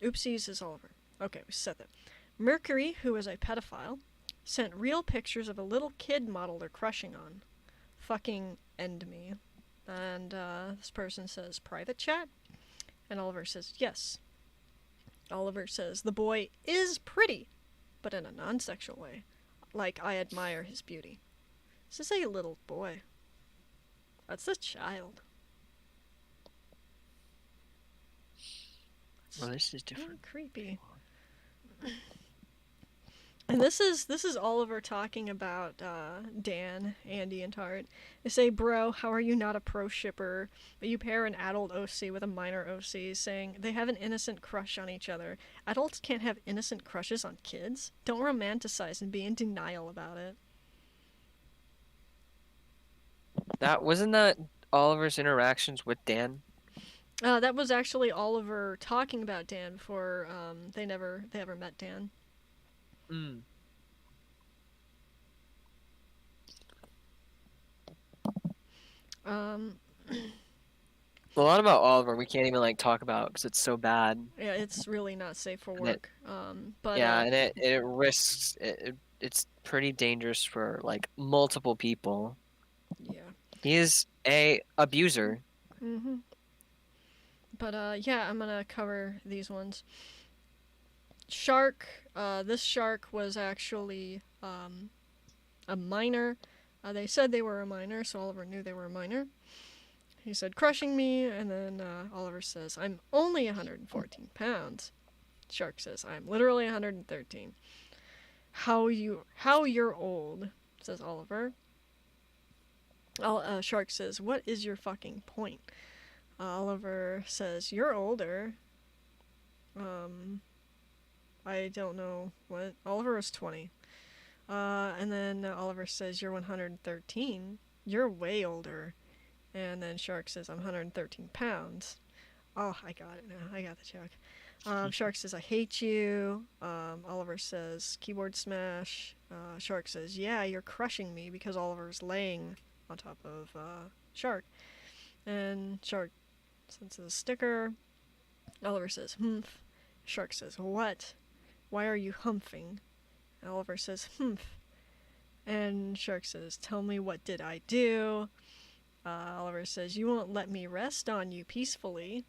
Oopsies is Oliver. Okay, we said that. Mercury, who is a pedophile, sent real pictures of a little kid model they're crushing on. Fucking end me. And this person says private chat. And Oliver says yes. Oliver says the boy is pretty, but in a non-sexual way. Like I admire his beauty. This is a little boy. That's a child. Well, this is Kinda different. creepy. And this is Oliver talking about Dan, Andy, and Tart. They say, bro, how are you not a pro shipper, but you pair an adult OC with a minor OC, saying they have an innocent crush on each other. Adults can't have innocent crushes on kids. Don't romanticize and be in denial about it. Wasn't that Oliver's interactions with Dan? That was actually Oliver talking about Dan before they ever met Dan. Mm. A lot about Oliver we can't even like talk about because it's so bad. Yeah, it's really not safe for And work. But yeah, and it risks it's pretty dangerous for like multiple people. yeah. He is a abuser. Mhm. But yeah, I'm gonna cover these ones. Shark. This shark was actually a minor. They said they were a minor, so Oliver knew they were a minor. He said crushing me, and then Oliver says I'm only 114 pounds. Shark says I'm literally 113. How you're old, says Oliver. Shark says, what is your fucking point? Oliver says, you're older. I don't know what. Oliver was 20. And then Oliver says, you're 113. You're way older. And then Shark says, I'm 113 pounds. Oh, I got it now. I got the joke. Shark says, I hate you. Oliver says, keyboard smash. Shark says, yeah, you're crushing me, because Oliver's laying on top of Shark. And Shark sends a sticker. Oliver says, humph. Shark says, what? Why are you humping? And Oliver says, humph. And Shark says, tell me, what did I do? Oliver says, "You won't let me rest on you peacefully."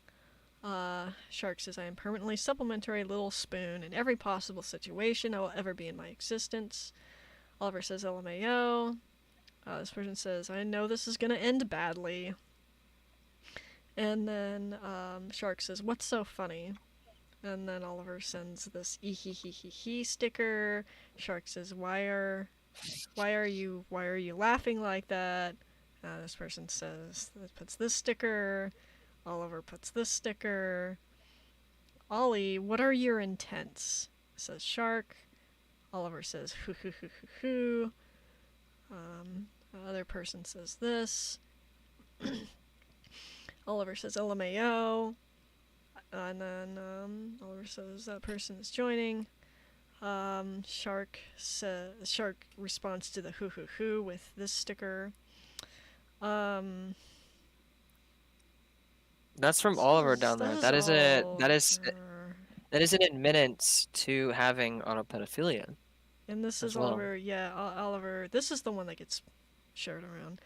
Shark says, "I am permanently supplementary little spoon in every possible situation I will ever be in my existence." Oliver says, "LMAO." This person says, "I know this is going to end badly." And then Shark says, "What's so funny?" And then Oliver sends this "ee sticker. Shark says, why are you laughing like that?" This person says, puts this sticker. Oliver puts this sticker. "Ollie, what are your intents?" says Shark. Oliver says, "Hoo hoo hoo hoo hoo." Other person says this. Oliver says, "LMAO." And then Oliver says that person is joining. Shark responds to the "hoo hoo hoo" with this sticker. That's from Oliver down there. That is Oliver. that is an admittance to having autopedophilia And this as is well. Oliver. Yeah, Oliver. This is the one that gets shared around.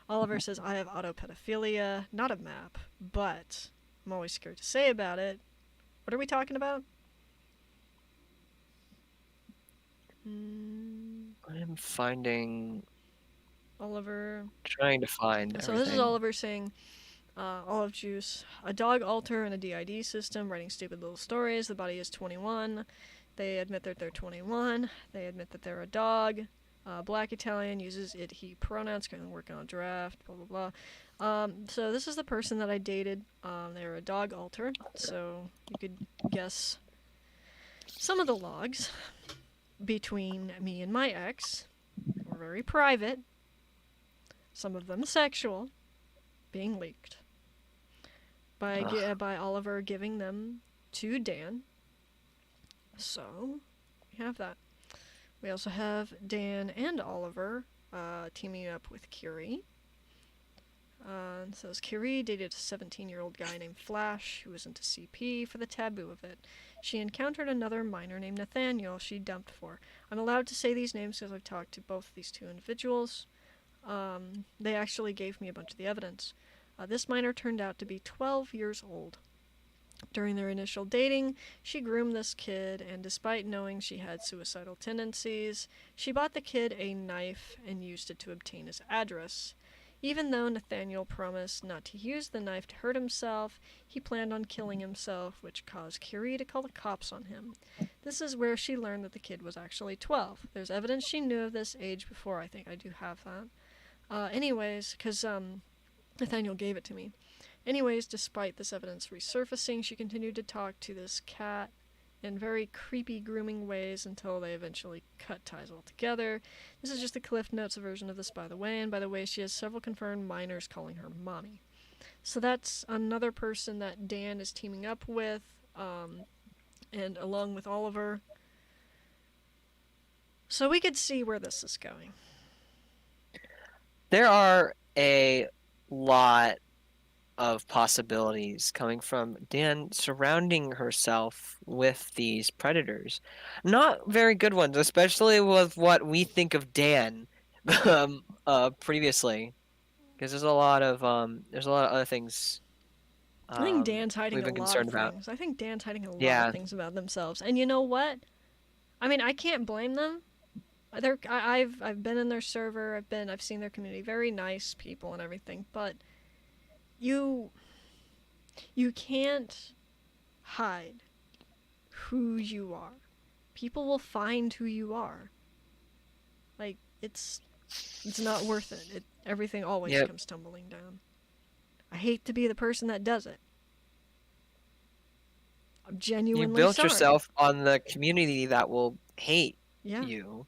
Oliver says, "I have autopedophilia, not a map, but I'm always scared to say about it." What are we talking about? I am Oliver. trying to find So everything. this is Oliver saying, "Olive juice, a dog alter in a DID system, writing stupid little stories. The body is 21. They admit that they're 21. They admit that they're a dog. Black Italian uses it, he pronouns, currently working on a draft, blah, blah, blah." So this is the person that I dated. They were a dog alter, so you could guess some of the logs between me and my ex were very private, some of them sexual, being leaked by Oliver giving them to Dan. So we have that. We also have Dan and Oliver teaming up with Curie. Says Curie dated a 17-year-old guy named Flash who was into CP for the taboo of it. She encountered another minor named Nathaniel she dumped for. I'm allowed to say these names because I've talked to both these two individuals. They actually gave me a bunch of the evidence. This minor turned out to be 12 years old. During their initial dating, she groomed this kid, and despite knowing she had suicidal tendencies, she bought the kid a knife and used it to obtain his address. Even though Nathaniel promised not to use the knife to hurt himself, he planned on killing himself, which caused Curie to call the cops on him. This is where she learned that the kid was actually 12. There's evidence she knew of this age before. I think I do have that. Anyways, because Nathaniel gave it to me. Anyways, despite this evidence resurfacing, she continued to talk to this cat in very creepy grooming ways until they eventually cut ties altogether. This is just the Cliff Notes version of this, by the way, and by the way, she has several confirmed minors calling her mommy. So that's another person that Dan is teaming up with, and along with Oliver. So we could see where this is going. There are a lot of possibilities coming from Dan surrounding herself with these predators. Not very good ones, especially with what we think of Dan previously. Because there's a lot of other things I think Dan's hiding we've a been lot of concerned about. things. I think Dan's hiding a lot Yeah. of things about themselves. And you know what? I mean, I can't blame them. I've been in their server. I've seen their community. Very nice people and everything. But you can't hide who you are. People will find who you are. Like it's not worth it. Everything always comes tumbling down. I hate to be the person that does it. I'm genuinely You built sorry. yourself on the community that will hate Yeah. you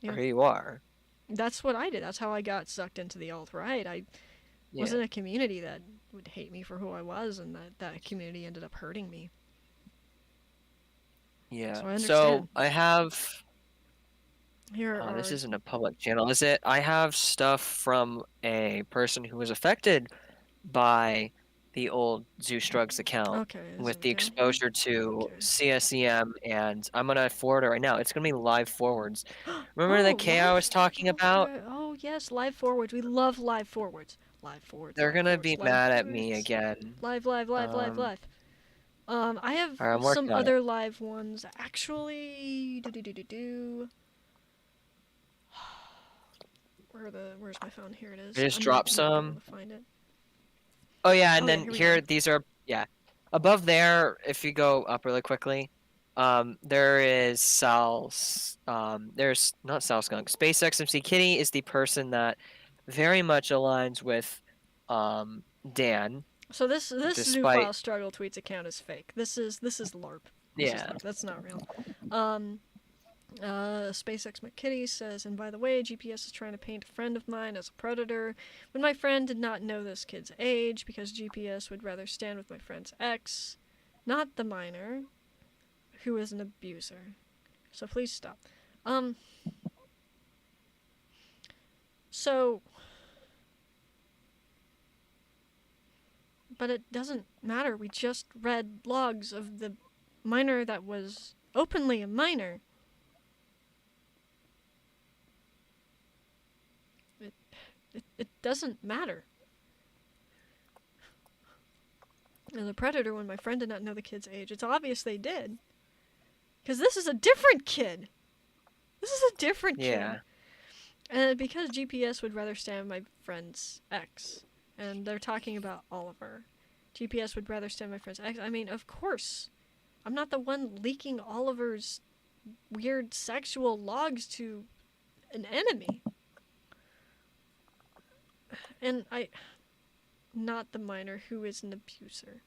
Yeah. for who you are. That's what I did. That's how I got sucked into the alt-right. I was in a community that would hate me for who I was, and that community ended up hurting me. Yeah. So I understand. So I have. Here This isn't a public channel, is it? I have stuff from a person who was affected by the old Zeus Drugs account with the exposure to CSEM, and I'm gonna forward it right now. It's gonna be live forwards. Remember the K I was talking about? Oh yes, live forwards. We love live forwards. live forwards, They're live gonna forwards, be live mad at me forwards. again. Live, live, live, live, Um, live. I have alright, I'm some working on it. other live ones actually. Where's my phone? Here it I is. just I might dropped not be able some. to find it. Oh yeah, and Oh yeah, then here we here, go. these are, yeah. Above there, if you go up really quickly, there is there's not Sal Skunk. Space XMC Kitty is the person that very much aligns with, Dan, So this despite, Zoophile Struggle Tweets account is fake. This is LARP. This is yeah. LARP. That's not real. Um, SpaceX McKitty says, and by the way, GPS is trying to paint a friend of mine as a predator when my friend did not know this kid's age because GPS would rather stand with my friend's ex, not the minor, who is an abuser. So please stop. So, but it doesn't matter. We just read logs of the minor that was openly a minor. It doesn't matter. As a predator, when my friend did not know the kid's age, it's obvious they did. Because this is a different kid. This is a different Yeah. kid. And because GPS would rather stand my friend's ex, and they're talking about Oliver. GPS would rather stand my friend's ex. I mean, of course. I'm not the one leaking Oliver's weird sexual logs to an enemy. And not the minor who is an abuser.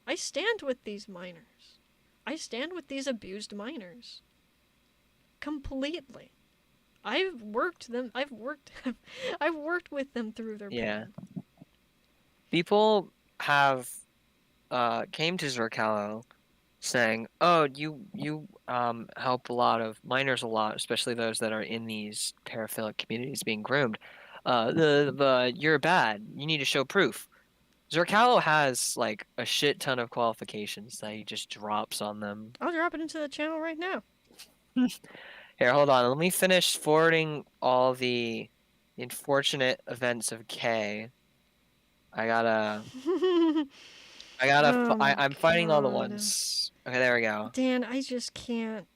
I stand with these minors. I stand with these abused minors. Completely. I've worked I've worked with them through their Yeah. pain. People have came to Zerkalo saying, "Oh, you help a lot of minors a lot, especially those that are in these paraphilic communities being groomed. You're bad. You need to show proof." Zerkalo has like a shit ton of qualifications that he just drops on them. I'll drop it into the channel right now. Here, hold on. Let me finish forwarding all the unfortunate events of K. I gotta, Oh my I'm finding all the god. ones. Okay, there we go. Dan, I just can't.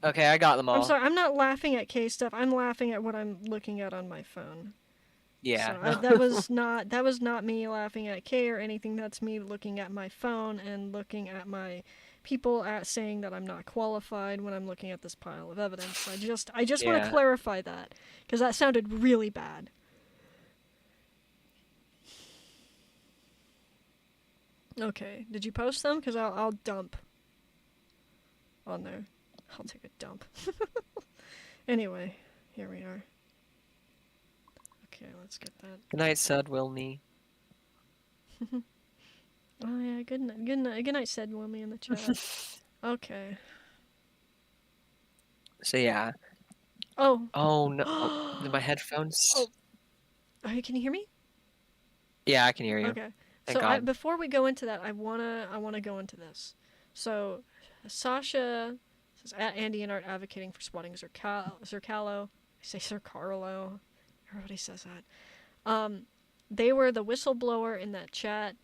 Okay, I got them I'm all. sorry, I'm not laughing at K stuff. I'm laughing at what I'm looking at on my phone. Yeah. So that was not me laughing at K or anything. That's me looking at my phone and looking at my people at saying that I'm not qualified when I'm looking at this pile of evidence. I just want to Yeah. clarify that because that sounded really bad. Okay, did you post them? Because I'll dump on there. I'll take a dump. Anyway, here we are. Okay, let's get that. Good night, said Wilney. Oh yeah, good night, said Wilmy in the chat. Okay. So yeah. Oh. Oh no. Oh, my headphones. Oh. Can you hear me? Yeah, I can hear you. Okay. Thank So God. before we go into that, I wanna go into this. Sasha says at Andy and Art advocating for swatting Zerkalo. I say Zercarlo. Everybody says that. They were the whistleblower in that chat.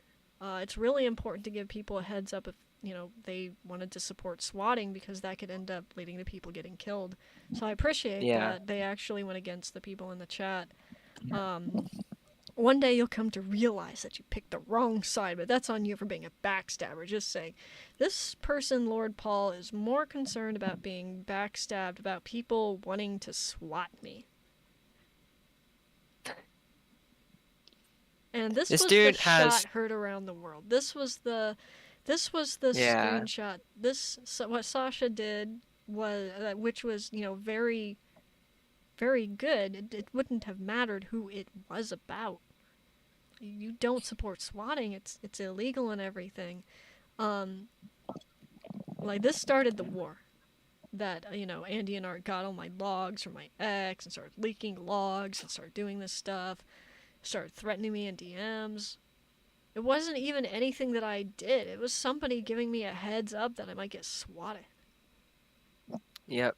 It's really important to give people a heads up if they wanted to support swatting because that could end up leading to people getting killed. So I appreciate that they actually went against the people in the chat. One day you'll come to realize that you picked the wrong side, but that's on you for being a backstabber. Just saying. This person, Lord Paul, is more concerned about being backstabbed, about people wanting to swat me. And this was the shot heard around the world. This was the screenshot. What Sasha did was, which was, very, very good. It wouldn't have mattered who it was about. You don't support swatting. It's illegal and everything. Like this started the war. That Andy and Art got all my logs from my ex and started leaking logs and started doing this stuff. Started threatening me in DMs. It wasn't even anything that I did. It was somebody giving me a heads up that I might get swatted. Yep.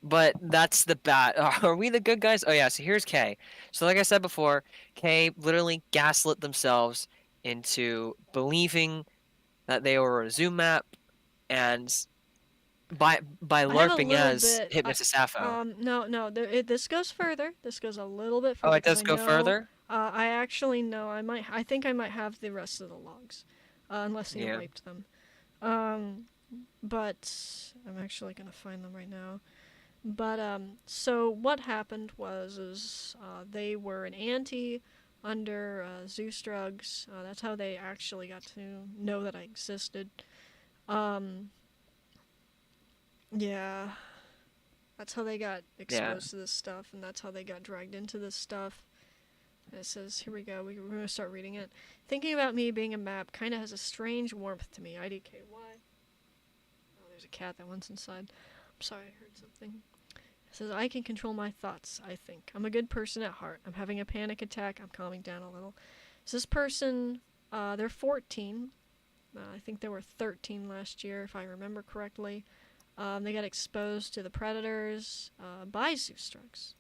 But that's the bad. Are we the good guys? Oh yeah. So here's Kay. So like I said before, Kay literally gaslit themselves into believing that they were a Zoom map, and by I have a LARPing little as bit. Hypnosis Sappho. No, no. This goes further. This goes a little bit Oh, further it because does I go know. further. I actually know. I think I might have the rest of the logs, unless you Yeah. wiped them. Um, but I'm actually gonna find them right now. But so what happened was they were an anti under Zeus drugs. That's how they actually got to know that I existed. Um, yeah, that's how they got Yeah. exposed to this stuff, and that's how they got dragged into this stuff. And it says, here we go, we're going to start reading it. Thinking about me being a map kind of has a strange warmth to me. IDKY. Oh, there's a cat that went inside. I'm sorry, I heard something. It says, I can control my thoughts, I think. I'm a good person at heart. I'm having a panic attack. I'm calming down a little. So this person, they're 14. I think they were 13 last year, if I remember correctly. They got exposed to the predators by Zeus drugs.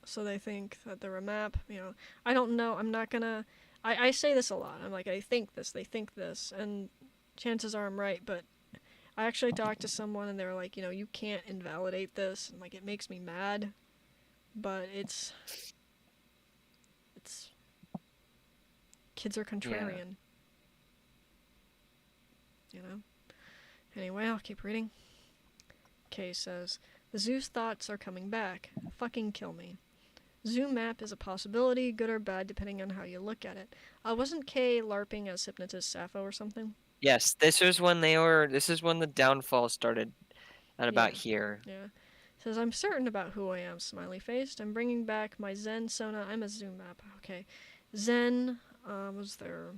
So they think that they're a map. I don't know. I'm not gonna. I say this a lot. I'm like, I think this. They think this, and chances are I'm right. But I actually talked to someone, and they were like, you can't invalidate this. And like, it makes me mad, but it's kids are Yeah. contrarian. Anyway, I'll keep reading. Kay says, the Zeus thoughts are coming back. Fucking kill me. Zoom map is a possibility, good or bad, depending on how you look at it. Wasn't Kay LARPing as Hypnotist Sappho or something? Yes. This is when they were. This is when the downfall started. At about here. Yeah. Says, I'm certain about who I am, smiley faced. I'm bringing back my Zen Sona. I'm a Zoom map. Okay. Zen was their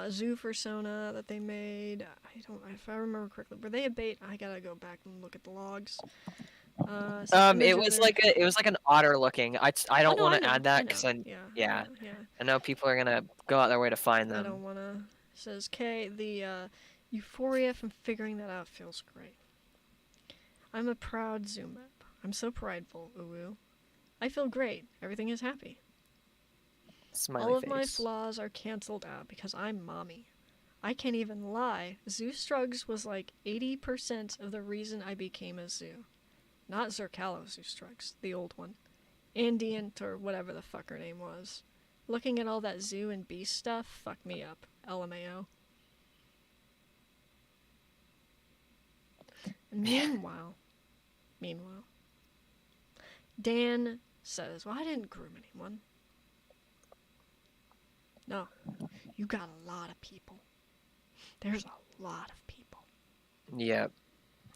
zoo persona that they made. I don't, if I remember correctly, were they a bait? I gotta go back and look at the logs. It was like an otter looking. I Oh don't no, want I to know, add I that know. because I Yeah, yeah yeah. I know people are gonna go out their way to find I them. don't wanna. Says Kay, the euphoria from figuring that out feels great. I'm a proud Zoom map. I'm so prideful, uwu. I feel great. Everything is happy. Smiley All of face. my flaws are cancelled out because I'm mommy. I can't even lie. Zeus Drugs was like 80% of the reason I became a zoo. Not Zerkalo Zeus Drugs, the old one. Andient or whatever the fuck her name was. Looking at all that zoo and beast stuff fucked me up. LMAO. Meanwhile, Dan says, well, I didn't groom anyone. No, you got a lot of people. There's a lot of people. Yep.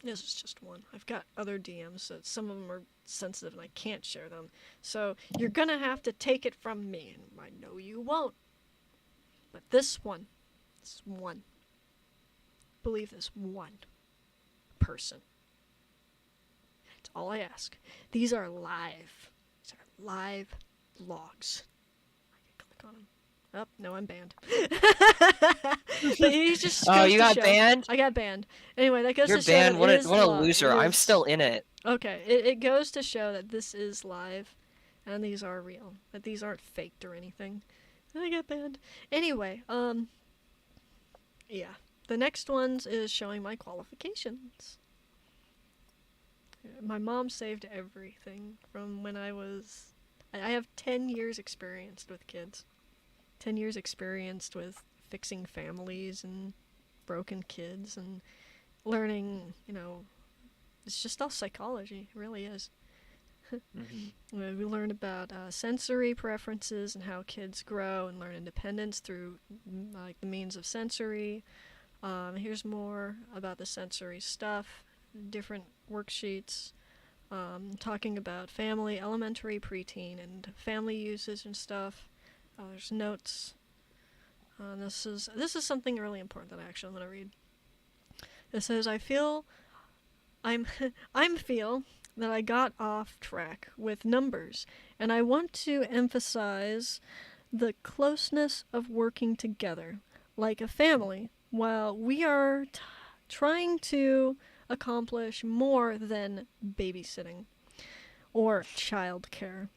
This is just one. I've got other DMs that some of them are sensitive and I can't share them. So you're gonna have to take it from me, and I know you won't. But this one, believe this one person. That's all I ask. These are live. These are live logs. I can click on them. Oh, no, I'm banned. But he just Oh, goes you to got show. banned? I got banned. Anyway, that goes You're to show banned. that What it a is what a live. loser. I'm still in it. Okay, it goes to show that this is live, and these are real. That these aren't faked or anything. I got banned. Anyway, yeah. The next ones is showing my qualifications. My mom saved everything from when I was... I have 10 years experienced with kids. 10 years experienced with fixing families and broken kids and learning, it's just all psychology. It really is. Mm-hmm. We learn about sensory preferences and how kids grow and learn independence through like the means of sensory. Here's more about the sensory stuff, different worksheets, talking about family, elementary, preteen, and family usage and stuff. There's notes. This is something really important that I actually want to read. It says, I'm feel that I got off track with numbers, and I want to emphasize the closeness of working together, like a family, while we are trying to accomplish more than babysitting or childcare,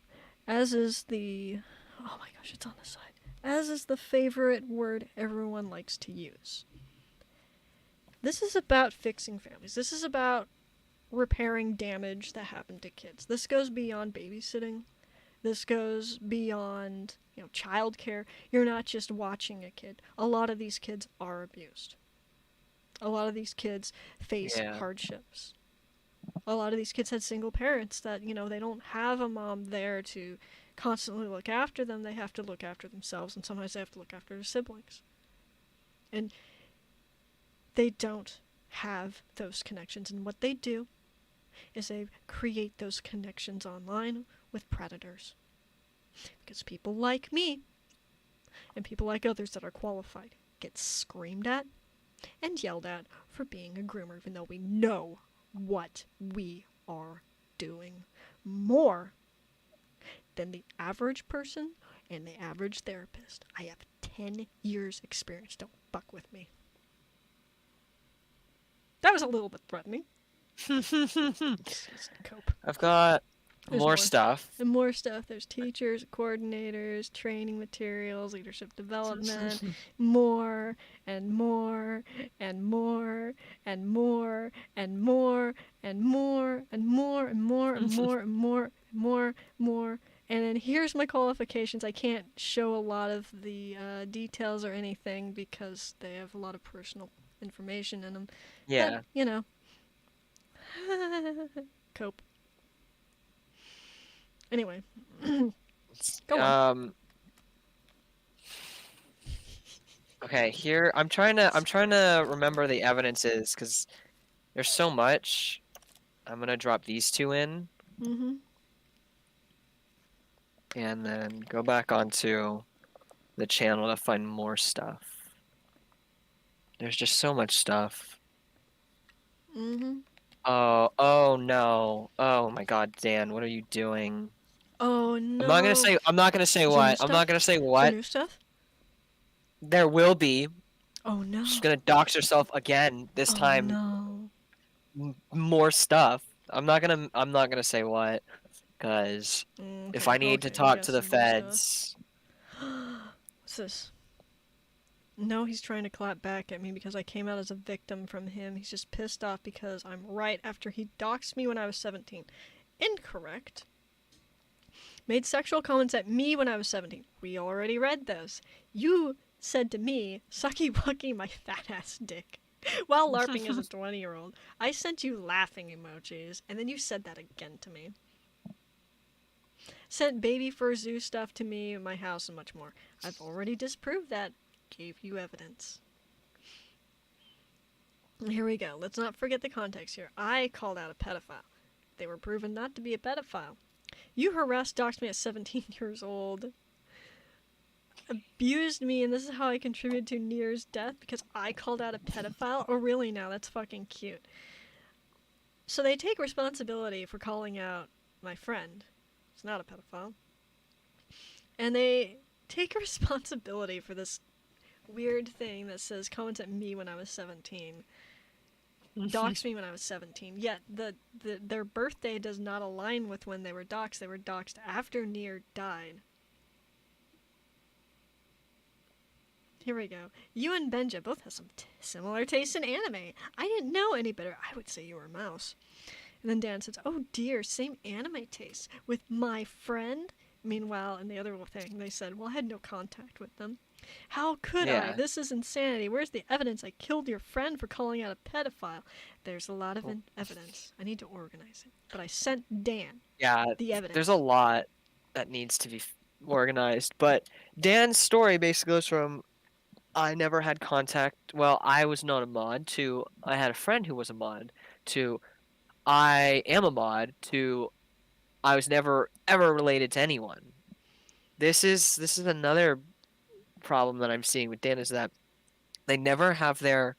as is the, oh my gosh, it's on the side, as is the favorite word everyone likes to use. This is about fixing families. This is about repairing damage that happened to kids. This goes beyond babysitting. This goes beyond, childcare. You're not just watching a kid. A lot of these kids are abused. A lot of these kids face Yeah. hardships. A lot of these kids had single parents that, they don't have a mom there to constantly look after them. They have to look after themselves, and sometimes they have to look after their siblings. And they don't have those connections. And what they do is they create those connections online with predators. Because people like me and people like others that are qualified get screamed at and yelled at for being a groomer, even though we know what we are doing more than the average person and the average therapist. I have 10 years experience. Don't fuck with me. That was a little bit threatening. Just cope. I've got There's more more. stuff. And more stuff. There's teachers, coordinators, training materials, leadership development, more and more and more and more and more and more and more and more and more and more. And then here's my qualifications. I can't show a lot of the details or anything because they have a lot of personal information in them. Yeah. But, cope. Anyway, go on. Okay, here I'm trying to remember the evidences because there's so much. I'm gonna drop these two in Mm-hmm. and then go back onto the channel to find more stuff. There's just so much stuff. Mm-hmm. Oh no. Oh my God, Dan, what are you doing? Oh no. I'm not gonna say Is there new what. I'm stuff? not gonna say Is there what. new stuff? There will be. Oh no. She's gonna dox herself again. This Oh time, no. more stuff. I'm not gonna say what, because if I need to I talk guess to the some new stuff. feds, What's this? No, he's trying to clap back at me because I came out as a victim from him. He's just pissed off because I'm right after he doxed me when I was 17. Incorrect. Made sexual comments at me when I was 17. We already read those. You said to me, sucky wucky my fat ass dick, while LARPing as a 20-year-old. I sent you laughing emojis, and then you said that again to me. Sent baby fur zoo stuff to me in my house and much more. I've already disproved that. Gave you evidence. Here we go. Let's not forget the context here. I called out a pedophile. They were proven not to be a pedophile. You harassed, doxed me at 17 years old. Abused me, and this is how I contributed to Nier's death because I called out a pedophile? Oh, really now? That's fucking cute. So they take responsibility for calling out my friend. He's not a pedophile. And they take responsibility for this weird thing that says comments at me when I was 17. Doxed me when I was 17. Yet their birthday does not align with when they were doxed. They were doxed after Nier died. Here we go. You and Benja both have some similar tastes in anime. I didn't know any better. I would say you were a mouse. And then Dan says, oh dear, same anime taste with my friend. Meanwhile, in the other thing, they said, well, I had no contact with them. How could I? Yeah. This is insanity. Where's the evidence? I killed your friend for calling out a pedophile. There's a lot of evidence. I need to organize it. But I sent Dan yeah, the evidence. there's a lot that needs to be organized. But Dan's story basically goes from I never had contact. Well, I was not a mod to I had a friend who was a mod to I am a mod to I was never ever related to anyone. This is another problem that I'm seeing with Dan is that they never have their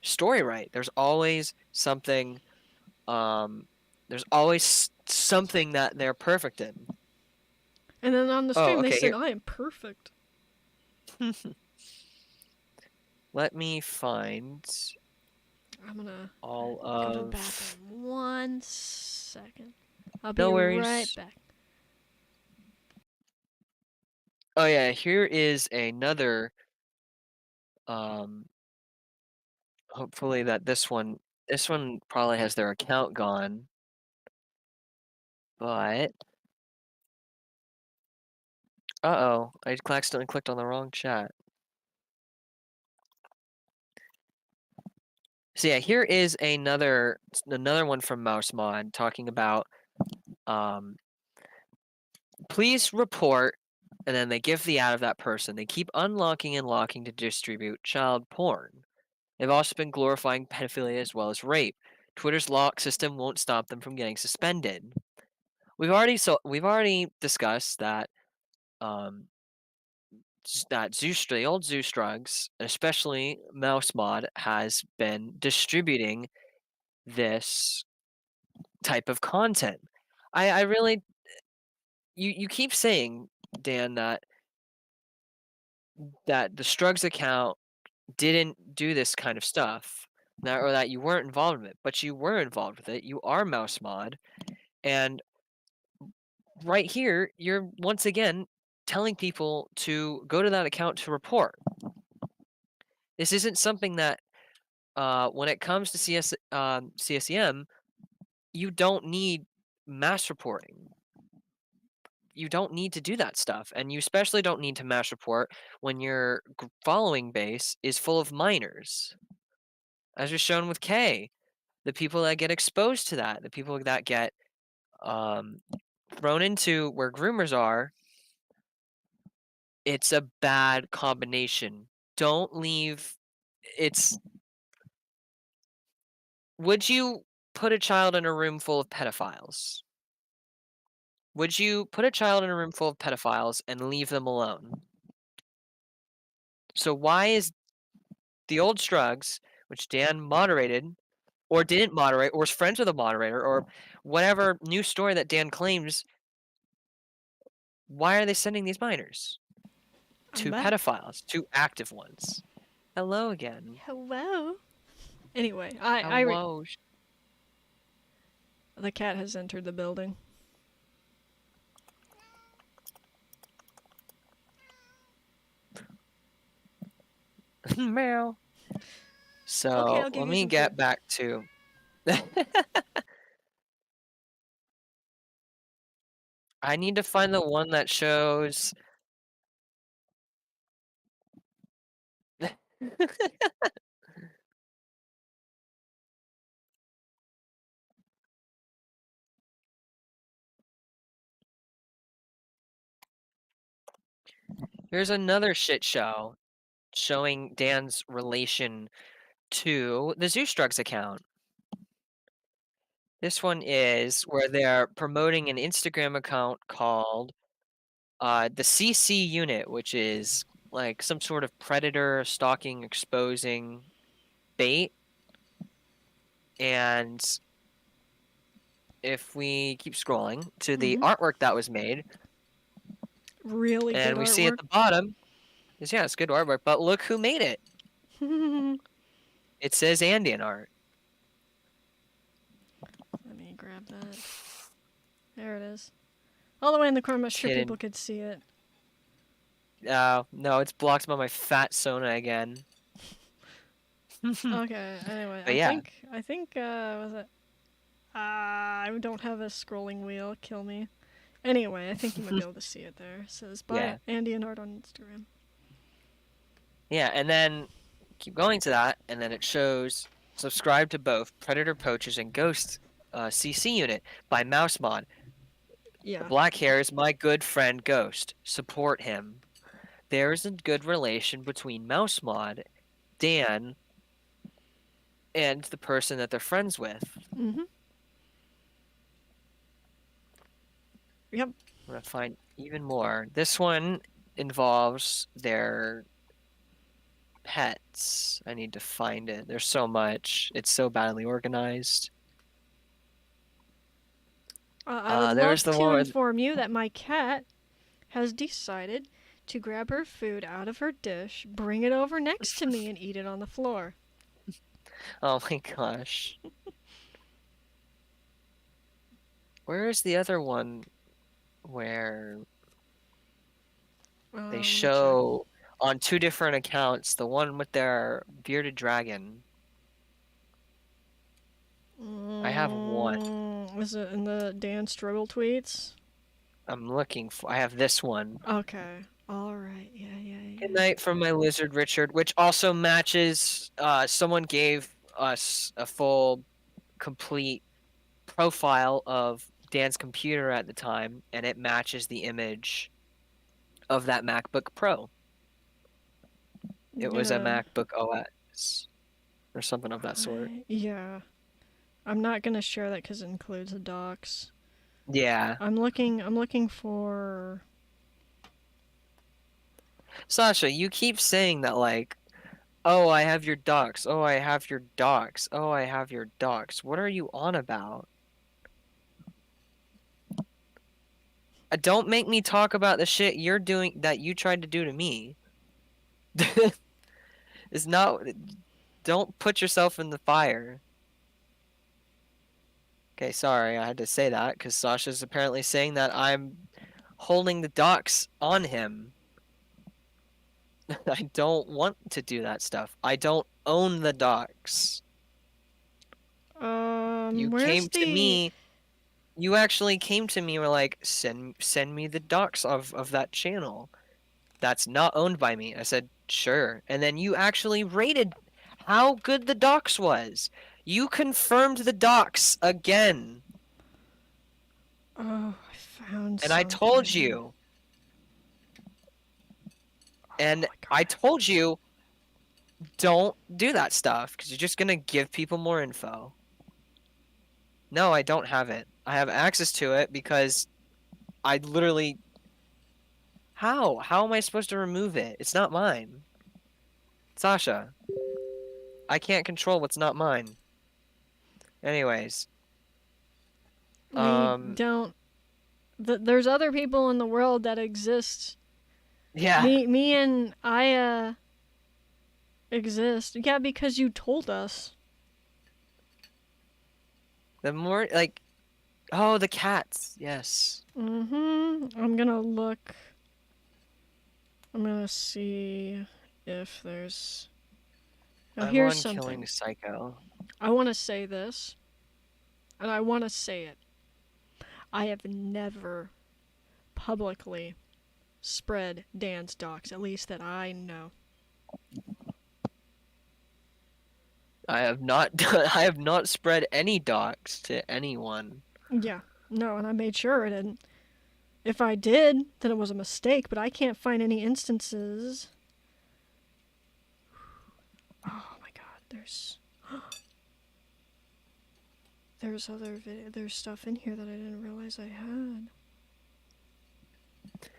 story right. There's always something that they're perfect in. And then on the stream they okay, said, here. I am perfect. Let me find I'm gonna all go to the of. bathroom. 1 second. I'll be No right worries. back. Oh yeah, here is another. Um, hopefully that this one probably has their account gone, but uh-oh, I accidentally clicked on the wrong chat. So yeah, here is another one from Mouse Mod talking about um please report, and then they give the ad of that person. They keep unlocking and locking to distribute child porn. They've also been glorifying pedophilia as well as rape. Twitter's lock system won't stop them from getting suspended. We've already discussed that um the old Zeus drugs, especially Mouse Mod, has been distributing this type of content. I really you keep saying, Dan, that the Strugs account didn't do this kind of stuff, or that you weren't involved with it, but you were involved with it. You are Mouse Mod, and right here, you're once again telling people to go to that account to report. This isn't something that, when it comes to CSEM, you don't need mass reporting. You don't need to do that stuff, and you especially don't need to mass report when your following base is full of minors, as was shown with K. The people that get exposed to that, the people that get um, thrown into where groomers are, it's a bad combination. Don't leave. It's. Would you put a child in a room full of pedophiles? Would you put a child in a room full of pedophiles and leave them alone? So why is the old Strugs, which Dan moderated, or didn't moderate, or was friends with a moderator, or whatever new story that Dan claims, why are they sending these minors I'm to back. pedophiles, to active ones? Hello again. Hello. Anyway, Hello. the cat has entered the building. Meow. Okay, So I'll give let you me some food. get back to. I need to find the one that shows. Here's another shit show showing Dan's relation to the Zeus Drugs account. This one is where they're promoting an Instagram account called the CC Unit, which is like some sort of predator stalking, exposing bait. And if we keep scrolling to the Mm-hmm. artwork that was made, Really good and we see at artwork. the bottom is, yeah, it's good artwork, but look who made it. Let It says Andean art. me grab that. There it is. All the way in the corner, I'm sure Kid. people could see it. No, it's blocked by my fat Sona again. Okay, anyway, But yeah, was it? I don't have a scrolling wheel, kill me. Anyway, I think you might be able to see it there. It says, yeah, by Andy and Art on Instagram. yeah, and then keep going to that, and then it shows subscribe to both Predator Poachers and Ghost CC Unit by Mouse Mod. The Yeah. black hair is my good friend Ghost. Support him. There is a good relation between Mouse Mod, Dan, and the person that they're friends with. Mm-hmm. Yep. I'm gonna find even more. This one involves their pets. I need to find it. There's so much. It's so badly organized. I would There's love the to one. inform you that my cat has decided to grab her food out of her dish, bring it over next to me, and eat it on the floor. Oh my gosh. Where is the other one where they Let me check. show on two different accounts the one with their bearded dragon? I have one. Is it in the Dan Struggle tweets? I'm looking for. I have this one. Okay. All right. Yeah, yeah, Good yeah. night from my lizard Richard, which also matches. Someone gave us a full, complete profile of Dan's computer at the time, and it matches the image of that MacBook Pro. I'm It was a gonna. MacBook OS or something of that sort. Yeah. I'm not gonna share that because it includes the docs. Yeah. I'm looking. I'm looking for. Sasha, you keep saying that like, oh, I have your docs. Oh, I have your docs. Oh, I have your docs. What are you on about? Don't make me talk about the shit you're doing that you tried to do to me. It's not. Don't put yourself in the fire. Okay, sorry, I had to say that because Sasha's apparently saying that I'm holding the docs on him. I don't want to do that stuff. I don't own the docs. You Where's came to the? me. You actually came to me and were like, send me the docs of that channel. That's not owned by me. I said, sure. And then you actually rated how good the docs was. You confirmed the docs again. Oh, I found And I told something. you. Oh And my I god. told you, don't do that stuff because you're just going to give people more info. No, I don't have it. I have access to it because I literally. How? How am I supposed to remove it? It's not mine. Sasha, I can't control what's not mine. Anyways, We um, don't. There's other people in the world that exist. yeah. Me and Aya exist. Yeah, because you told us. The more, like, oh, the cats. Yes. I'm gonna look. I'm gonna see if there's. Now I'm here's on Killing something. Psycho. I want to say this, and I want to say it. I have never publicly spread Dan's docs, at least that I know. I have not done, I have not spread any docs to anyone. Yeah, no, and I made sure it didn't. If I did, then it was a mistake, but I can't find any instances. Oh my god, there's there's stuff in here that I didn't realize I had.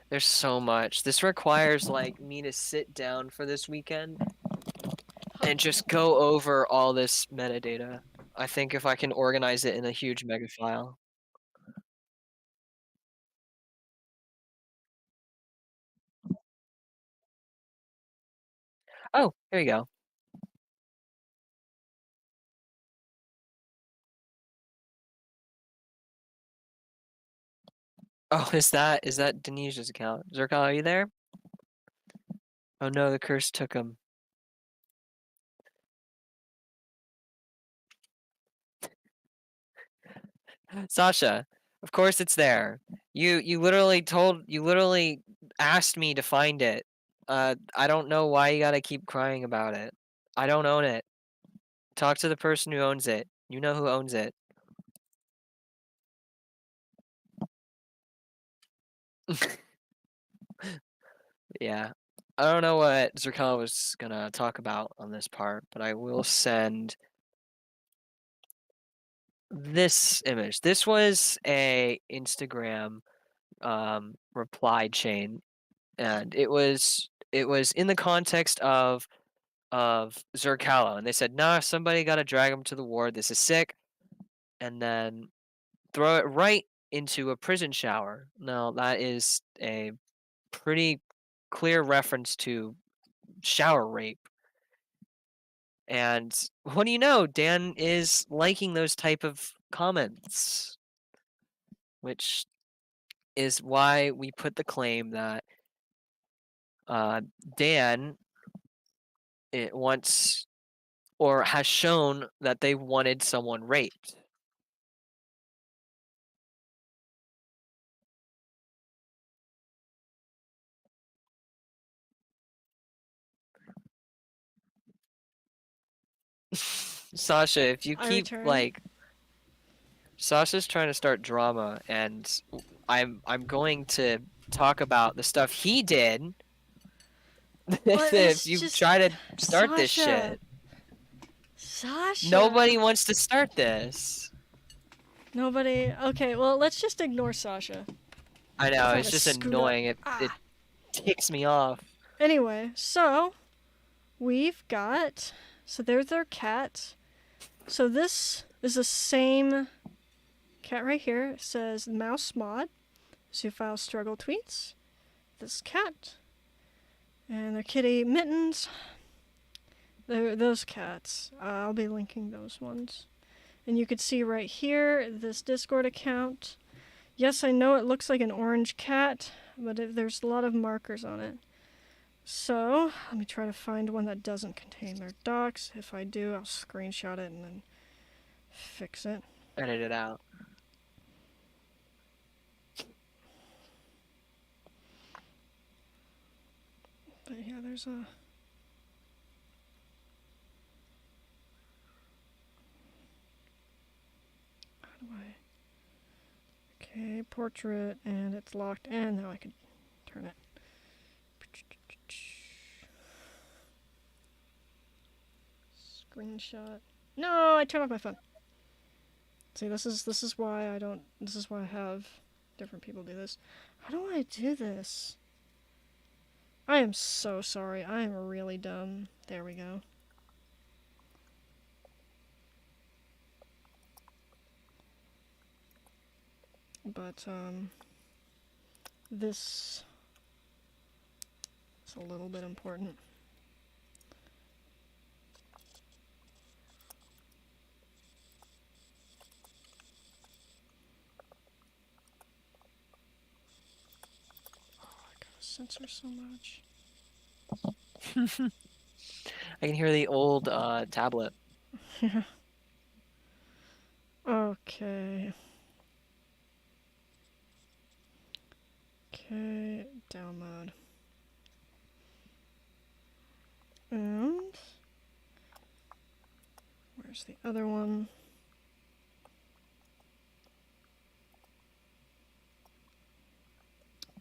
There's so much. This requires like me to sit down for this weekend and just go over all this metadata. I think if I can organize it in a huge mega file. Oh, here you go. Oh, is that Denisha's account? Zerkal, are you there? Oh no, the curse took him. Sasha, of course it's there. You literally asked me to find it. I don't know why you gotta keep crying about it. I don't own it. Talk to the person who owns it. You know who owns it. Yeah. I don't know what Zerkal was gonna talk about on this part, but I will send this image. This was a Instagram reply chain, and it was in the context of Zerkalo, and they said, "Nah, somebody got to drag him to the ward. This is sick," and then throw it right into a prison shower. Now that is a pretty clear reference to shower rape. And what do you know? Dan is liking those type of comments, which is why we put the claim that Dan it wants or has shown that they wanted someone raped. Sasha, if you I keep return. like Sasha's trying to start drama and I'm going to talk about the stuff he did Well, if it's you just try to start this Sasha. shit. Sasha. Nobody wants to start this. Nobody. Okay, well, let's just ignore Sasha. I know, Trying it's to just scoot up. annoying. It Ah. ticks me off. Anyway, so we've got. So there's their cat. So this is the same cat right here. It says Mouse Mod. Zoophile Struggle Tweets. This cat. And their kitty Mittens. Those cats. I'll be linking those ones. And you can see right here this Discord account. Yes, I know it looks like an orange cat, but there's a lot of markers on it. So, let me try to find one that doesn't contain their docs. If I do, I'll screenshot it and then fix it. Edit it out. But yeah, there's a... How do I... Okay, portrait, and it's locked, and now I can turn it. Screenshot. No, I turned off my phone. See, this is why I don't. This is why I have different people do this. How do I do this? I am so sorry. I am really dumb. There we go. But this is a little bit important. I gotta censor so much. I can hear the old tablet. Okay. Okay, download. And where's the other one?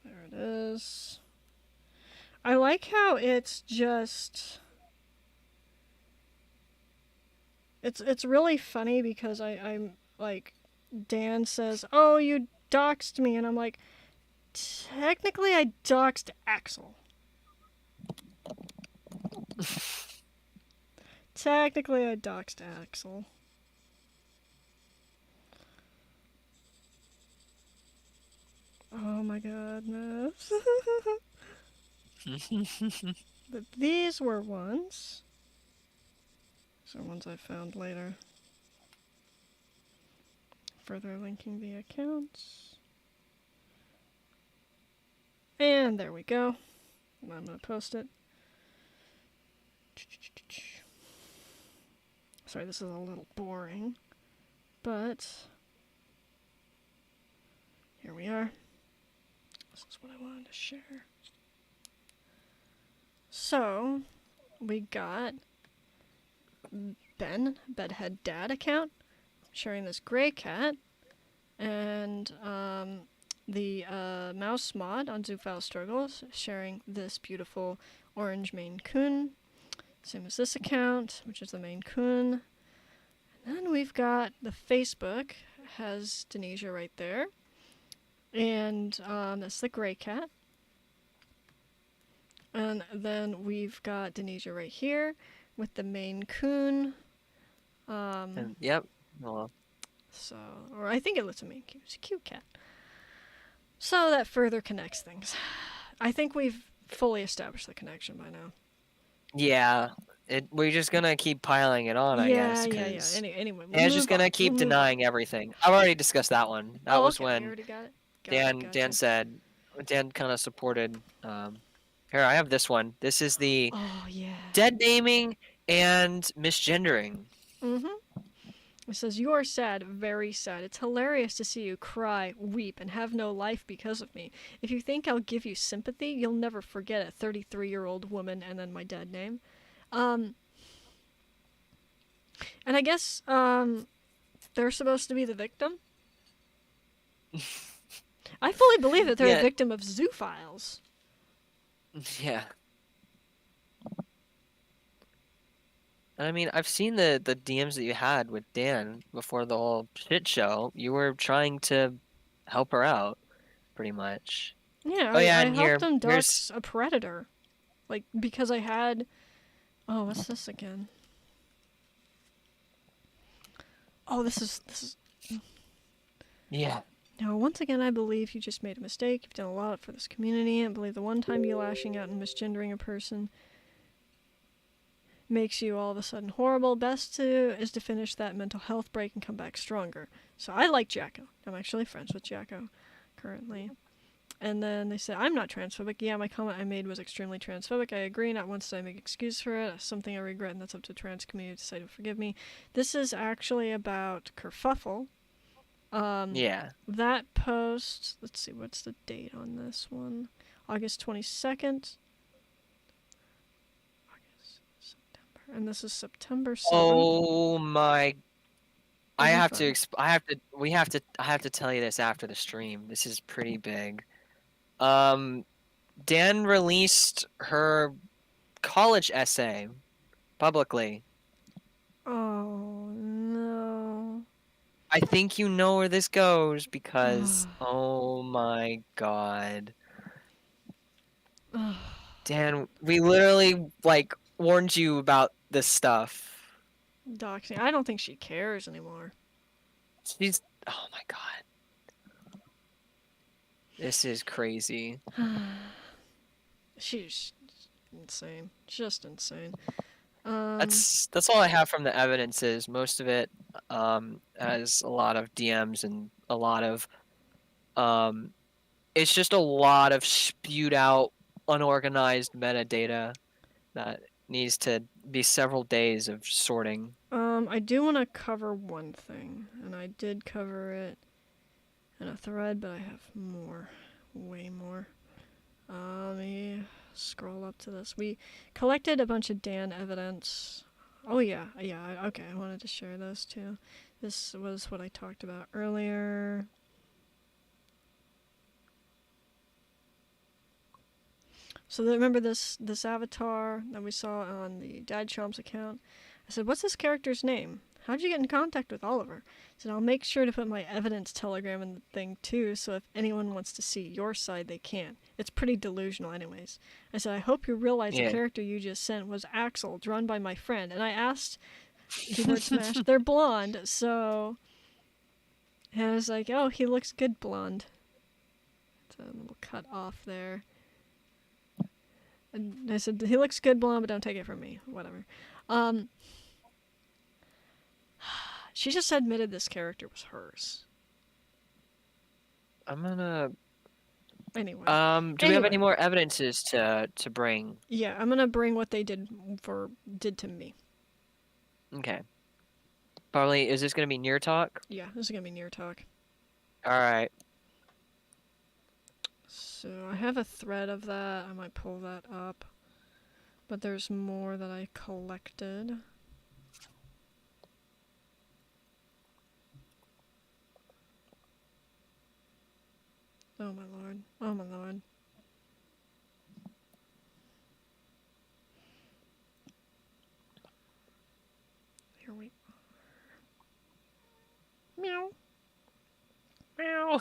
There it is. I like how it's just... It's really funny because I'm like, Dan says, "Oh, you doxed me," and I'm like, technically I doxed Axel. Technically I doxed Axel. Oh my goodness. But these were ones. These are ones I found later. Further linking the accounts. And there we go. And I'm going to post it. Sorry, this is a little boring. But here we are. This is what I wanted to share. So, we got Ben, Bedhead Dad account, sharing this gray cat, and the Mouse Mod on Zoophile Struggles sharing this beautiful orange Maine Coon. Same as this account, which is the Maine Coon. And then we've got the Facebook, has Denesia right there. And that's the gray cat. And then we've got Denesia right here with the Maine Coon. And, yep. Well, So, or I think it looks a Maine Coon. It's a cute cat. So that further connects things. I think we've fully established the connection by now. yeah. we're just gonna keep piling it on, I Yeah, guess, yeah, yeah. because Anyway, we'll Dan's just move gonna on. We'll keep move on. denying everything. I've already discussed that one. That Oh, was okay. You when already got it. Got it. Dan Gotcha. said Dan kind of supported. Here I have this one. This is the Oh yeah. dead naming and misgendering. Mhm. It says, "You are sad, very sad. It's hilarious to see you cry, weep, and have no life because of me. If you think I'll give you sympathy, you'll never forget a 33-year-old woman," and then my dead name. Um, and I guess they're supposed to be the victim. I fully believe that they're a Yeah, victim of zoophiles. yeah. And I mean, I've seen the DMs that you had with Dan before the whole shit show. You were trying to help her out, pretty much. Yeah, Oh yeah, I and helped them here's dox a predator. Like, because I had. Oh, what's this again? Oh, this is. yeah. Now, once again, I believe you just made a mistake. You've done a lot for this community. I believe the one time you lashing out and misgendering a person makes you all of a sudden horrible. Best to is to finish that mental health break and come back stronger. So I like Jacko. I'm actually friends with Jacko currently. And then they said, "I'm not transphobic. Yeah, my comment I made was extremely transphobic. I agree. Not once did I make excuse for it. Something I regret, and that's up to trans community to decide to forgive me." This is actually about kerfuffle. Yeah. That post, let's see, what's the date on this one? August 22nd. August, September. And this is September 7th. Oh my. It'll I be have to fun. I have to tell you this after the stream. This is pretty big. Um Dan released her college essay publicly. Oh, no. I think you know where this goes because oh my god. Dan, we literally like warned you about this stuff. Doxing. I don't think she cares anymore. She's oh my god. This is crazy. She's insane. Just insane. Um, That's all I have from the evidence is most of it has a lot of DMs and a lot of um it's just a lot of spewed out unorganized metadata that needs to be several days of sorting. I do want to cover one thing, and I did cover it in a thread, but I have more. Way more. Let me scroll up to this. We collected a bunch of Dan evidence. Oh, yeah. Yeah, okay. I wanted to share this too. This was what I talked about earlier. So remember this avatar that we saw on the Dad Chomp's account? I said, "What's this character's name? How'd you get in contact with Oliver?" I said, "I'll make sure to put my evidence telegram in the thing too, so if anyone wants to see your side, they can. It's pretty delusional anyways." I said, "I hope you realize the Yeah. character you just sent was Axel, drawn by my friend." And I asked, keyword smash, they're blonde, so... And I was like, "Oh, he looks good blonde." So a little cut off there. And I said, "He looks good blonde, but don't take it from me." Whatever. She just admitted this character was hers. I'm gonna Anyway. do we have any more evidences to bring? Yeah, I'm gonna bring what they did to me. Okay. Probably is this gonna be near talk? Yeah, this is gonna be near talk. Alright. So I have a thread of that. I might pull that up. But there's more that I collected. Oh my lord. Oh my lord. Here we are. Meow. Meow.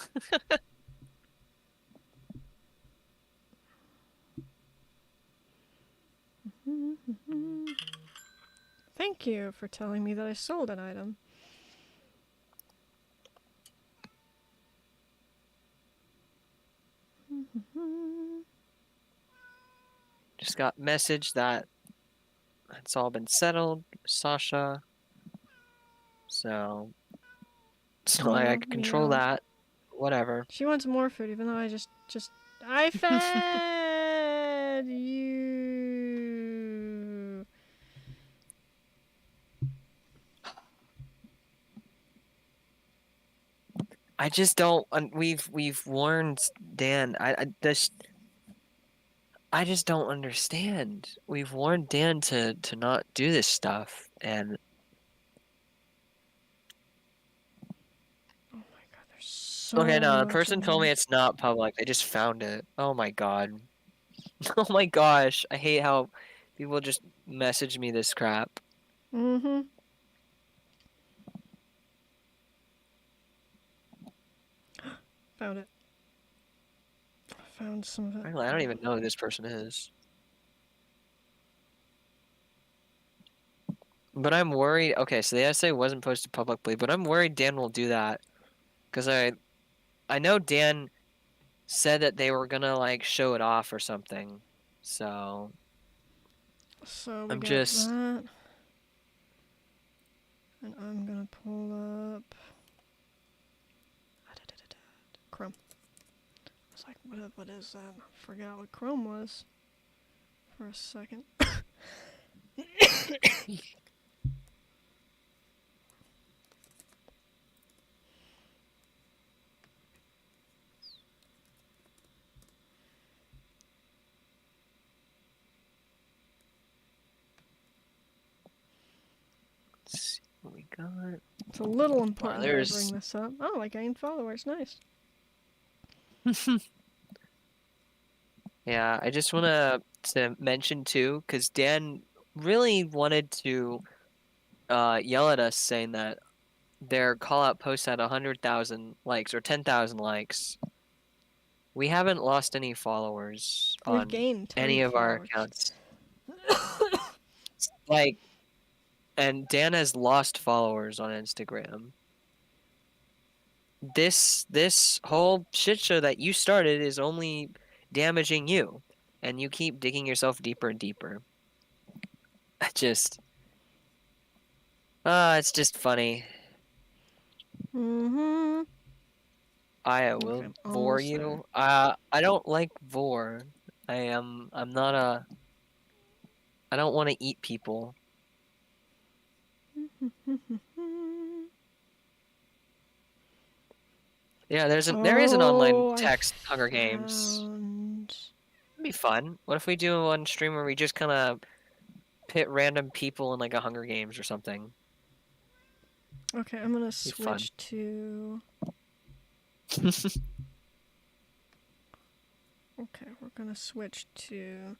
Thank you for telling me that I sold an item. Just got message that It's all been settled, Sasha. So it's not like I Yeah, can control that. Whatever. She wants more food, even though I fed you. I just don't. We've warned Dan. I just don't understand. We've warned Dan to not do this stuff, and Oh my god, there's so okay, no, the much person in told me here. it's not public. They just found it. Oh my god. Oh my gosh. I hate how people just message me this crap. Mm-hmm. Found it. Found some of it. Frankly, I don't even know who this person is. But I'm worried. Okay, so the essay wasn't posted publicly, but I'm worried Dan will do that because I know Dan said that they were gonna like show it off or something. So So we I'm got just that. And I'm gonna pull up Chrome. I was like, what is that? I forgot what Chrome was for a second. let's see what we got. It's a little important that I there's bring this up. Oh, I gained followers. Nice. Yeah, I just want to mention too, because Dan really wanted to yell at us saying that their call out post had 100,000 likes or 10,000 likes. We haven't lost any followers We've on gained 10 any of our followers. accounts. Like, and Dan has lost followers on Instagram. This whole shit show that you started is only damaging you, and you keep digging yourself deeper and deeper. I just, it's just funny. Mm-hmm. I Okay, will vor almost there. you. I don't like vor. I'm not a. I don't want to eat people. Yeah, there is an online Oh, I text Hunger Games. found... It'd be fun. What if we do one stream where we just kind of pit random people in like a Hunger Games or something? Okay, I'm gonna Be fun. switch to... Okay, we're gonna switch to...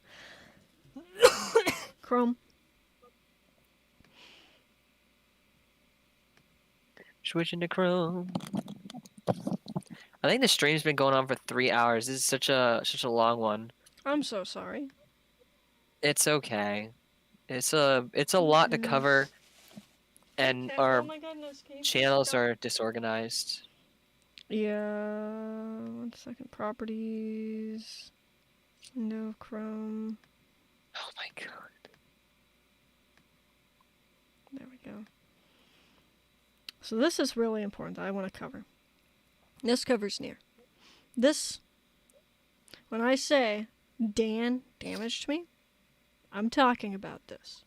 Chrome. Switching to Chrome. I think the stream's been going on for 3 hours. This is such a long one. I'm so sorry. It's okay. It's a lot to cover, and Okay, our oh my goodness, can you please channels stop? are disorganized. Yeah, 1 second. Properties. No Chrome. Oh my god. There we go. So this is really important that I want to cover. This covers near. This, when I say Dan damaged me, I'm talking about this.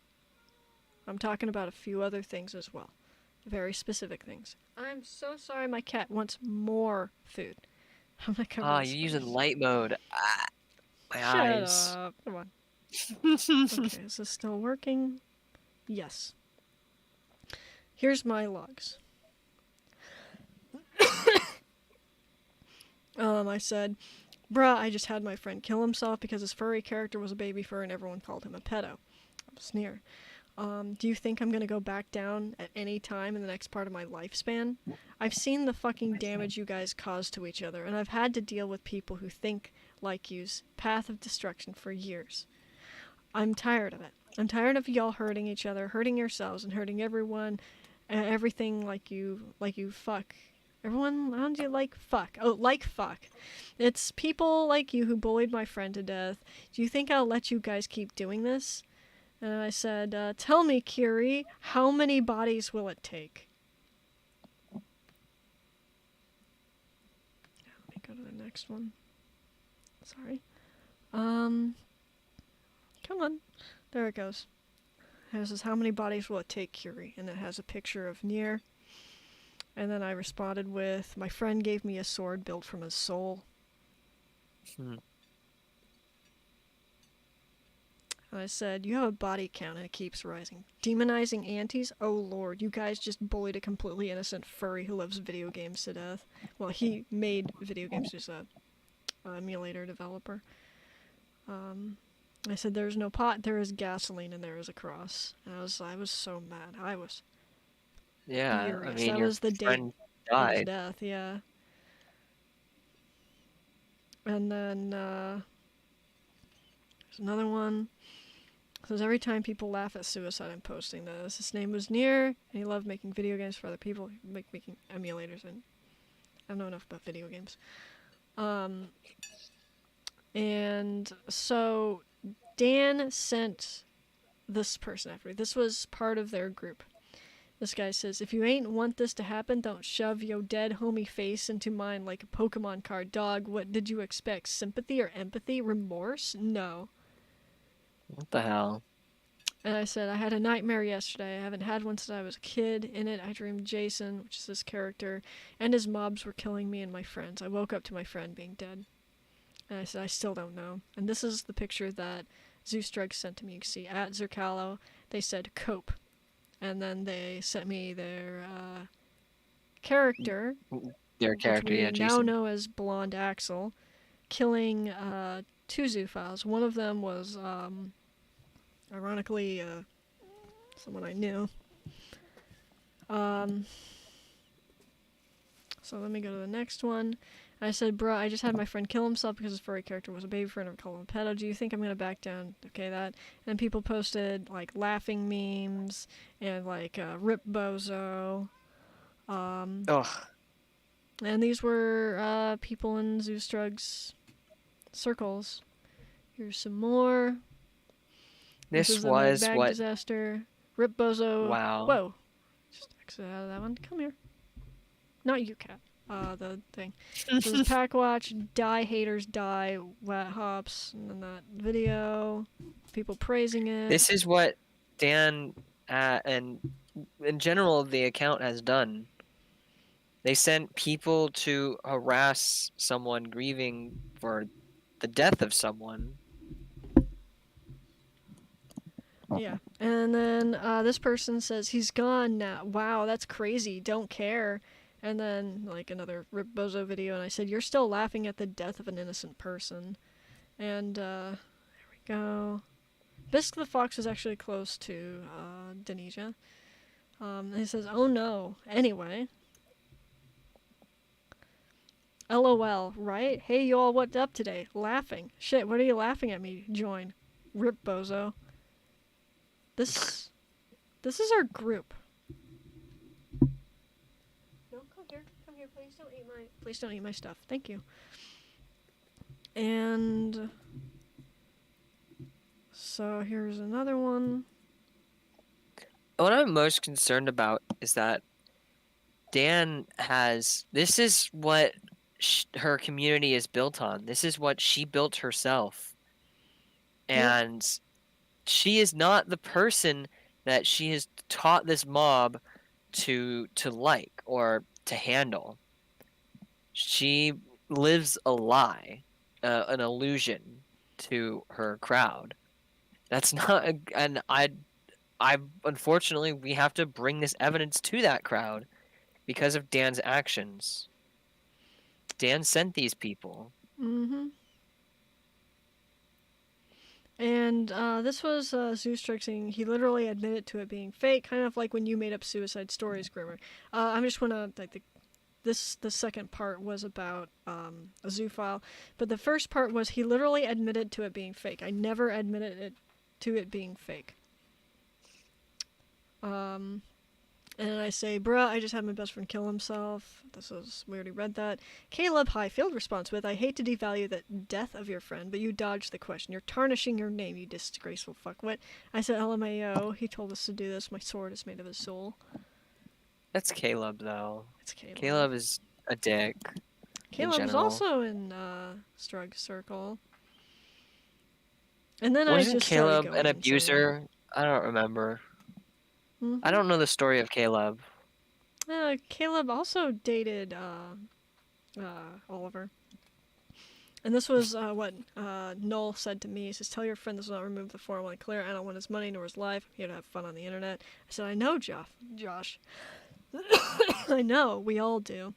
I'm talking about a few other things as well. Very specific things. I'm so sorry my cat wants more food. I'm gonna cover Ah, this you're using first. light mode. Ah, my Shut eyes. up. Come on. Okay, is this still working? Yes. Here's my logs. I said, bruh, I just had my friend kill himself because his furry character was a baby fur and everyone called him a pedo. Sneer. Do you think I'm gonna go back down at any time in the next part of my lifespan? I've seen the fucking damage you guys cause to each other, and I've had to deal with people who think like you's path of destruction for years. I'm tired of it. I'm tired of y'all hurting each other, hurting yourselves, and hurting everyone, everything like you fuck. Everyone around you like fuck. Oh, like fuck. It's people like you who bullied my friend to death. Do you think I'll let you guys keep doing this? And I said, tell me, Kiri, how many bodies will it take? Let me go to the next one. Sorry. Come on. There it goes. It says, how many bodies will it take, Kiri? And it has a picture of Nier. And then I responded with, my friend gave me a sword built from his soul. Hmm. And I said, you have a body count and it keeps rising. Demonizing aunties? Oh lord, you guys just bullied a completely innocent furry who loves video games to death. Well, he made video games, just a emulator developer. I said, there's no pot, there is gasoline, and there is a cross. And I was so mad. I was Yeah, I furious. mean, That your was the date friend of his died. death, yeah. And then, there's another one. It says, every time people laugh at suicide, I'm posting this. His name was Nier, and he loved making video games for other people, making emulators, and I don't know enough about video games. And so Dan sent this person after me. This was part of their group. This guy says, if you ain't want this to happen, don't shove yo dead homie face into mine like a Pokemon card. Dog, what did you expect? Sympathy or empathy? Remorse? No. What the hell? And I said, I had a nightmare yesterday. I haven't had one since I was a kid. In it, I dreamed Jason, which is this character, and his mobs were killing me and my friends. I woke up to my friend being dead. And I said, I still don't know. And this is the picture that Zoostrug sent to me. You can see at Zerkalo, they said cope. And then they sent me their character, Their which character, we yeah, now Jason. know as Blonde Axel, killing 2 Zoophiles. One of them was, ironically, someone I knew. So let me go to the next one. I said, bruh, I just had my friend kill himself because his furry character was a baby friend or called him a pedo. Do you think I'm gonna back down? Okay, that. And then people posted, like, laughing memes and, like, Rip Bozo. Ugh. And these were people in Zoostrug's circles. Here's some more. This This is a Meg was Bag what... disaster. Rip Bozo. Wow. Whoa. Just exit out of that one. Come here. Not you, cat. The thing. This is Packwatch, Die Haters Die, Wet Hops, and then that video. People praising it. This is what Dan and in general the account has done. They sent people to harass someone grieving for the death of someone. Yeah. And then this person says, he's gone now. Wow, that's crazy. Don't care. And then, like, another Rip Bozo video, and I said, you're still laughing at the death of an innocent person. And, there we go. Bisk the Fox is actually close to, Denisha. And he says, oh no. Anyway. LOL, right? Hey y'all, what's up today? Laughing. Shit, what are you laughing at me? Join. Rip Bozo. This is our group. No, come here, please don't eat my stuff. Thank you. And so here's another one. What I'm most concerned about is that Dan has... This is what her community is built on. This is what she built herself. And she is not the person that she has taught this mob to like or to handle. She lives a lie, an illusion to her crowd. That's not and I unfortunately we have to bring this evidence to that crowd because of Dan's actions. Dan sent these people. Mm-hmm. And this was Zoostrug saying he literally admitted to it being fake, kind of like when you made up suicide stories, Grimmer. I'm just gonna like the second part was about a zoophile, but the first part was he literally admitted to it being fake. I never admitted to it being fake. And I say, bruh, I just had my best friend kill himself. We already read that. Caleb Highfield responds with, I hate to devalue the death of your friend, but you dodged the question. You're tarnishing your name, you disgraceful fuckwit. I said, LMAO, he told us to do this. My sword is made of his soul. That's Caleb, though. It's Caleb. Caleb is a dick. Caleb's general. also in Strug's circle. And then Wasn't I just started Caleb going an insane. abuser? I don't remember. Mm-hmm. I don't know the story of Caleb. Caleb also dated Oliver. And this was what Noel said to me. He says, tell your friend this will not remove the 401 clear. I don't want his money nor his life. I'm here to have fun on the internet. I said, I know, Josh. I know, we all do.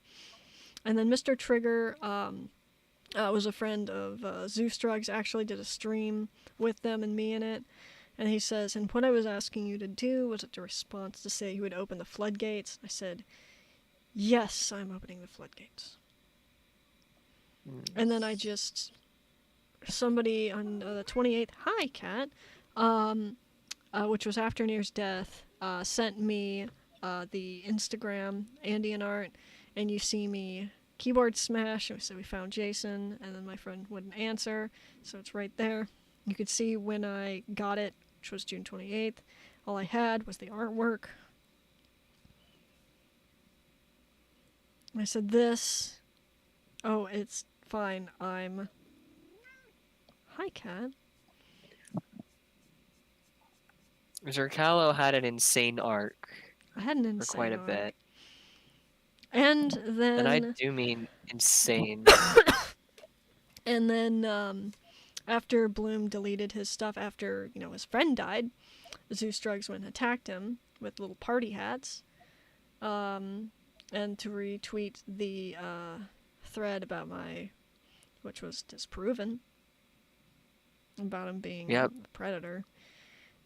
And then Mr. Trigger was a friend of Zeus Drugs, actually did a stream with them and me in it. And he says, and what I was asking you to do was a response to say he would open the floodgates. I said, yes, I'm opening the floodgates. And then somebody on the 28th, hi, Kat, which was after Nier's death, sent me the Instagram Andean art, and you see me keyboard smash, and we said we found Jason, and then my friend wouldn't answer, so it's right there. You could see when I got it, which was June 28th. All I had was the artwork. I said this. Oh, it's fine. Hi, Kat. Zerkalo had an insane arc I had an for insane quite a arc. bit. And then... And I do mean insane. And then, after Bloom deleted his stuff after, his friend died, Zeus Drugs went and attacked him with little party hats. And to retweet the thread about which was disproven, about him being a predator.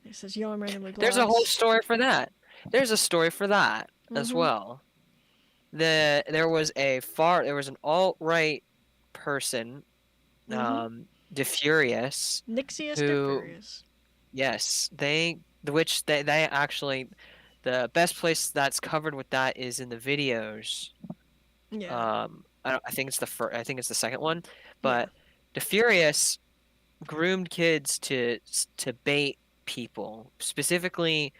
He says, yo, I'm randomly blocked. There's a whole story for that. There's a story for that as well. There was an alt-right person, DeFurious. Nixius DeFurious. Yes, they actually, the best place that's covered with that is in the videos. Yeah. I think it's the second one, but DeFurious groomed kids to bait people, specifically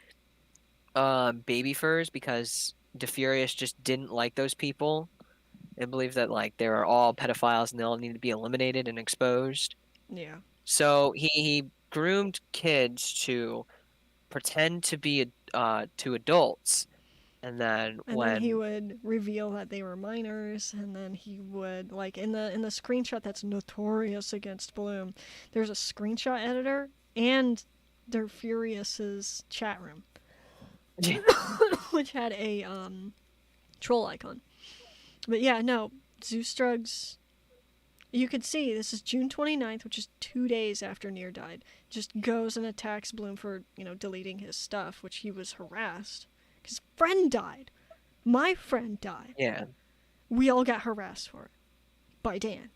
baby furs, because DeFurious just didn't like those people and believes that they are all pedophiles and they all need to be eliminated and exposed. Yeah. So he groomed kids to pretend to be to adults, and then then he would reveal that they were minors, and then he would in the screenshot that's notorious against Bloom, there's a screenshot editor and their Furious's chat room, which had a troll icon. But yeah, no, Zeus Drugs. You could see this is June 29th, which is 2 days after Nier died. Just goes and attacks Bloom for deleting his stuff, which he was harassed. His friend died. My friend died. Yeah. We all got harassed for it. By Dan.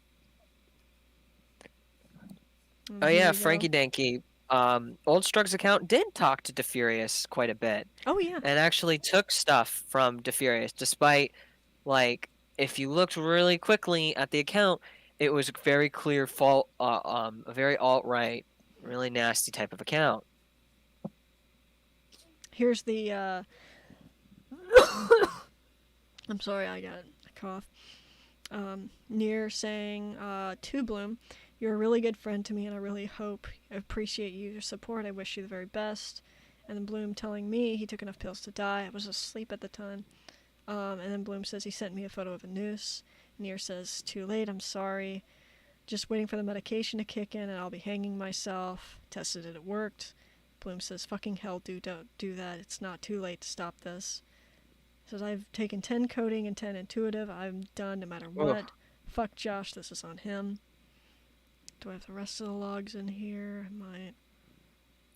Oh yeah, Frankie Danky. Old Strugs account did talk to DeFurious quite a bit. Oh yeah. And actually took stuff from DeFurious, despite if you looked really quickly at the account, it was a very clear a very alt-right, really nasty type of account. Here's the I'm sorry, I got a cough. Nier saying to Bloom, you're a really good friend to me, and I really appreciate your support. I wish you the very best. And then Bloom telling me he took enough pills to die. I was asleep at the time. And then Bloom says he sent me a photo of a noose. Nier says, too late, I'm sorry. Just waiting for the medication to kick in, and I'll be hanging myself. Tested it worked. Bloom says, fucking hell, dude, don't do that. It's not too late to stop this. Says, I've taken 10 coding and 10 intuitive. I'm done no matter what. Ugh. Fuck Josh, this is on him. Do I have the rest of the logs in here? I might.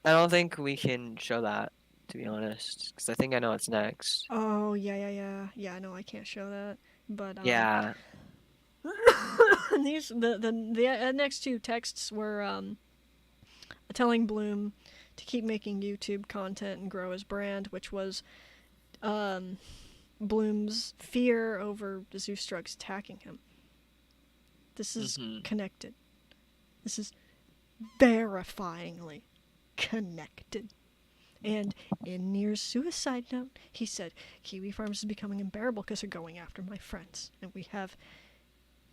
I don't think we can show that, to be honest, because I think I know what's next. Oh, yeah. Yeah, I know I can't show that. But, yeah. The next two texts were telling Bloom to keep making YouTube content and grow his brand, which was um, Bloom's fear over the Zeus drugs attacking him. This is connected. This is verifyingly connected. And in Nier's suicide note, he said, Kiwi Farms is becoming unbearable because they're going after my friends. And we have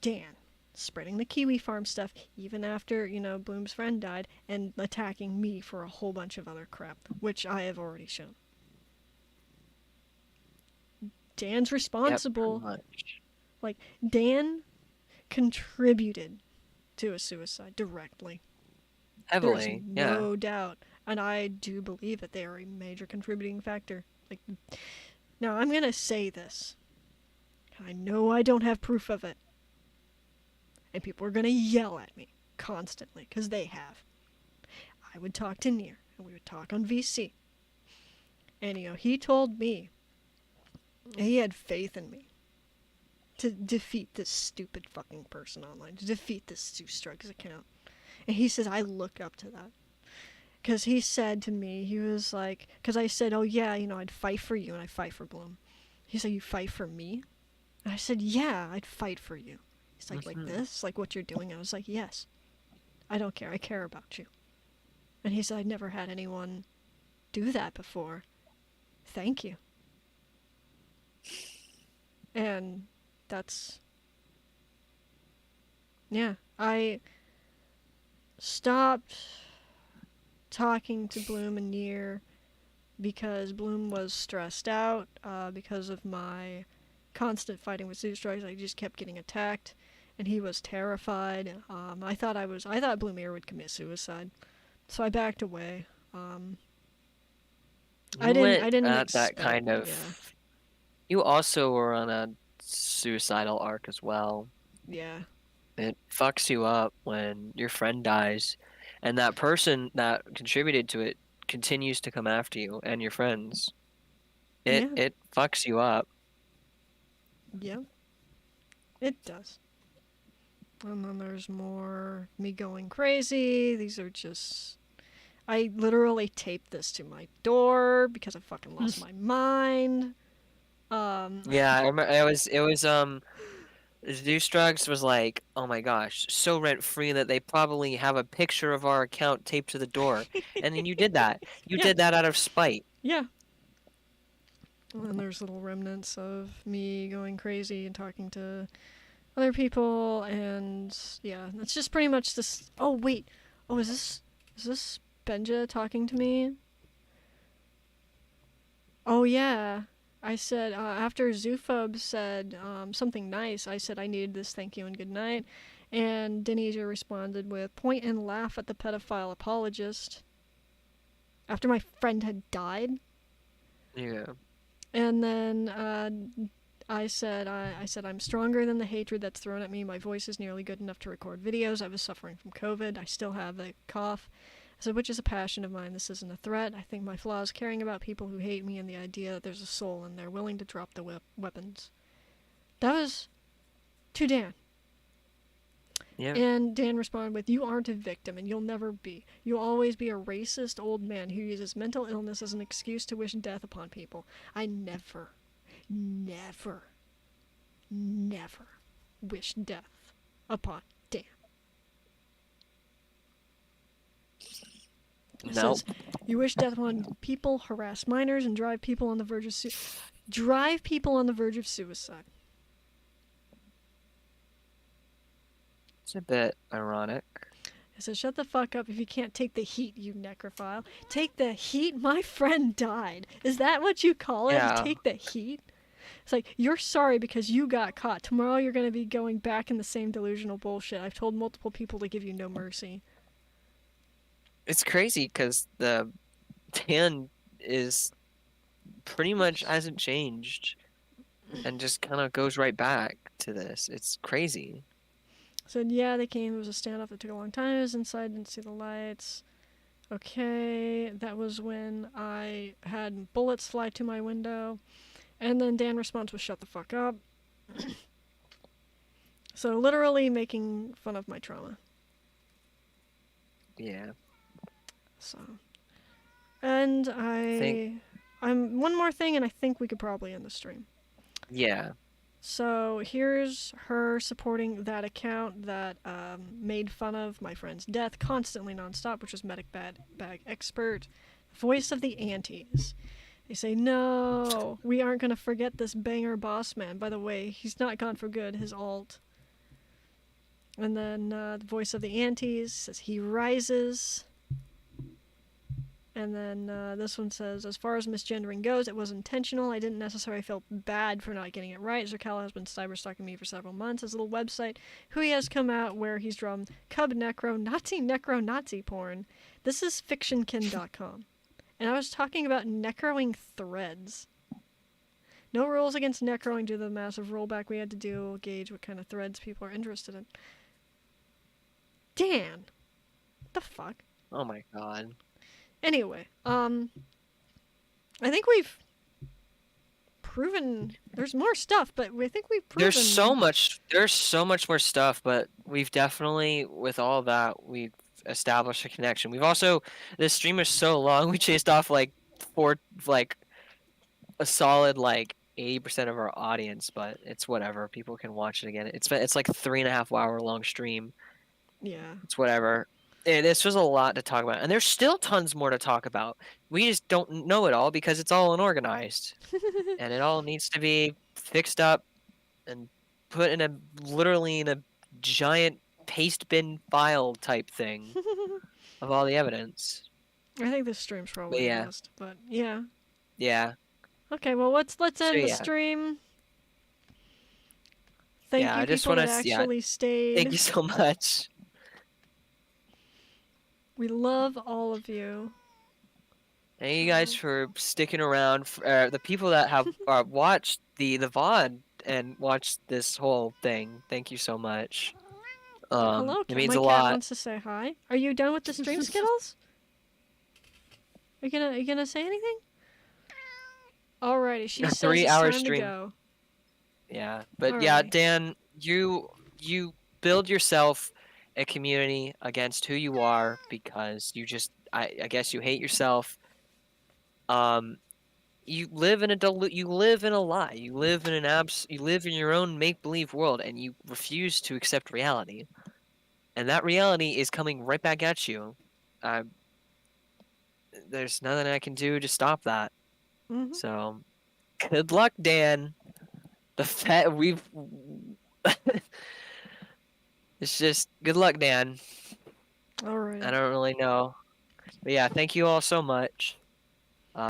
Dan spreading the Kiwi Farm stuff even after, Bloom's friend died, and attacking me for a whole bunch of other crap, which I have already shown. Dan's responsible. Yep, much. Like, Dan contributed to a suicide directly. Heavily, There's no doubt. And I do believe that they are a major contributing factor. Like, now, I'm going to say this. I know I don't have proof of it. And people are going to yell at me constantly, because they have. I would talk to Nier, and we would talk on VC. And, he told me he had faith in me to defeat this stupid fucking person online, to defeat this Zeus Drugs account. And he says, I look up to that. Because he said to me, he was like, because I said, oh yeah, I'd fight for you, and I'd fight for Bloom. He said, you fight for me? And I said, yeah, I'd fight for you. He's like, like this? Like what you're doing? I was like, yes. I don't care. I care about you. And he said, I'd never had anyone do that before. Thank you. And that's... Yeah, I stopped talking to Bloom and Nier because Bloom was stressed out because of my constant fighting with Zeus Drugs. I just kept getting attacked, and he was terrified. I thought Bloom Nier would commit suicide, so I backed away. I didn't that kind of. Yeah. You also were on a suicidal arc as well. Yeah. It fucks you up when your friend dies, and that person that contributed to it continues to come after you and your friends. It fucks you up. Yeah. It does. And then there's more me going crazy. These are just... I literally taped this to my door because I fucking lost my mind. Yeah, I remember it was Zeus Drugs was like, oh my gosh, so rent free that they probably have a picture of our account taped to the door. And then you did that. You did that out of spite. Yeah. And there's little remnants of me going crazy and talking to other people, and yeah, that's just pretty much this. Oh wait, is this Benja talking to me? Oh yeah, I said after Zoophobe said something nice, I said I needed this, thank you and good night, and Denisha responded with point and laugh at the pedophile apologist. After my friend had died. Yeah. And then I said I'm stronger than the hatred that's thrown at me. My voice is nearly good enough to record videos. I was suffering from COVID. I still have the cough. I said, which is a passion of mine. This isn't a threat. I think my flaw is caring about people who hate me and the idea that there's a soul and they're willing to drop the weapons. That was to Dan. Yeah. And Dan responded with, you aren't a victim and you'll never be. You'll always be a racist old man who uses mental illness as an excuse to wish death upon people. I never wish death upon Dan. It says, you wish death upon people, harass minors, and drive people on the verge of suicide. It's a bit ironic. I said, shut the fuck up if you can't take the heat, you necrophile. Take the heat? My friend died. Is that what you call it? Yeah. Take the heat? It's like, you're sorry because you got caught. Tomorrow you're going to be going back in the same delusional bullshit. I've told multiple people to give you no mercy. It's crazy because the Dan is pretty much hasn't changed and just kind of goes right back to this. It's crazy. Said, yeah, they came. It was a standoff that took a long time. I was inside, didn't see the lights. Okay, that was when I had bullets fly to my window. And then Dan responds with, shut the fuck up. So literally making fun of my trauma. Yeah. So. And I... One more thing, and I think we could probably end the stream. Yeah. So here's her supporting that account that made fun of my friend's death constantly nonstop, which was Medic Bag Expert, voice of the antis. They say, no, we aren't going to forget this banger boss man. By the way, he's not gone for good, his alt. And then the voice of the antis says, he rises. And then this one says, as far as misgendering goes, it was intentional. I didn't necessarily feel bad for not getting it right. Zerkala has been cyberstalking me for several months. His little website, who he has come out where he's drawn Cub Necro, Nazi porn. This is fictionkin.com. And I was talking about necroing threads. No rules against necroing due to the massive rollback we had to do, gauge what kind of threads people are interested in. Dan! What the fuck? Oh my god. Anyway, I think we've proven there's more stuff, but I think we've proven There's so much more stuff, but we've definitely, with all that, we've established a connection. We've also, this stream is so long, we chased off like a solid 80% of our audience, but it's whatever. People can watch it again. It's like a 3.5 hour long stream. Yeah. It's whatever. This was a lot to talk about, and there's still tons more to talk about. We just don't know it all because it's all unorganized, and it all needs to be fixed up and put literally in a giant paste bin file type thing of all the evidence. I think this stream's probably yeah. lost, but yeah. Yeah. Okay, well let's end the yeah. stream. Thank Yeah, you I just people that wanna actually stayed. Thank you so much. We love all of you. Thank you guys for sticking around. The people that have watched the VOD and watched this whole thing, thank you so much. Hello, it means my a cat lot. wants to say hi. Are you done with the stream, Skittles? Are you gonna say anything? Alrighty, she A says 3 it's hour time stream. to go. Yeah, but yeah, Alrighty. Dan, you build yourself a community against who you are because you just I guess you hate yourself. You live in a you live in a lie. You live in you live in your own make-believe world and you refuse to accept reality. And that reality is coming right back at you. There's nothing I can do to stop that. Mm-hmm. So, good luck, Dan. We've it's just good luck, Dan. Alright. I don't really know. But yeah, thank you all so much.